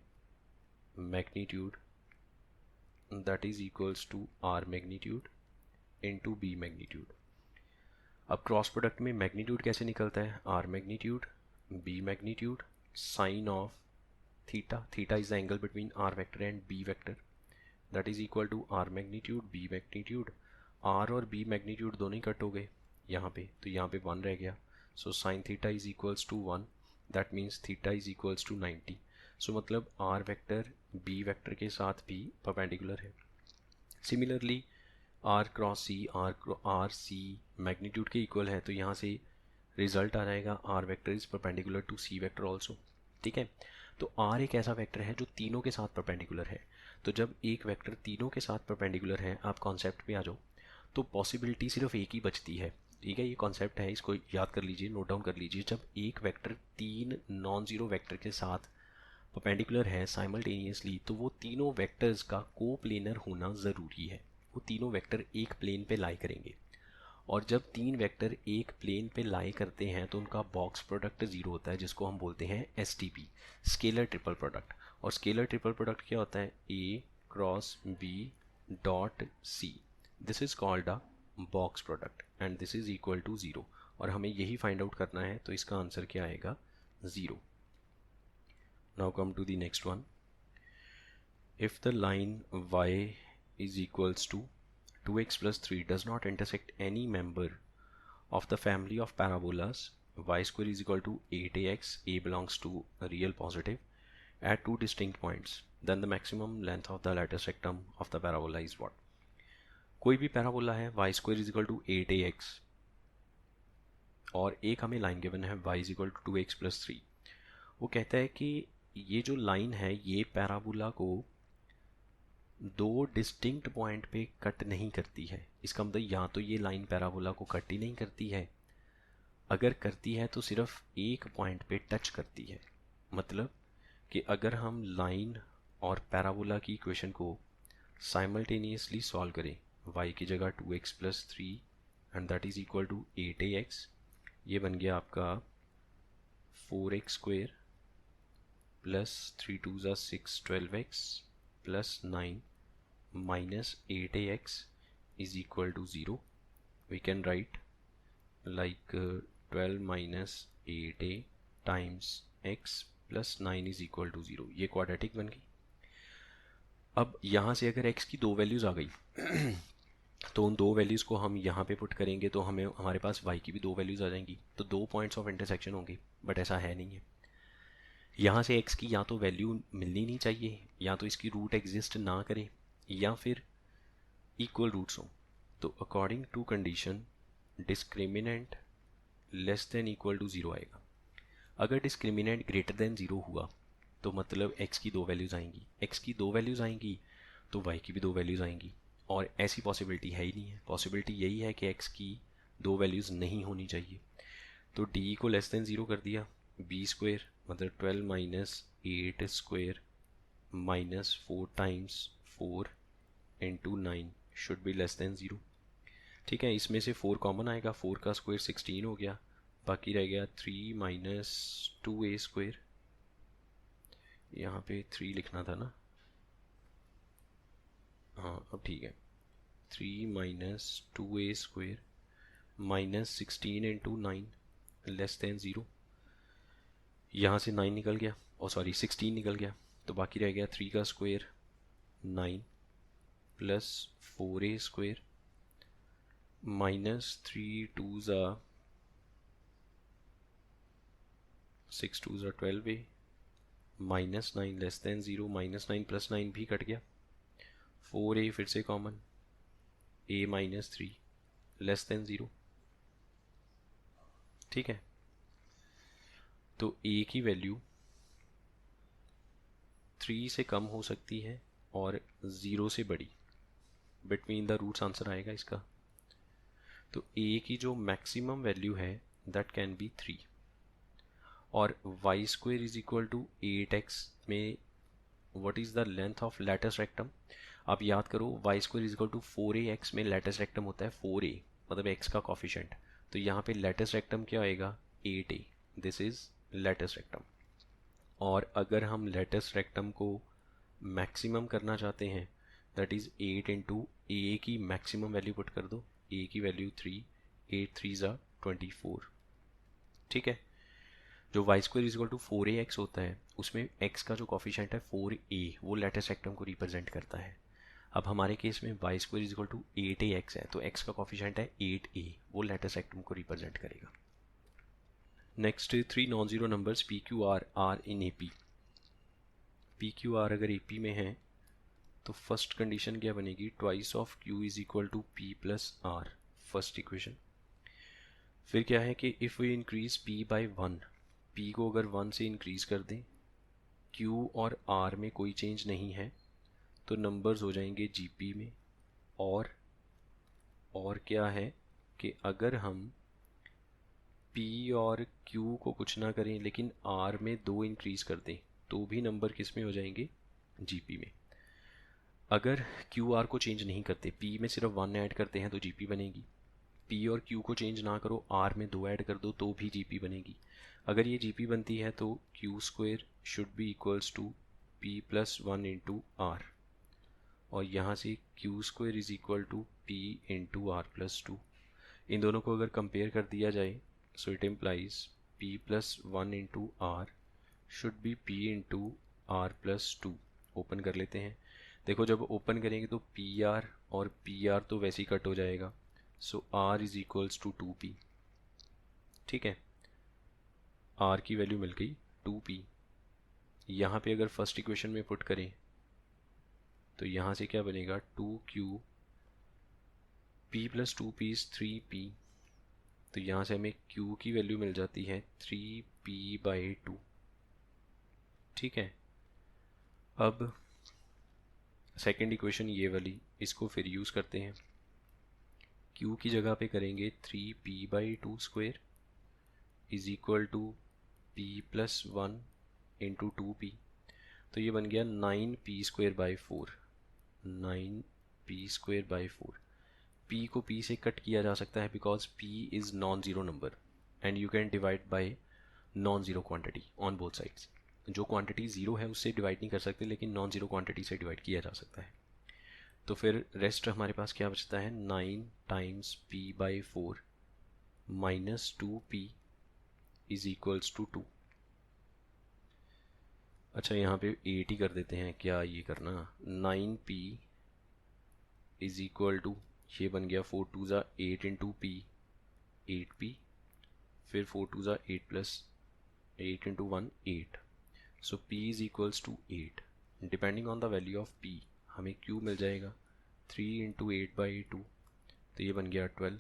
magnitude that is equals to R magnitude into B magnitude. अब cross product में magnitude कैसे निकलता है? R magnitude B magnitude sine of theta, theta is the angle between R vector and B vector, that is equal to R magnitude B magnitude. R और B magnitude दोनों ही cut हो गए यहाँ पे, तो यहाँ पे 1 रह गया, so sine theta is equals to 1, that means theta is equals to 90। So मतलब आर वेक्टर बी वेक्टर के साथ भी परपेंडिकुलर है। Similarly R cross C, R C magnitude के इक्वल है, तो यहाँ से रिजल्ट आ जाएगा R vector is perpendicular to C vector also. ठीक है, तो आर एक ऐसा वेक्टर है जो तीनों के साथ परपेंडिकुलर है। तो जब एक वेक्टर तीनों के साथ परपेंडिकुलर है, आप कॉन्सेप्ट पे आ जाओ, तो पॉसिबिलिटी सिर्फ एक ही बचती है। ठीक है, ये कॉन्सेप्ट है, इसको याद कर लीजिए, नोट डाउन कर लीजिए। जब एक वेक्टर तीन नॉन ज़ीरो वेक्टर के साथ परपेंडिकुलर है साइमल्टेनियसली, तो वो तीनों वेक्टर्स का को प्लेनर होना ज़रूरी है। वो तीनों वेक्टर एक प्लेन पे लाई करेंगे, और जब तीन वेक्टर एक प्लेन पे लाई करते हैं तो उनका बॉक्स प्रोडक्ट ज़ीरो होता है, जिसको हम बोलते हैं STP, स्केलर ट्रिपल प्रोडक्ट। और स्केलर ट्रिपल प्रोडक्ट क्या होता है? A cross B dot C, this is called a box product and this is equal to zero. और हमें यही फाइंड आउट करना है, तो इसका आंसर क्या आएगा? Zero. Now come to the next one. If the line y is equals to 2x plus 3 does not intersect any member of the family of parabolas, y square is equal to 8ax, a belongs to a real positive, at two distinct points, then the maximum length of the lattice rectum of the parabola is what? कोई भी parabola है, y square is equal to 8ax, और एक हमें line given है y is equal to 2x plus 3। वो कहता है कि ये जो लाइन है ये पैराबोला को दो डिस्टिंक्ट पॉइंट पे कट नहीं करती है। इसका मतलब या तो ये लाइन पैराबोला को कट ही नहीं करती है, अगर करती है तो सिर्फ एक पॉइंट पे टच करती है। मतलब कि अगर हम लाइन और पैराबोला की इक्वेशन को साइमल्टेनियसली सॉल्व करें, y की जगह 2x plus 3 and that is equal to 8ax, ये बन गया आपका 4x स्क्वेयर प्लस 3 टू ज़ा 6 12x plus 9 minus 8ax is equal to 0. We can write like 12 minus 8a times x plus 9 is equal to 0. ये quadratic बन गई। अब यहाँ से अगर x की दो वैल्यूज़ आ गई तो उन दो वैल्यूज़ को हम यहाँ पे पुट करेंगे तो हमें हमारे पास y की भी दो वैल्यूज़ आ जाएंगी, तो दो पॉइंट्स ऑफ इंटरसेक्शन होंगे। बट ऐसा है नहीं है, यहाँ से x की या तो वैल्यू मिलनी नहीं चाहिए, या तो इसकी रूट एग्जिस्ट ना करे, या फिर इक्वल रूट्स हों। तो according to condition discriminant less than equal to zero आएगा। अगर डिस्क्रिमिनेंट ग्रेटर देन ज़ीरो हुआ तो मतलब x की दो वैल्यूज़ आएंगी, x की दो वैल्यूज़ आएंगी तो y की भी दो वैल्यूज़ आएंगी, और ऐसी पॉसिबिलिटी है ही नहीं है। पॉसिबिलिटी यही है कि x की दो वैल्यूज़ नहीं होनी चाहिए। तो d को लेस देन ज़ीरो कर दिया, b स्क्वेयर मतलब 12 minus 8 square minus 4 times 4 into 9 should be less than zero. ठीक है, इसमें से 4 कॉमन आएगा, 4 का स्क्वायर 16 हो गया, बाकी रह गया 3 माइनस 2a स्क्वायर। यहाँ पे 3 लिखना था ना, हाँ अब ठीक है, 3 minus 2a square minus 16 into 9 less than zero. यहाँ से 9 निकल गया, और सॉरी 16 निकल गया, तो बाकी रह गया 3 का square 9 plus 4a square minus 3 to ज़ा 6 टू ज़ा 12a -9 लेस देन 0, -9 + 9 भी कट गया, 4a फिर से कॉमन, a -3 लेस देन 0। ठीक है, तो a की वैल्यू 3 से कम हो सकती है और 0 से बड़ी, बिटवीन द रूट्स आंसर आएगा इसका। तो a की जो मैक्सिमम वैल्यू है दैट कैन बी 3, और y² = 8x में what is the length of latus rectum. आप याद करो y² = 4ax में लेटस रेक्टम होता है 4a, मतलब x का कॉफिशेंट। तो यहाँ पे लेटस रेक्टम क्या आएगा, 8a। This is latus rectum. और अगर हम लेटस रेक्टम को मैक्सिमम करना चाहते हैं दैट इज़ 8 इंटू ए की मैक्सिमम वैल्यू पुट कर दो, ए की वैल्यू 3, 8 3 ज़ा 24। ठीक है, जो y² = 4ax होता है उसमें x का जो कॉफिशेंट है 4a वो लेटस रेक्टम को रिप्रेजेंट करता है। अब हमारे केस में y² = 8ax है, तो x का कॉफिशेंट है 8a, वो लेटस रेक्टम को रिप्रेजेंट करेगा। Next 3 non zero numbers PQR are in AP। PQR अगर AP में है तो फर्स्ट कंडीशन क्या बनेगी, twice of Q = P + R, first equation. फिर क्या है कि if we increase P by 1, P को अगर 1 से इंक्रीज कर दें, Q और R में कोई चेंज नहीं है, तो नंबर्स हो जाएंगे GP में। और क्या है कि अगर हम P और Q को कुछ ना करें लेकिन R में 2 इंक्रीज कर दें तो भी नंबर किस में हो जाएंगे, GP में। अगर क्यू आर को चेंज नहीं करते, पी में सिर्फ 1 ऐड करते हैं तो जीपी बनेगी। पी और क्यू को चेंज ना करो, आर में 2 ऐड कर दो तो भी जीपी बनेगी। अगर ये जीपी बनती है तो Q² should be equals to P + 1 into R, और यहाँ से Q² = P इंटू R + 2। इन दोनों को अगर कंपेयर कर दिया जाए so it implies P + 1 into are should be P into R + 2। Open कर लेते हैं, देखो जब ओपन करेंगे तो पी आर और पी आर तो वैसे ही कट हो जाएगा, सो are is equals to 2p। ठीक है, आर की वैल्यू मिल गई 2p। यहाँ पे अगर फर्स्ट इक्वेशन में पुट करें तो यहाँ से क्या बनेगा, 2q, p + 2p is 3p। तो यहाँ से हमें q की वैल्यू मिल जाती है 3p/2। ठीक है, अब सेकेंड इक्वेशन ये वाली, इसको फिर यूज़ करते हैं। q की जगह पे करेंगे 3p/2² is equal to p + 1 into 2p। तो ये बन गया 9p²/4, 9p²/4। p को p से कट किया जा सकता है because p is non zero number and you can divide by non zero quantity on both sides. जो क्वांटिटी ज़ीरो है उससे डिवाइड नहीं कर सकते, लेकिन नॉन ज़ीरो क्वांटिटी से डिवाइड किया जा सकता है। तो फिर रेस्ट हमारे पास क्या बचता है, 9 times p/4 minus 2p is equals to 2। अच्छा यहाँ पे 8 ही कर देते हैं, क्या ये करना, 9p इज इक्वल टू, ये बन गया 4 2 ज़ा 8 इंटू p, 8p, फिर 4 2 ज़ा 8 + 8 into 1 8। So p is equals to 8। Depending on the value of p हमें q मिल जाएगा 3 इंटू 8/2, तो ये बन गया 12।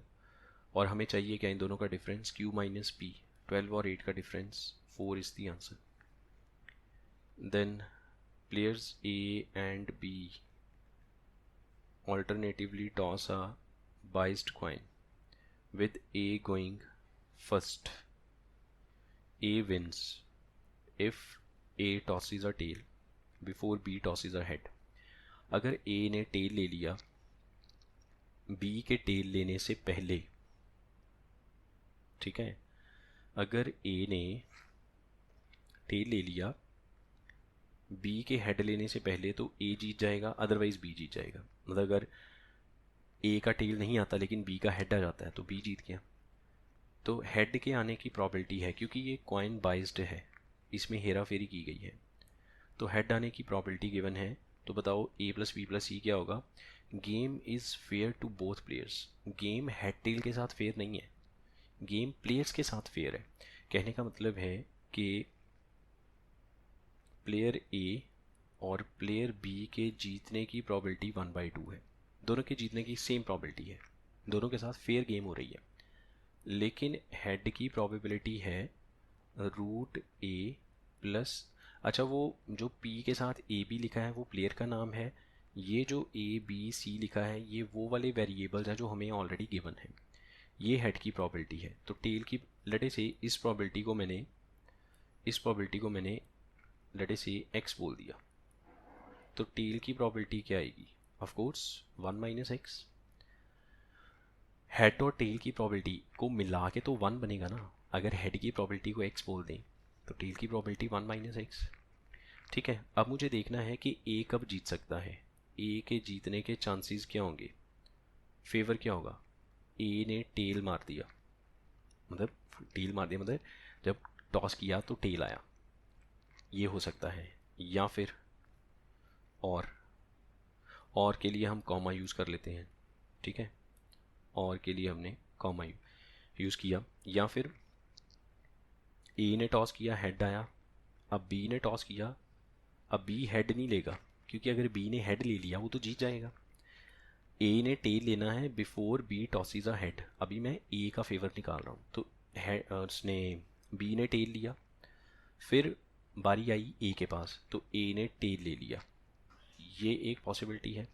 और हमें चाहिए क्या, इन दोनों का डिफरेंस, q माइनस p। 12 और 8 का difference 4 is the answer. Then players A and B alternatively toss a biased coin with A going first. A wins if A tosses a tail before B tosses a head. अगर A ने tell ले लिया B के tell लेने से पहले, ठीक है, अगर A ने टेल ले लिया B के हेड लेने से पहले तो A जीत जाएगा, अदरवाइज B जीत जाएगा। मतलब अगर A का टेल नहीं आता लेकिन B का हेड आ जाता है तो B जीत गया। तो हेड के आने की प्रॉबिलिटी है, क्योंकि ये कॉइन बाइज्ड है, इसमें हेरा फेरी की गई है, तो हेड आने की प्रॉबिलिटी गिवन है। तो बताओ A + B + C क्या होगा। Game is fair to both players. Game head tail के साथ फेयर नहीं है, गेम प्लेयर्स के साथ फेयर है। कहने का मतलब है कि प्लेयर ए और प्लेयर बी के जीतने की प्रोबेबिलिटी 1/2 है। दोनों के जीतने की सेम प्रोबेबिलिटी है, दोनों के साथ फेयर गेम हो रही है, लेकिन हेड की प्रोबेबिलिटी है रूट ए प्लस, अच्छा वो जो पी के साथ ए बी लिखा है वो प्लेयर का नाम है, ये जो ए बी सी लिखा है ये वो वाले वेरिएबल्स हैं जो हमें ऑलरेडी गिवन है, ये हेड की प्रोबेबिलिटी है। तो टेल की लटे से इस प्रोबेबिलिटी को मैंने लटे से एक्स बोल दिया, तो टेल की प्रोबेबिलिटी क्या आएगी, ऑफ कोर्स 1 - x। हेड और टेल की प्रोबेबिलिटी को मिला के तो 1 बनेगा ना, अगर हेड की प्रोबेबिलिटी को x बोल दें तो टेल की प्रोबेबिलिटी 1 - x। ठीक है, अब मुझे देखना है कि ए कब जीत सकता है, ए के जीतने के चांसेस क्या होंगे, फेवर क्या होगा। ए ने टेल मार दिया, मतलब जब टॉस किया तो टेल आया, ये हो सकता है। या फिर और के लिए हम कॉमा यूज़ कर लेते हैं, ठीक है, और के लिए हमने कॉमा यूज़ किया। या फिर ए ने टॉस किया, हेड आया, अब बी ने टॉस किया, अब बी हेड नहीं लेगा, क्योंकि अगर बी ने हेड ले लिया वो तो जीत जाएगा। ए ने टेल लेना है बिफोर बी टॉसिस अ हेड, अभी मैं ए का फेवर निकाल रहा हूँ, तो उसने बी ने टेल लिया, फिर बारी आई ए के पास तो ए ने टेल ले लिया, ये एक पॉसिबिलिटी है।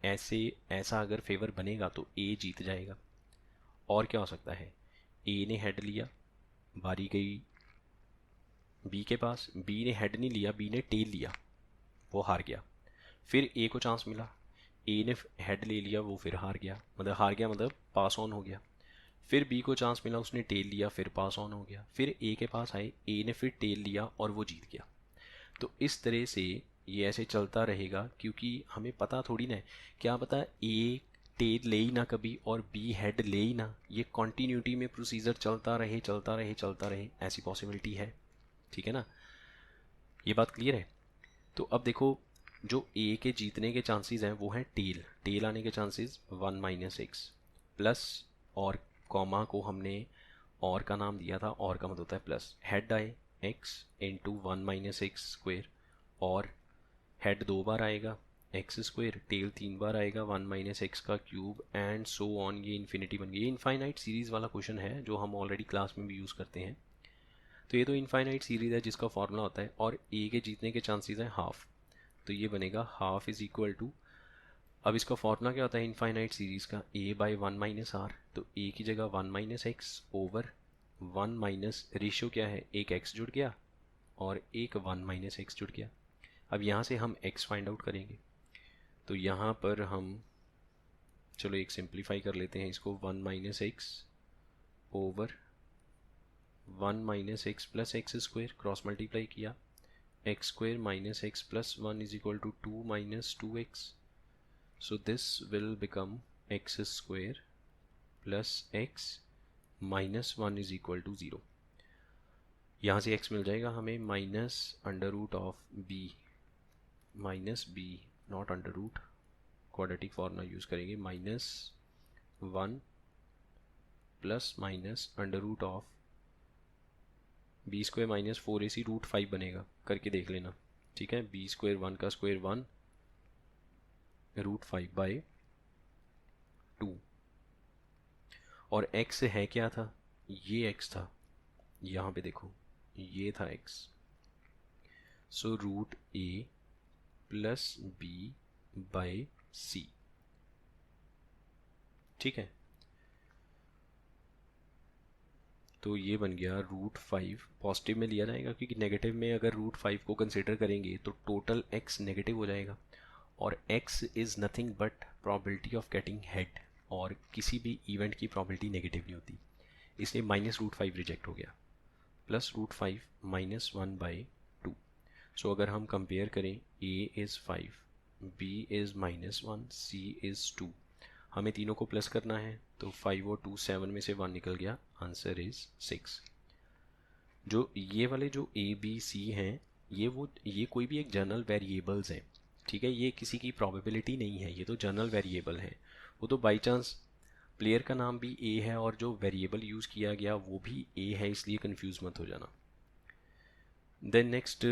ऐसा अगर फेवर बनेगा तो ए जीत जाएगा। और क्या हो सकता है, ए ने हेड लिया, बारी गई बी के पास, बी ने हेड नहीं लिया, बी ने टेल लिया, वो हार गया, फिर ए को चांस मिला, ए ने हेड ले लिया, वो फिर हार गया, मतलब पास ऑन हो गया। फिर बी को चांस मिला, उसने टेल लिया, फिर पास ऑन हो गया, फिर ए के पास आए, ए ने फिर टेल लिया और वो जीत गया। तो इस तरह से ये ऐसे चलता रहेगा, क्योंकि हमें पता थोड़ी ना है, क्या पता ए टेल ले ही ना कभी और बी हेड ले ही ना, ये कॉन्टीन्यूटी में प्रोसीजर चलता रहे, ऐसी पॉसिबिलिटी है। ठीक है ना, ये बात क्लियर है। तो अब देखो, जो ए के जीतने के चांसेस हैं वो हैं टेल आने के चांसेस 1 - x प्लस, और कॉमा को हमने और का नाम दिया था, और का मतलब होता है प्लस, हेड आए x इंटू 1 - x स्क्वेयर, और हेड 2 बार आएगा एक्स स्क्वेयर, टेल 3 बार आएगा 1 - x का क्यूब, एंड सो ऑन, ये इन्फिनिटी बन गई। ये इनफाइनाइट सीरीज़ वाला क्वेश्चन है जो हम ऑलरेडी क्लास में भी यूज़ करते हैं। तो ये तो इनफाइनाइट सीरीज़ है जिसका फॉर्मूला होता है, और ए के जीतने के चांसेस हैं हाफ, तो ये बनेगा हाफ इज़ इक्वल टू, अब इसका फॉर्मूला क्या होता है इनफाइनाइट सीरीज़ का, a/1 - r, तो a की जगह 1 - x ओवर 1 माइनस, रेशियो क्या है, एक x जुड़ गया और एक 1 - x जुड़ गया। अब यहाँ से हम x फाइंड आउट करेंगे, तो यहाँ पर हम चलो एक सिंप्लीफाई कर लेते हैं इसको, 1 - x over 1 - x plus x square, cross multiply किया, x square minus x plus 1 is equal to 2 - 2x, so this will become x square plus x minus 1 is equal to 0। यहाँ से x मिल जाएगा हमें minus under root of b, not under root, quadratic formula use करेंगे, -1 plus minus under root of B square minus 4ac √5 बनेगा, करके देख लेना। ठीक है, बी स्क्वेयर 1 का स्क्वेयर 1 √5/2, और x है क्या था, ये x था, यहाँ पे देखो ये था x, so √a plus b/c। ठीक है, तो ये बन गया √5, पॉजिटिव में लिया जाएगा क्योंकि नेगेटिव में अगर √5 को कंसिडर करेंगे तो टोटल x नेगेटिव हो जाएगा, और x is nothing but probability of getting head, और किसी भी इवेंट की प्रोबेबिलिटी नेगेटिव नहीं होती, इसलिए -√5 रिजेक्ट हो गया, प्लस √5 -1/2। सो अगर हम कंपेयर करें, a is 5, b is -1, c is 2, हमें तीनों को प्लस करना है, तो 5 और 2 7 में से 1 निकल गया, आंसर इज़ 6। जो ये वाले जो a b c हैं, ये कोई भी एक जनरल वेरिएबल्स हैं, ठीक है, ये किसी की प्रोबेबिलिटी नहीं है, ये तो जनरल वेरिएबल है, वो तो बाई चांस प्लेयर का नाम भी a है और जो वेरिएबल यूज़ किया गया वो भी a है, इसलिए कंफ्यूज मत हो जाना। देन नेक्स्ट,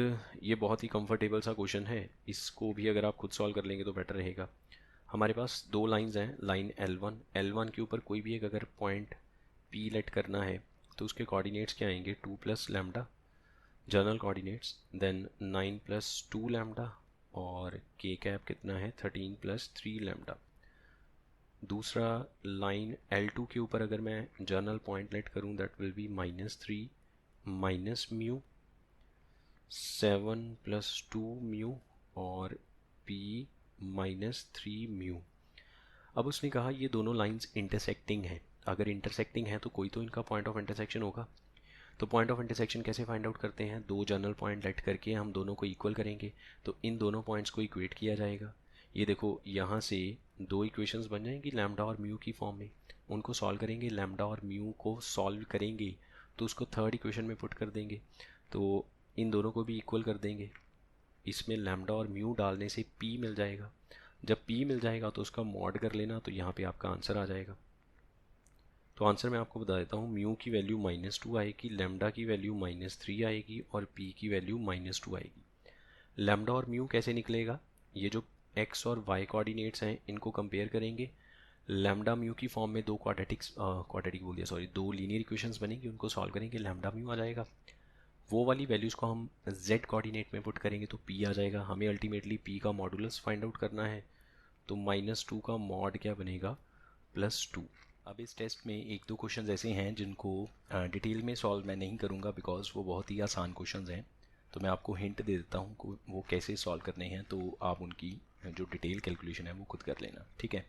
ये बहुत ही कंफर्टेबल सा क्वेश्चन है, इसको भी अगर आप खुद सॉल्व कर लेंगे तो बेटर रहेगा। हमारे पास दो लाइंस हैं, लाइन L1 के ऊपर कोई भी एक अगर पॉइंट P लेट करना है तो उसके कोऑर्डिनेट्स क्या आएंगे, 2 plus lambda general coordinates, then 9 plus 2 lambda, और के कैप कितना है 13 प्लस 3 लैम्डा। दूसरा लाइन L2 के ऊपर अगर मैं जनरल पॉइंट लेट करूँ that will be -3 minus mu 7 plus 2 mu और P -3 म्यू। अब उसने कहा ये दोनों लाइंस इंटरसेक्टिंग हैं, अगर इंटरसेक्टिंग है तो कोई तो इनका पॉइंट ऑफ इंटरसेक्शन होगा। तो पॉइंट ऑफ इंटरसेक्शन कैसे फाइंड आउट करते हैं, दो जनरल पॉइंट लेट करके हम दोनों को इक्वल करेंगे, तो इन दोनों पॉइंट्स को इक्वेट किया जाएगा। ये देखो यहाँ से दो इक्वेशंस बन जाएंगी लैम्डा और म्यू की फॉर्म में, उनको सॉल्व करेंगे, लैम्डा और म्यू को सॉल्व करेंगे तो उसको थर्ड इक्वेशन में पुट कर देंगे, तो इन दोनों को भी इक्वल कर देंगे, इसमें लैम्डा और म्यू डालने से पी मिल जाएगा। जब पी मिल जाएगा तो उसका मॉड कर लेना, तो यहाँ पे आपका आंसर आ जाएगा। तो आंसर मैं आपको बता देता हूँ, म्यू की वैल्यू -2 आएगी, लैम्डा की वैल्यू -3 आएगी और पी की वैल्यू -2 आएगी। लैम्डा और म्यू कैसे निकलेगा, ये जो एक्स और वाई कोऑर्डिनेट्स हैं इनको कंपेयर करेंगे, लैम्डा म्यू की फॉर्म में दो क्वाड्रेटिक बोल दिया सॉरी, दो लीनियर इक्वेशंस बनेंगी, उनको सॉल्व करेंगे, लैम्डा म्यू आ जाएगा। वो वाली वैल्यूज़ को हम z कोऑर्डिनेट में पुट करेंगे तो p आ जाएगा। हमें अल्टीमेटली p का मॉडुलस फाइंड आउट करना है, तो -2 का मॉड क्या बनेगा, +2। अब इस टेस्ट में एक दो क्वेश्चंस ऐसे हैं जिनको डिटेल में सॉल्व मैं नहीं करूँगा बिकॉज वो बहुत ही आसान क्वेश्चंस हैं, तो मैं आपको हिंट दे देता हूँ को वो कैसे सॉल्व करने हैं, तो आप उनकी जो डिटेल कैलकुलेशन है वो खुद कर लेना, ठीक है।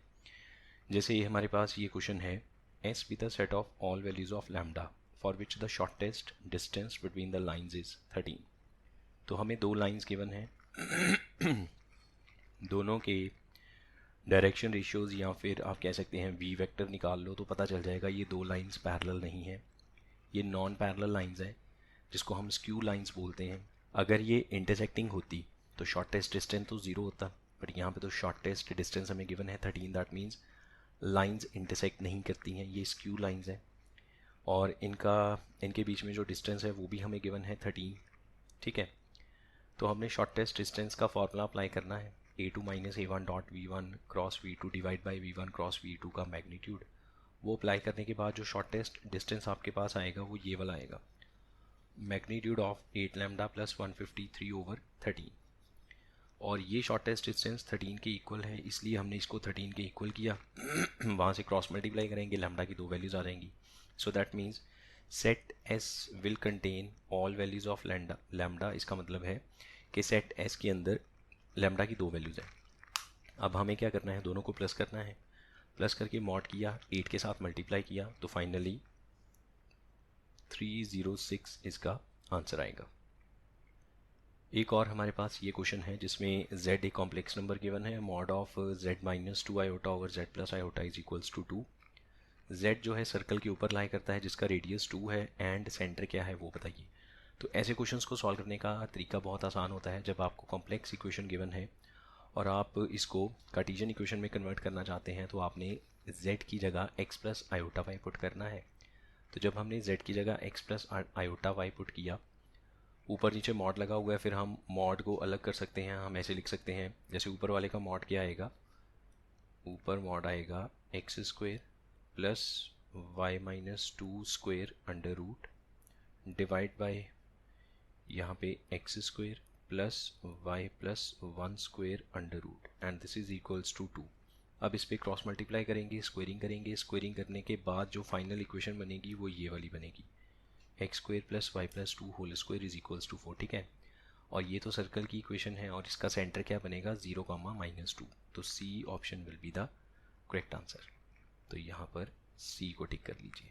जैसे ये हमारे पास ये क्वेश्चन है, S be the set of all values of lambda for which the shortest distance between the lines is 13। तो हमें दो लाइंस गिवन हैं दोनों के डायरेक्शन रेशियोज या फिर आप कह सकते हैं वी वेक्टर निकाल लो तो पता चल जाएगा ये दो लाइंस पैरेलल नहीं है, ये नॉन पैरेलल लाइंस हैं जिसको हम स्क्यू लाइंस बोलते हैं। अगर ये इंटरसेक्टिंग होती तो शॉर्टेस्ट डिस्टेंस तो 0 होता, बट यहाँ पे तो शॉर्टेस्ट डिस्टेंस हमें गिवन है 13, दैट मीन्स लाइंस इंटरसेक्ट नहीं करती हैं, ये स्क्यू लाइंस हैं, और इनके बीच में जो डिस्टेंस है वो भी हमें गिवन है 13, ठीक है। तो हमने शॉर्टेस्ट डिस्टेंस का फॉर्मूला अप्लाई करना है, a2 - a1 dot v1 cross v2 divide by v1 cross v2 का मैग्नीट्यूड। वो अप्लाई करने के बाद जो शॉर्टेस्ट डिस्टेंस आपके पास आएगा वो ये वाला आएगा, मैग्नीट्यूड ऑफ 8 लैम्डा प्लस 153/13, और ये शॉर्टेस्ट डिस्टेंस 13 के इक्वल है, इसलिए हमने इसको 13 के इक्वल किया वहाँ से क्रॉस मल्टीप्लाई करेंगे, लैम्डा की दो वैल्यूज़ आ जाएंगी। सो that means set S will contain all values of lambda, इसका मतलब है कि सेट S के अंदर लैम्डा की दो वैल्यूज़ हैं। अब हमें क्या करना है, दोनों को प्लस करना है, प्लस करके मॉड किया, 8 के साथ मल्टीप्लाई किया, तो फाइनली 306 इसका आंसर आएगा। एक और हमारे पास ये क्वेश्चन है जिसमें z एक कॉम्प्लेक्स नंबर गिवन है, mod of z -2 iota over z plus iota is equals to 2। z जो है सर्कल के ऊपर लाई करता है जिसका रेडियस 2 है, एंड सेंटर क्या है वो बताइए। तो ऐसे क्वेश्चंस को सॉल्व करने का तरीका बहुत आसान होता है, जब आपको कॉम्प्लेक्स इक्वेशन गिवन है और आप इसको कार्टेशियन इक्वेशन में कन्वर्ट करना चाहते हैं तो आपने z की जगह x plus iota y put करना है। तो जब हमने z की जगह x plus iota y put किया, ऊपर नीचे मॉड लगा हुआ है, फिर हम मॉड को अलग कर सकते हैं, हम ऐसे लिख सकते हैं, जैसे ऊपर वाले का मॉड क्या आएगा, ऊपर मॉड आएगा x² plus y -2 square under root divide by यहाँ पे x² plus y plus 1 square under root, and this is equals to 2। अब इस पर क्रॉस मल्टीप्लाई करेंगे, स्क्वेयरिंग करेंगे, स्क्वेयरिंग करने के बाद जो फाइनल इक्वेशन बनेगी वो ये वाली बनेगी, x² plus y plus 2 whole square is equals to 4, ठीक है। और ये तो सर्कल की इक्वेशन है और इसका सेंटर क्या बनेगा, 0, -2, तो C option will be the correct answer. तो यहाँ पर C को टिक कर लीजिए।